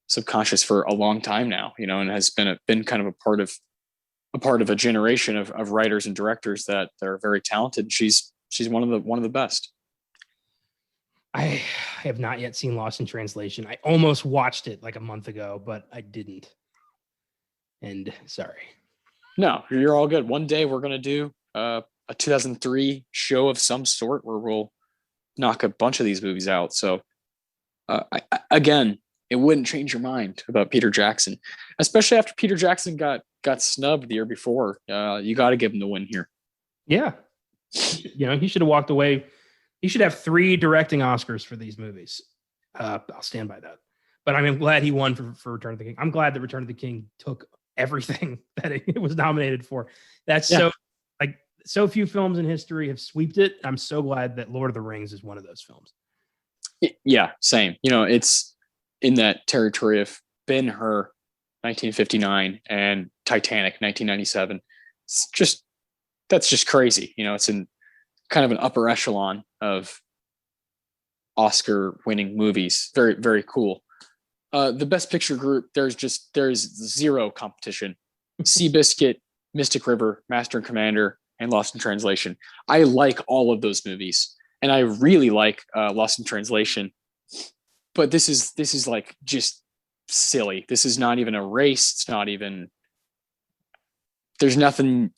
subconscious for a long time now, and has been kind of a part of a generation of writers and directors that are very talented. She's one of the best. I have not yet seen Lost in Translation. I almost watched it like a month ago, but I didn't. And sorry. No, you're all good. One day we're going to do a 2003 show of some sort where we'll knock a bunch of these movies out. So again, it wouldn't change your mind about Peter Jackson, especially after Peter Jackson got snubbed the year before. You got to give him the win here. Yeah. He should have walked away. He should have 3 directing Oscars for these movies. I'll stand by that. But I'm glad he won for Return of the King. I'm glad that Return of the King took everything that it was nominated for. That's so few films in history have sweeped it. I'm so glad that Lord of the Rings is one of those films. Yeah, same. It's in that territory of Ben-Hur, 1959, and Titanic, 1997. That's just crazy. It's in kind of an upper echelon of Oscar-winning movies. Very, very cool. The Best Picture group, there's zero competition. Seabiscuit, Mystic River, Master and Commander, and Lost in Translation. I like all of those movies, and I really like Lost in Translation. But this is like just silly. This is not even a race. It's not even. There's nothing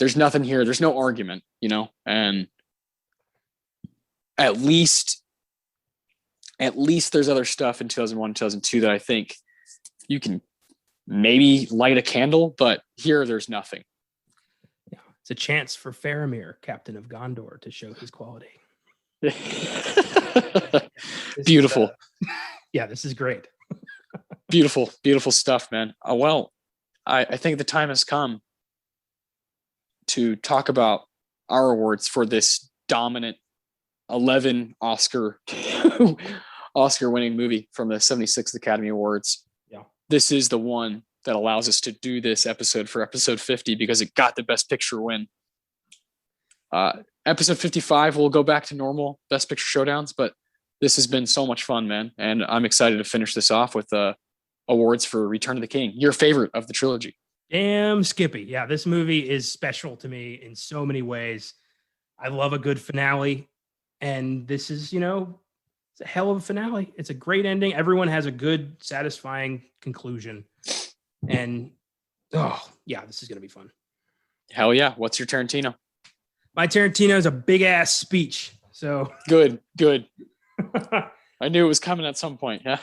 here. There's no argument, and at least there's other stuff in 2001, 2002 that I think you can maybe light a candle, but here there's nothing. Yeah, it's a chance for Faramir, Captain of Gondor, to show his quality. Beautiful. This is great. Beautiful, beautiful stuff, man. Well, I think the time has come to talk about our awards for this dominant 11 Oscar winning movie from the 76th Academy Awards. Yeah. This is the one that allows us to do this episode for episode 50 because it got the Best Picture win. Episode 55 will go back to normal Best Picture showdowns, but this has been so much fun, man. And I'm excited to finish this off with awards for Return of the King, your favorite of the trilogy. Damn Skippy. Yeah, this movie is special to me in so many ways. I love a good finale. And this is, it's a hell of a finale. It's a great ending. Everyone has a good, satisfying conclusion. And, this is going to be fun. Hell yeah. What's your Tarantino? My Tarantino is a big ass speech. So good. I knew it was coming at some point. Yeah.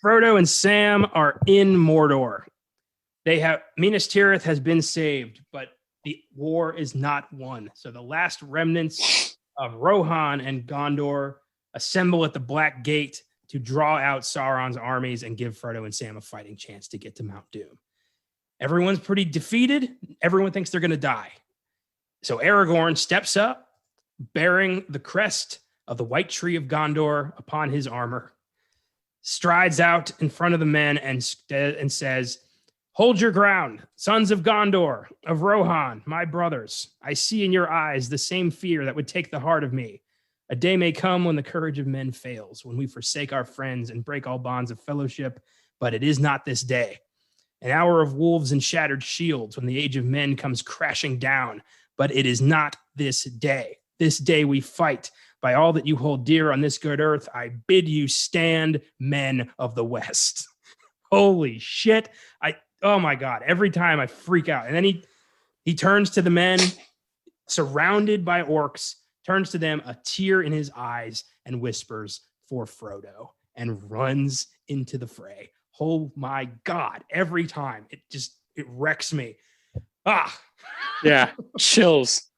Frodo and Sam are in Mordor. Minas Tirith has been saved, but the war is not won. So the last remnants of Rohan and Gondor assemble at the Black Gate to draw out Sauron's armies and give Frodo and Sam a fighting chance to get to Mount Doom. Everyone's pretty defeated. Everyone thinks they're going to die. So Aragorn steps up, bearing the crest of the White Tree of Gondor upon his armor, strides out in front of the men and says, "Hold your ground, sons of Gondor, of Rohan, my brothers. I see in your eyes the same fear that would take the heart of me. A day may come when the courage of men fails, when we forsake our friends and break all bonds of fellowship, but it is not this day. An hour of wolves and shattered shields when the age of men comes crashing down, but it is not this day. This day we fight. By all that you hold dear on this good earth, I bid you stand, men of the West." Holy shit. Oh my God. Every time I freak out. And then he turns to the men surrounded by orcs, turns to them, a tear in his eyes, and whispers, "For Frodo," and runs into the fray. Oh my God. Every time it wrecks me. Yeah. Chills,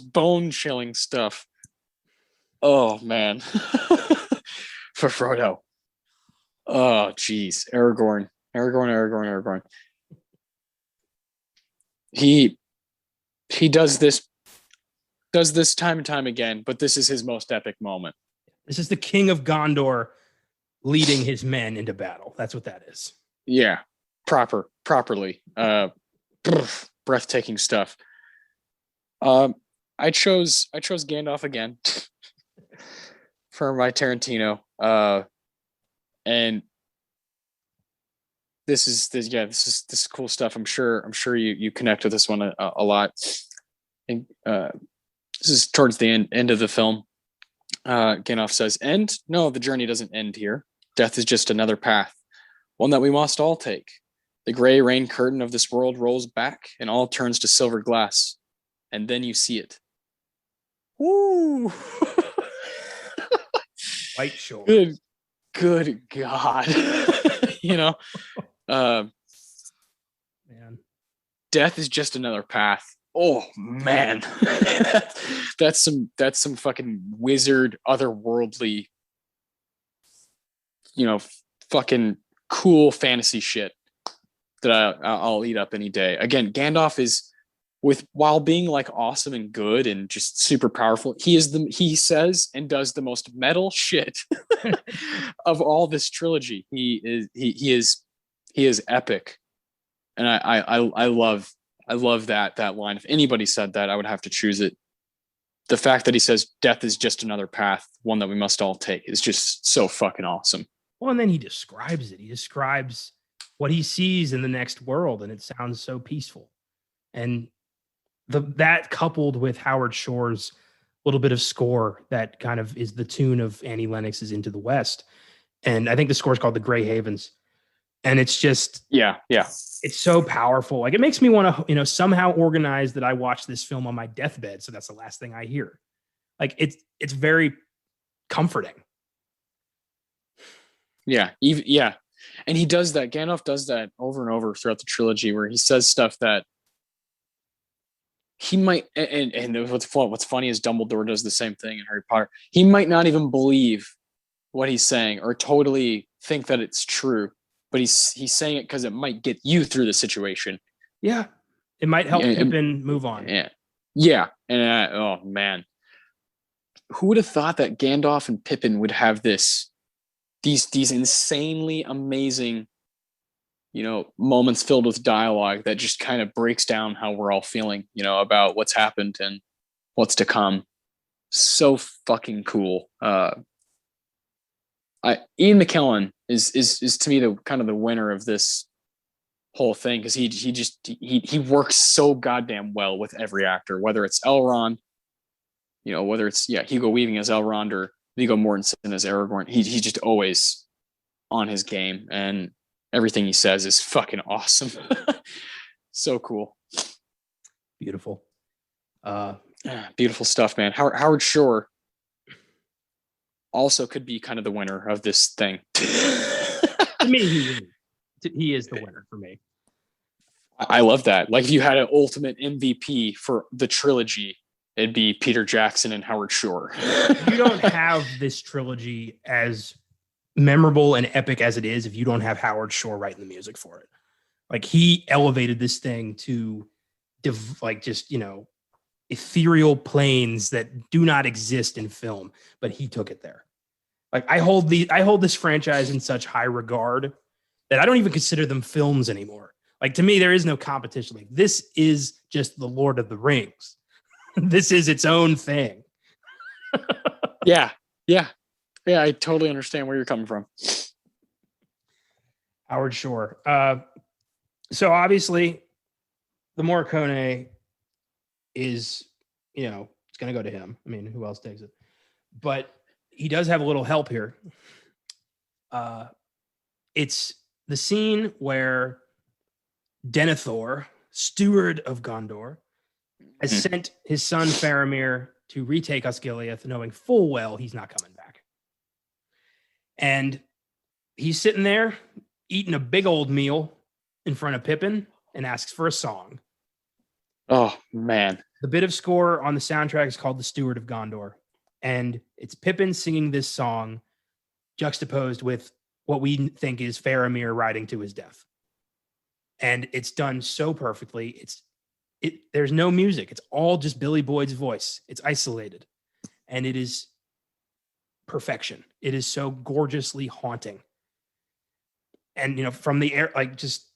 bone chilling stuff. Oh man. For Frodo. Oh geez. Aragorn. He does this time and time again, but this is his most epic moment. This is the king of Gondor leading his men into battle. That's what that is. Yeah. Properly. Breathtaking stuff. I chose Gandalf again for my Tarantino. And this is cool stuff. I'm sure you connect with this one a lot. And this is towards the end of the film. Gandalf says, "End? No, the journey doesn't end here. Death is just another path, one that we must all take. The gray rain curtain of this world rolls back, and all turns to silver glass. And then you see it." Woo! White shore. good God. You know, Man, death is just another path. Oh man, that's some fucking wizard, otherworldly, fucking cool fantasy shit that I'll eat up any day. Again, Gandalf is while being like awesome and good and just super powerful, he says and does the most metal shit of all this trilogy. He is epic, and I love that line. If anybody said that, I would have to choose it. The fact that he says death is just another path, one that we must all take, is just so fucking awesome. Well, and then he describes it. He describes what he sees in the next world, and it sounds so peaceful. And that coupled with Howard Shore's little bit of score that kind of is the tune of Annie Lennox's Into the West. And I think the score is called The Grey Havens. And it's just, yeah. It's so powerful. Like, it makes me want to, somehow organize that I watch this film on my deathbed. So that's the last thing I hear. Like, it's very comforting. Yeah. And he does that. Gandalf does that over and over throughout the trilogy, where he says stuff that he might, and what's funny is Dumbledore does the same thing in Harry Potter. He might not even believe what he's saying or totally think that it's true, but he's saying it because it might get you through the situation. Yeah, it might help Pippin move on. Yeah. And oh man, who would have thought that Gandalf and Pippin would have these insanely amazing, moments filled with dialogue that just kind of breaks down how we're all feeling, about what's happened and what's to come. So fucking cool. Ian McKellen is to me the kind of the winner of this whole thing, because he works so goddamn well with every actor, whether it's Elrond, whether it's Hugo Weaving as Elrond or Viggo Mortensen as Aragorn. He's just always on his game, and everything he says is fucking awesome. So cool. Beautiful. Beautiful stuff, man. Howard Shore also could be kind of the winner of this thing. To me, he is the winner for me. I love that. Like, if you had an ultimate MVP for the trilogy, it'd be Peter Jackson and Howard Shore. You don't have this trilogy as memorable and epic as it is if you don't have Howard Shore writing the music for it. Like, he elevated this thing to ethereal planes that do not exist in film, but he took it there. Like, I hold this franchise in such high regard that I don't even consider them films anymore. Like, to me, there is no competition. Like, this is just the Lord of the Rings. This is its own thing. Yeah. I totally understand where you're coming from. Howard Shore. So obviously, the Morricone is, it's going to go to him. I mean, who else takes it? But he does have a little help here. It's the scene where Denethor, steward of Gondor, has sent his son Faramir to retake Osgiliath, knowing full well he's not coming back. And he's sitting there eating a big old meal in front of Pippin and asks for a song. Oh, man. The bit of score on the soundtrack is called The Steward of Gondor. And it's Pippin singing this song juxtaposed with what we think is Faramir riding to his death. And it's done so perfectly. There's no music. It's all just Billy Boyd's voice. It's isolated. And it is perfection. It is so gorgeously haunting. And, from the air, it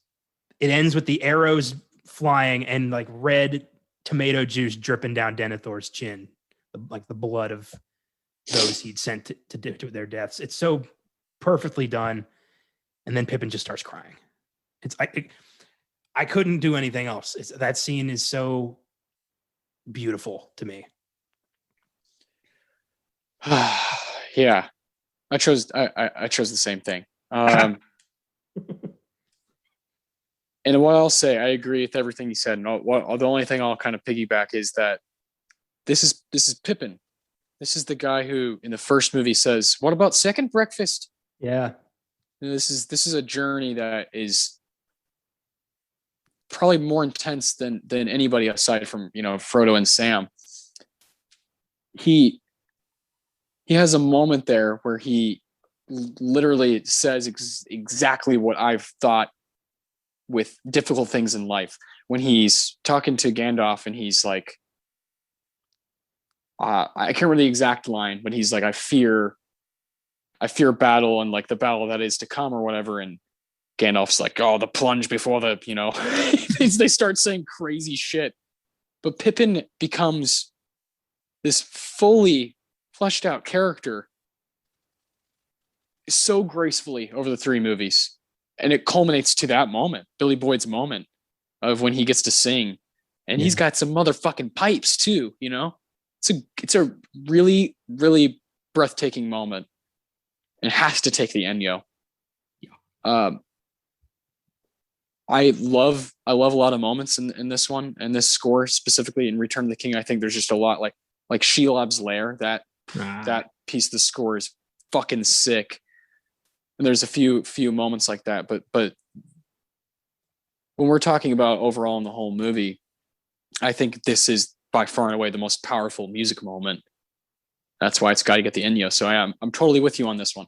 ends with the arrows flying and like red tomato juice dripping down Denethor's chin, like the blood of those he'd sent to their deaths. It's so perfectly done. And then Pippin just starts crying. I couldn't do anything else. That scene is so beautiful to me. Yeah, I chose the same thing. And what I'll say, I agree with everything you said. And the only thing I'll kind of piggyback is that this is Pippin. This is the guy who in the first movie says, "What about second breakfast?" Yeah. This is a journey that is probably more intense than anybody aside from, Frodo and Sam. He has a moment there where he literally says exactly what I've thought with difficult things in life. When he's talking to Gandalf and he's like, I can't remember the exact line, but he's like, I fear battle and like the battle that is to come or whatever. And Gandalf's like, oh, the plunge before the, they start saying crazy shit. But Pippin becomes this fully fleshed out character so gracefully over the three movies. And it culminates to that moment, Billy Boyd's moment of when he gets to sing. And he's got some motherfucking pipes too, It's a really, really breathtaking moment. It has to take the Ennio. Yeah. I love a lot of moments in this one, and this score specifically in Return of the King. I think there's just a lot like Shelob's Lair. That piece of the score is fucking sick. And there's a few moments like that, but when we're talking about overall in the whole movie, I think this is by far and away the most powerful music moment. That's why it's got to get the Ennio. So I'm totally with you on this one.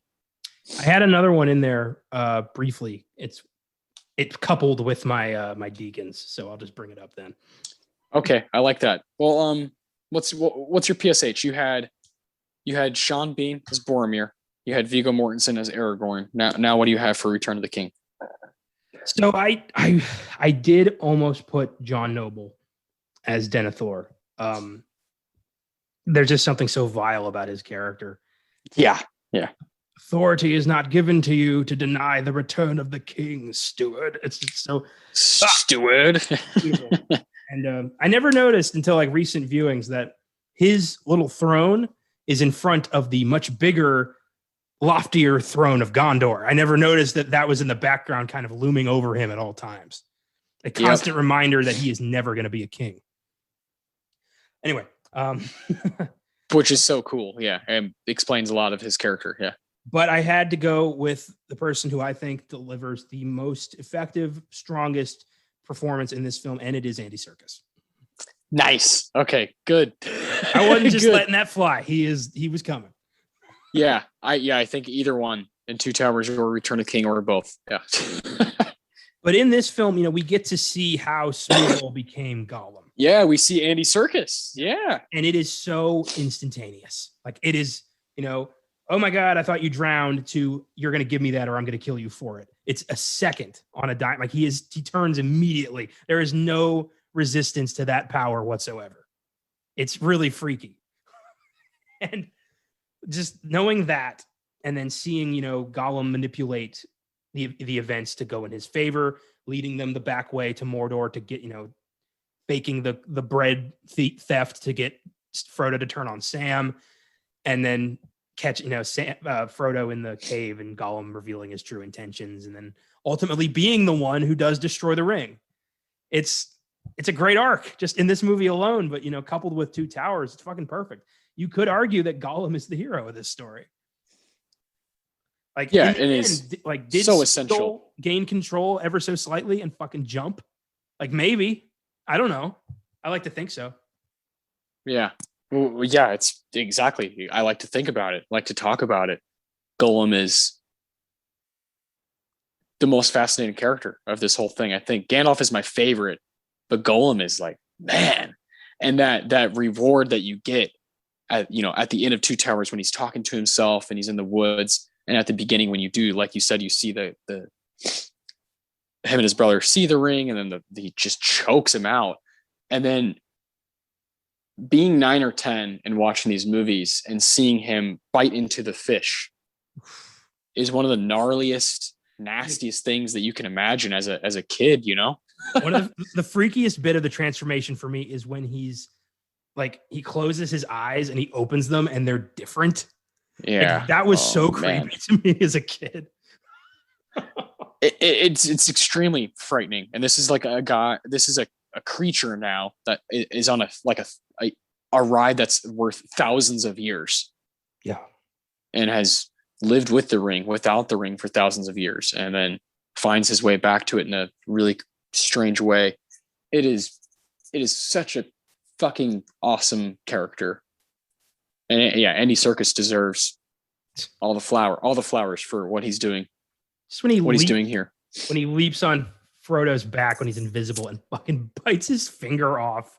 I had another one in there briefly. It's coupled with my my Deacons, so I'll just bring it up then. Okay, I like that. Well, what's your PSH? You had Sean Bean as Boromir. You had Viggo Mortensen as Aragorn. Now what do you have for Return of the King? So I did almost put John Noble as Denethor. There's just something so vile about his character. Yeah. Authority is not given to you to deny the return of the king, steward. It's just so steward. And I never noticed until like recent viewings that his little throne is in front of the much bigger, loftier throne of Gondor. I never noticed that was in the background, kind of looming over him at all times. A constant reminder that he is never going to be a king. Anyway, which is so cool. Yeah, and explains a lot of his character. Yeah. But I had to go with the person who I think delivers the most effective, strongest performance in this film, and it is Andy Serkis. Nice. Okay, good. I wasn't just letting that fly. He was coming. Yeah, I think either one in Two Towers or Return of the King or both. Yeah. But in this film, we get to see how Smeagol became Gollum. Yeah, we see Andy Serkis. Yeah. And it is so instantaneous. Like it is, oh my God, I thought you drowned, to you're going to give me that or I'm going to kill you for it. It's a second on a dime. Like he turns immediately. There is no resistance to that power whatsoever. It's really freaky. And just knowing that and then seeing, Gollum manipulate the events to go in his favor, leading them the back way to Mordor to get, faking the bread theft to get Frodo to turn on Sam, and then catch Frodo in the cave and Gollum revealing his true intentions, and then ultimately being the one who does destroy the ring. It's a great arc just in this movie alone, but coupled with Two Towers, it's fucking perfect. You could argue that Gollum is the hero of this story. Like, yeah, it is. Did so essential. Gain control ever so slightly and fucking jump? Like maybe. I don't know. I like to think so. Yeah. Well, yeah, it's exactly. I like to think about it, like to talk about it. Gollum is the most fascinating character of this whole thing. I think Gandalf is my favorite, but Gollum is like, man. And that reward that you get at the end of Two Towers when he's talking to himself and he's in the woods, and at the beginning when you do, like you said, you see the him and his brother see the ring, and then he just chokes him out. And then being 9 or 10 and watching these movies and seeing him bite into the fish is one of the gnarliest, nastiest things that you can imagine as a kid, One of the freakiest bit of the transformation for me is when he's like, he closes his eyes and he opens them and they're different. Yeah. Like, that was so creepy to me as a kid. It's extremely frightening. And this is like a creature now that is on a ride that's worth thousands of years. Yeah. And has lived with the ring, without the ring for thousands of years, and then finds his way back to it in a really strange way. It is such a fucking awesome character. And yeah, Andy Serkis deserves all the flowers for what he's doing. Just when he's doing here. When he leaps on Frodo's back when he's invisible and fucking bites his finger off.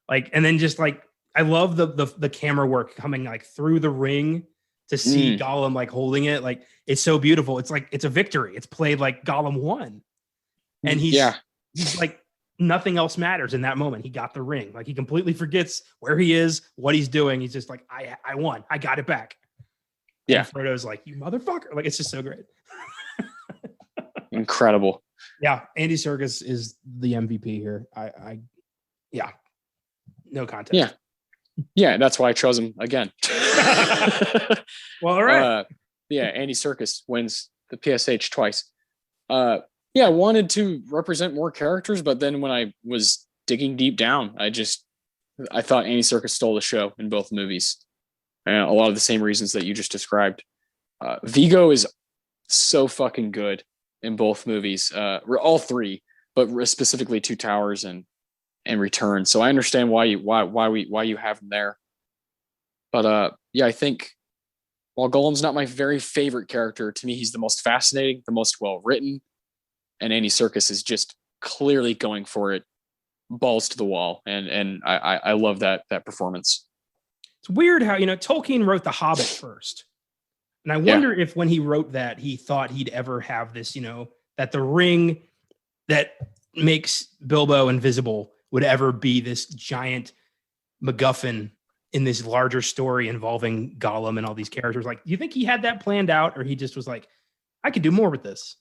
Like, and then just like, I love the camera work coming like through the ring to see Gollum like holding it. Like, it's so beautiful. It's like, it's a victory. It's played like Gollum won. And he's like, nothing else matters in that moment. He got the ring. Like, he completely forgets where he is, what he's doing. He's just like, I won. I got it back. Yeah. And Frodo's like, you motherfucker. Like, it's just so great. Incredible. Yeah. Andy Serkis is the MVP here. Yeah. No contest. Yeah. Yeah. That's why I chose him again. Well, all right. Yeah. Andy Serkis wins the PSH twice. Yeah, I wanted to represent more characters, but then when I was digging deep down, I thought Andy Serkis stole the show in both movies. And a lot of the same reasons that you just described. Vigo is so fucking good in both movies, all three, but specifically Two Towers and Return. So I understand why you have him there. But yeah, I think while Gollum's not my very favorite character, to me he's the most fascinating, the most well written. And Andy Serkis is just clearly going for it, balls to the wall, and I love that performance. It's weird how, Tolkien wrote The Hobbit first, and I wonder if when he wrote that, he thought he'd ever have this, that the ring that makes Bilbo invisible would ever be this giant MacGuffin in this larger story involving Gollum and all these characters. Like, do you think he had that planned out, or he just was like, I could do more with this?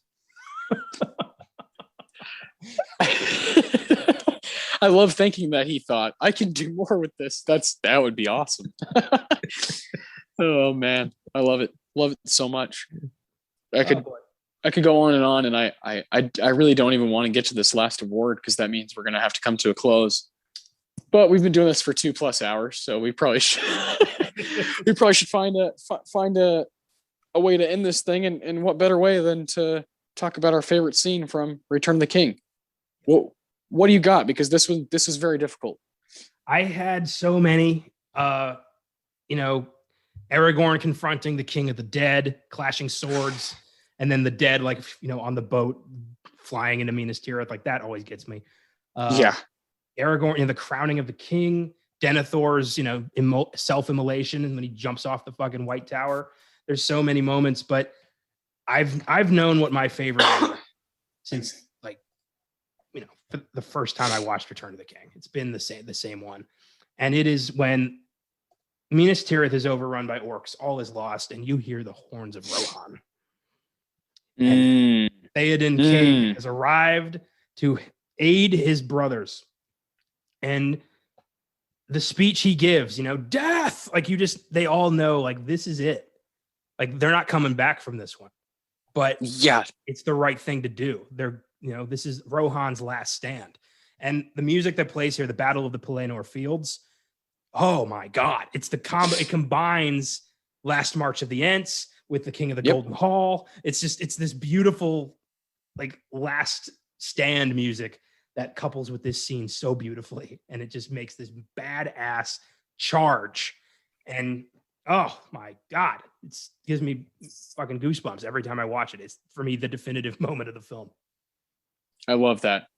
I love thinking that he thought I can do more with this. That would be awesome. Oh man, I love it so much. I could go on, and I really don't even want to get to this last award because that means we're gonna have to come to a close. But we've been doing this for 2+ hours, so we probably should find a way to end this thing, and what better way than to talk about our favorite scene from Return of the King. What do you got? Because this was very difficult. I had so many, Aragorn confronting the King of the Dead, clashing swords, and then the dead, like, on the boat flying into Minas Tirith. Like, that always gets me. Aragorn, the crowning of the king, Denethor's, self-immolation, and when he jumps off the fucking White Tower. There's so many moments, but I've known what my favorite is since, like, for the first time I watched Return of the King. It's been the same one. And it is when Minas Tirith is overrun by orcs, all is lost, and you hear the horns of Rohan. And Theoden King has arrived to aid his brothers. And the speech he gives, death, like, they all know, like, this is it. Like, they're not coming back from this one. But yeah, it's the right thing to do. This is Rohan's last stand. And the music that plays here, the Battle of the Pelennor Fields, oh my God. It's the combo. It combines Last March of the Ents with the King of the Golden Hall. It's this beautiful, like, last stand music that couples with this scene so beautifully. And it just makes this badass charge. And oh my God, it gives me fucking goosebumps every time I watch it. It's, for me, the definitive moment of the film. I love that.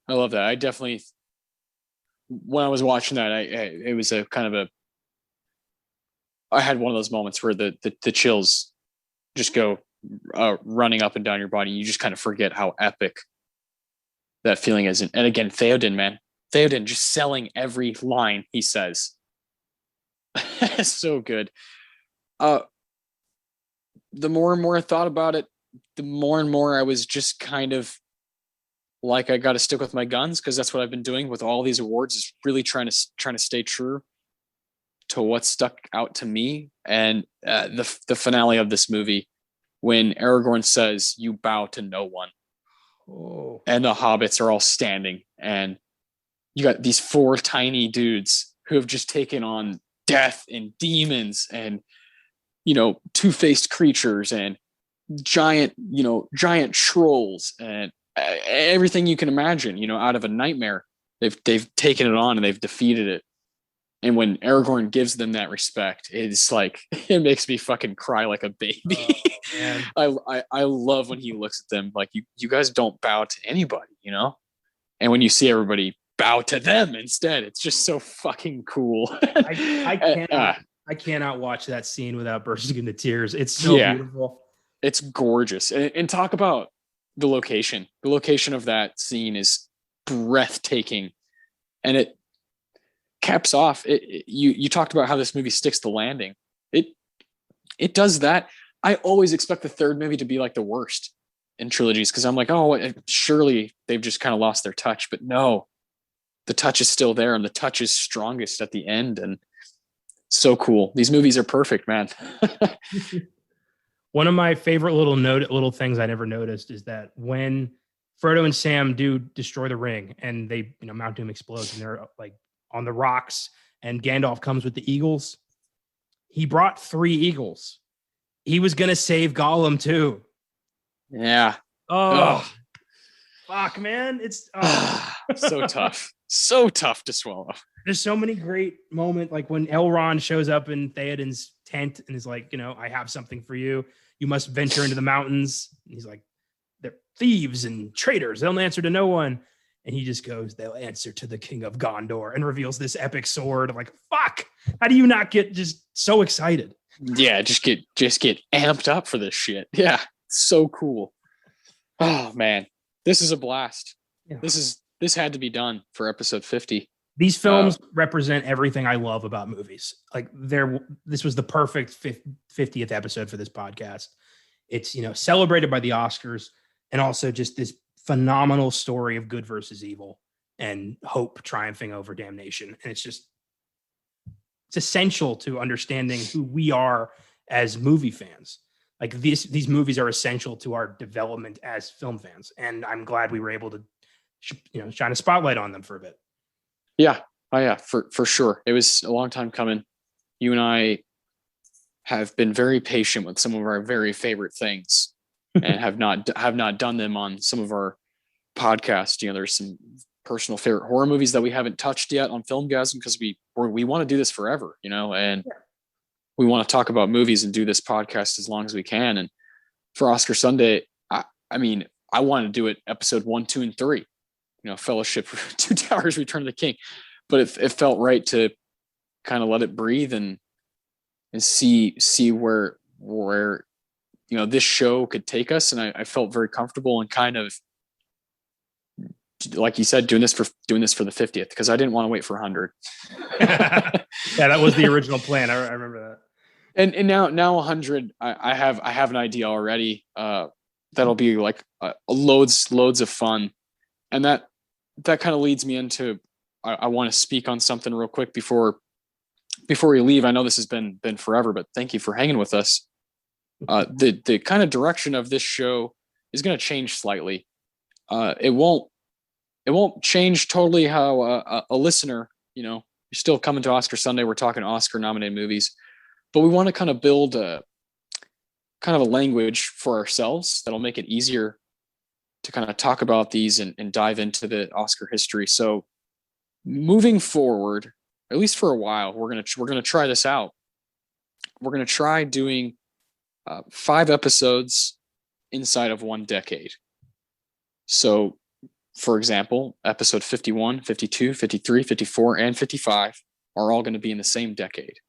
I definitely, when I was watching that, it was a kind of I had one of those moments where the chills just go running up and down your body. You just kind of forget how epic that feeling is. And again, Theoden just selling every line he says. So good. The more and more I thought about it, the more and more I was just kind of like, I got to stick with my guns, because that's what I've been doing with all these awards, is really trying to stay true to what stuck out to me. And the finale of this movie, when Aragorn says, "You bow to no one," and the hobbits are all standing, and you got these 4 tiny dudes who have just taken on death and demons and two-faced creatures and giant trolls and everything you can imagine, out of a nightmare. They've taken it on and they've defeated it. And when Aragorn gives them that respect, it's like, it makes me fucking cry like a baby. I love when he looks at them like, you guys don't bow to anybody, and when you see everybody bow to them instead, it's just so fucking cool. I cannot watch that scene without bursting into tears. It's so beautiful. It's gorgeous. And talk about the location. The location of that scene is breathtaking. And it caps off. You talked about how this movie sticks the landing. It does that. I always expect the third movie to be like the worst in trilogies because I'm like, oh, surely they've just kind of lost their touch. But no, the touch is still there, and the touch is strongest at the end. And so cool. These movies are perfect, man. One of my favorite little things I never noticed is that when Frodo and Sam do destroy the ring and they, Mount Doom explodes and they're like on the rocks and Gandalf comes with the eagles, he brought 3 eagles. He was going to save Gollum too. Yeah. Oh, fuck, man. It's so tough. So tough to swallow. There's so many great moments, like when Elrond shows up in Theoden's tent and is like, I have something for you. You must venture into the mountains. And he's like, they're thieves and traitors. They'll answer to no one. And he just goes, they'll answer to the king of Gondor, and reveals this epic sword. I'm like, fuck. How do you not get just so excited? Yeah, just get amped up for this shit. Yeah, so cool. Oh man, this is a blast. Yeah. This had to be done for episode 50. These films represent everything I love about movies. Like this was the perfect 50th episode for this podcast. It's, celebrated by the Oscars, and also just this phenomenal story of good versus evil and hope triumphing over damnation. And it's essential to understanding who we are as movie fans. Like these movies are essential to our development as film fans. And I'm glad we were able to, shine a spotlight on them for a bit. Yeah. Oh yeah, for sure. It was a long time coming. You and I have been very patient with some of our very favorite things and have not done them on some of our podcasts. There's some personal favorite horror movies that we haven't touched yet on Filmgazm because we want to do this forever, and we want to talk about movies and do this podcast as long as we can. And for Oscar Sunday, I mean, I want to do it episode 1, 2, and 3, Fellowship, Two Towers, Return of the King. But it felt right to kind of let it breathe and see where this show could take us. And I felt very comfortable and kind of, like you said, doing this for the 50th, because I didn't want to wait for 100. Yeah, that was the original plan. I remember that. And now 100, I have an idea already. That'll be like loads of fun, and that kind of leads me into I want to speak on something real quick before we leave. I know this has been forever, but thank you for hanging with us. The kind of direction of this show is going to change slightly. It won't change totally how a listener, you're still coming to Oscar Sunday. We're talking Oscar nominated movies, but we want to kind of build a language for ourselves that'll make it easier to kind of talk about these and dive into the Oscar history. So moving forward, at least for a while, we're gonna try this out. We're gonna try doing 5 episodes inside of one decade. So, for example, episode 51, 52, 53, 54, and 55 are all going to be in the same decade.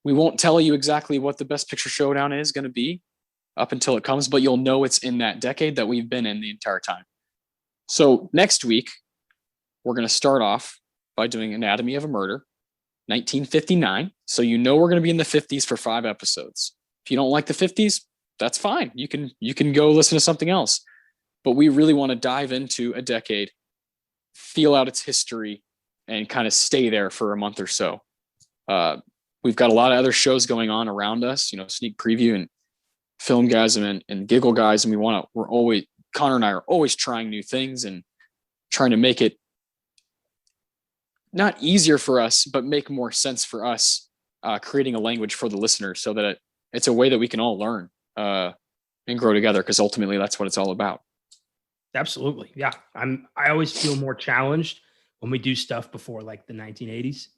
We won't tell you exactly what the Best Picture Showdown is going to be up until it comes, but you'll know it's in that decade that we've been in the entire time. So next week, we're going to start off by doing Anatomy of a Murder, 1959. So we're going to be in the 50s for 5 episodes. If you don't like the 50s, that's fine. You can go listen to something else. But we really want to dive into a decade, feel out its history, and kind of stay there for a month or so. We've got a lot of other shows going on around us, Sneak Preview and Filmgazm and Giggle Guys, and Connor and I are always trying new things and trying to make it not easier for us, but make more sense for us creating a language for the listener so that it's a way that we can all learn and grow together, because ultimately that's what it's all about. Absolutely. Yeah. I always feel more challenged when we do stuff before like the 1980s.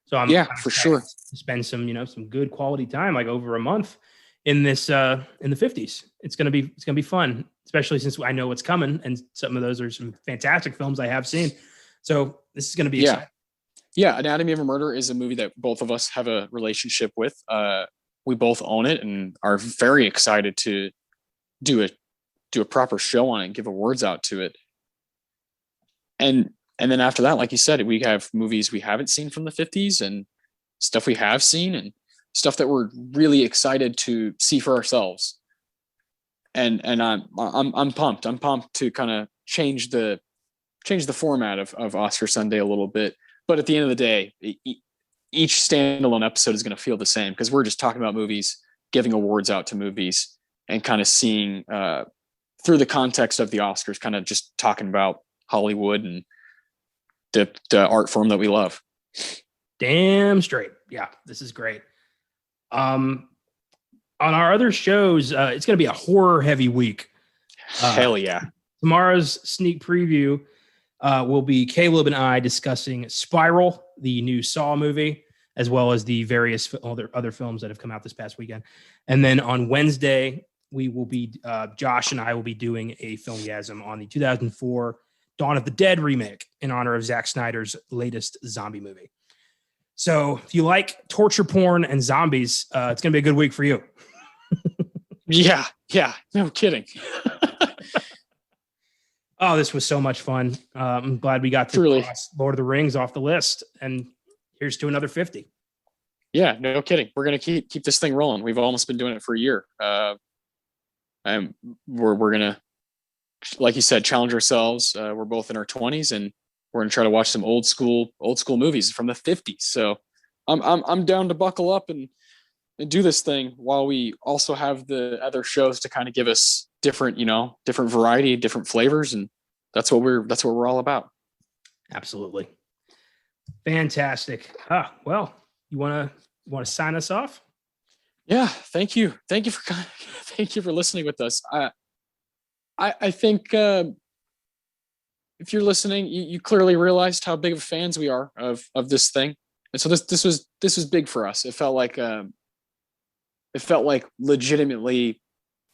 So I'm for sure to spend some good quality time, like over a month in this in the 50s. It's gonna be fun, especially since I know what's coming, and some of those are some fantastic films I have seen. So this is gonna be exciting. Yeah, Anatomy of a Murder is a movie that both of us have a relationship with. We both own it and are very excited to do a proper show on it and give awards out to it. And then after that, like you said, we have movies we haven't seen from the 50s and stuff we have seen and stuff that we're really excited to see for ourselves. And I'm pumped. I'm pumped to kind of change the format of Oscar Sunday a little bit. But at the end of the day, each standalone episode is going to feel the same, because we're just talking about movies, giving awards out to movies, and kind of seeing through the context of the Oscars, kind of just talking about Hollywood and the art form that we love. Damn straight. Yeah, this is great. On our other shows, it's going to be a horror heavy week. Hell yeah. Tomorrow's sneak preview will be Caleb and I discussing Spiral, the new Saw movie, as well as the various other films that have come out this past weekend. And then on Wednesday, we will be Josh and I will be doing a Filmgazm on the 2004 Dawn of the Dead remake in honor of Zack Snyder's latest zombie movie. So if you like torture porn and zombies, it's going to be a good week for you. Yeah, no kidding. Oh, this was so much fun. I'm glad we got to cross Lord of the Rings off the list. And here's to another 50. Yeah, no kidding. We're going to keep this thing rolling. We've almost been doing it for a year. And we're going to, like you said, challenge ourselves. We're both in our 20s, and we're going to try to watch some old school movies from the 50s. So I'm down to buckle up and do this thing while we also have the other shows to kind of give us different variety, different flavors. And that's what we're all about. Absolutely. Fantastic. Well, you want to sign us off? Yeah. Thank you for listening with us. I think if you're listening, you clearly realized how big of fans we are of this thing. And so this was big for us. It felt like legitimately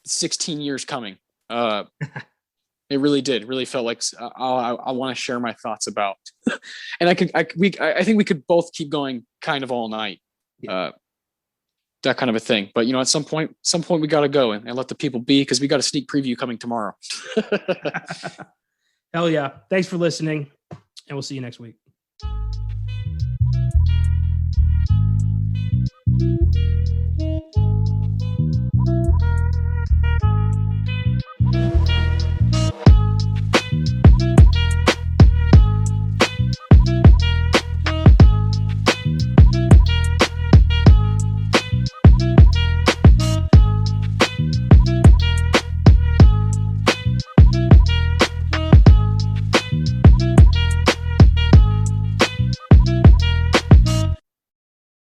16 years coming. It really did. It really felt like I want to share my thoughts about, and I think we could both keep going kind of all night. Yeah. That kind of a thing. But at some point we got to go and let the people be, because we got a sneak preview coming tomorrow. Hell yeah. Thanks for listening, and we'll see you next week.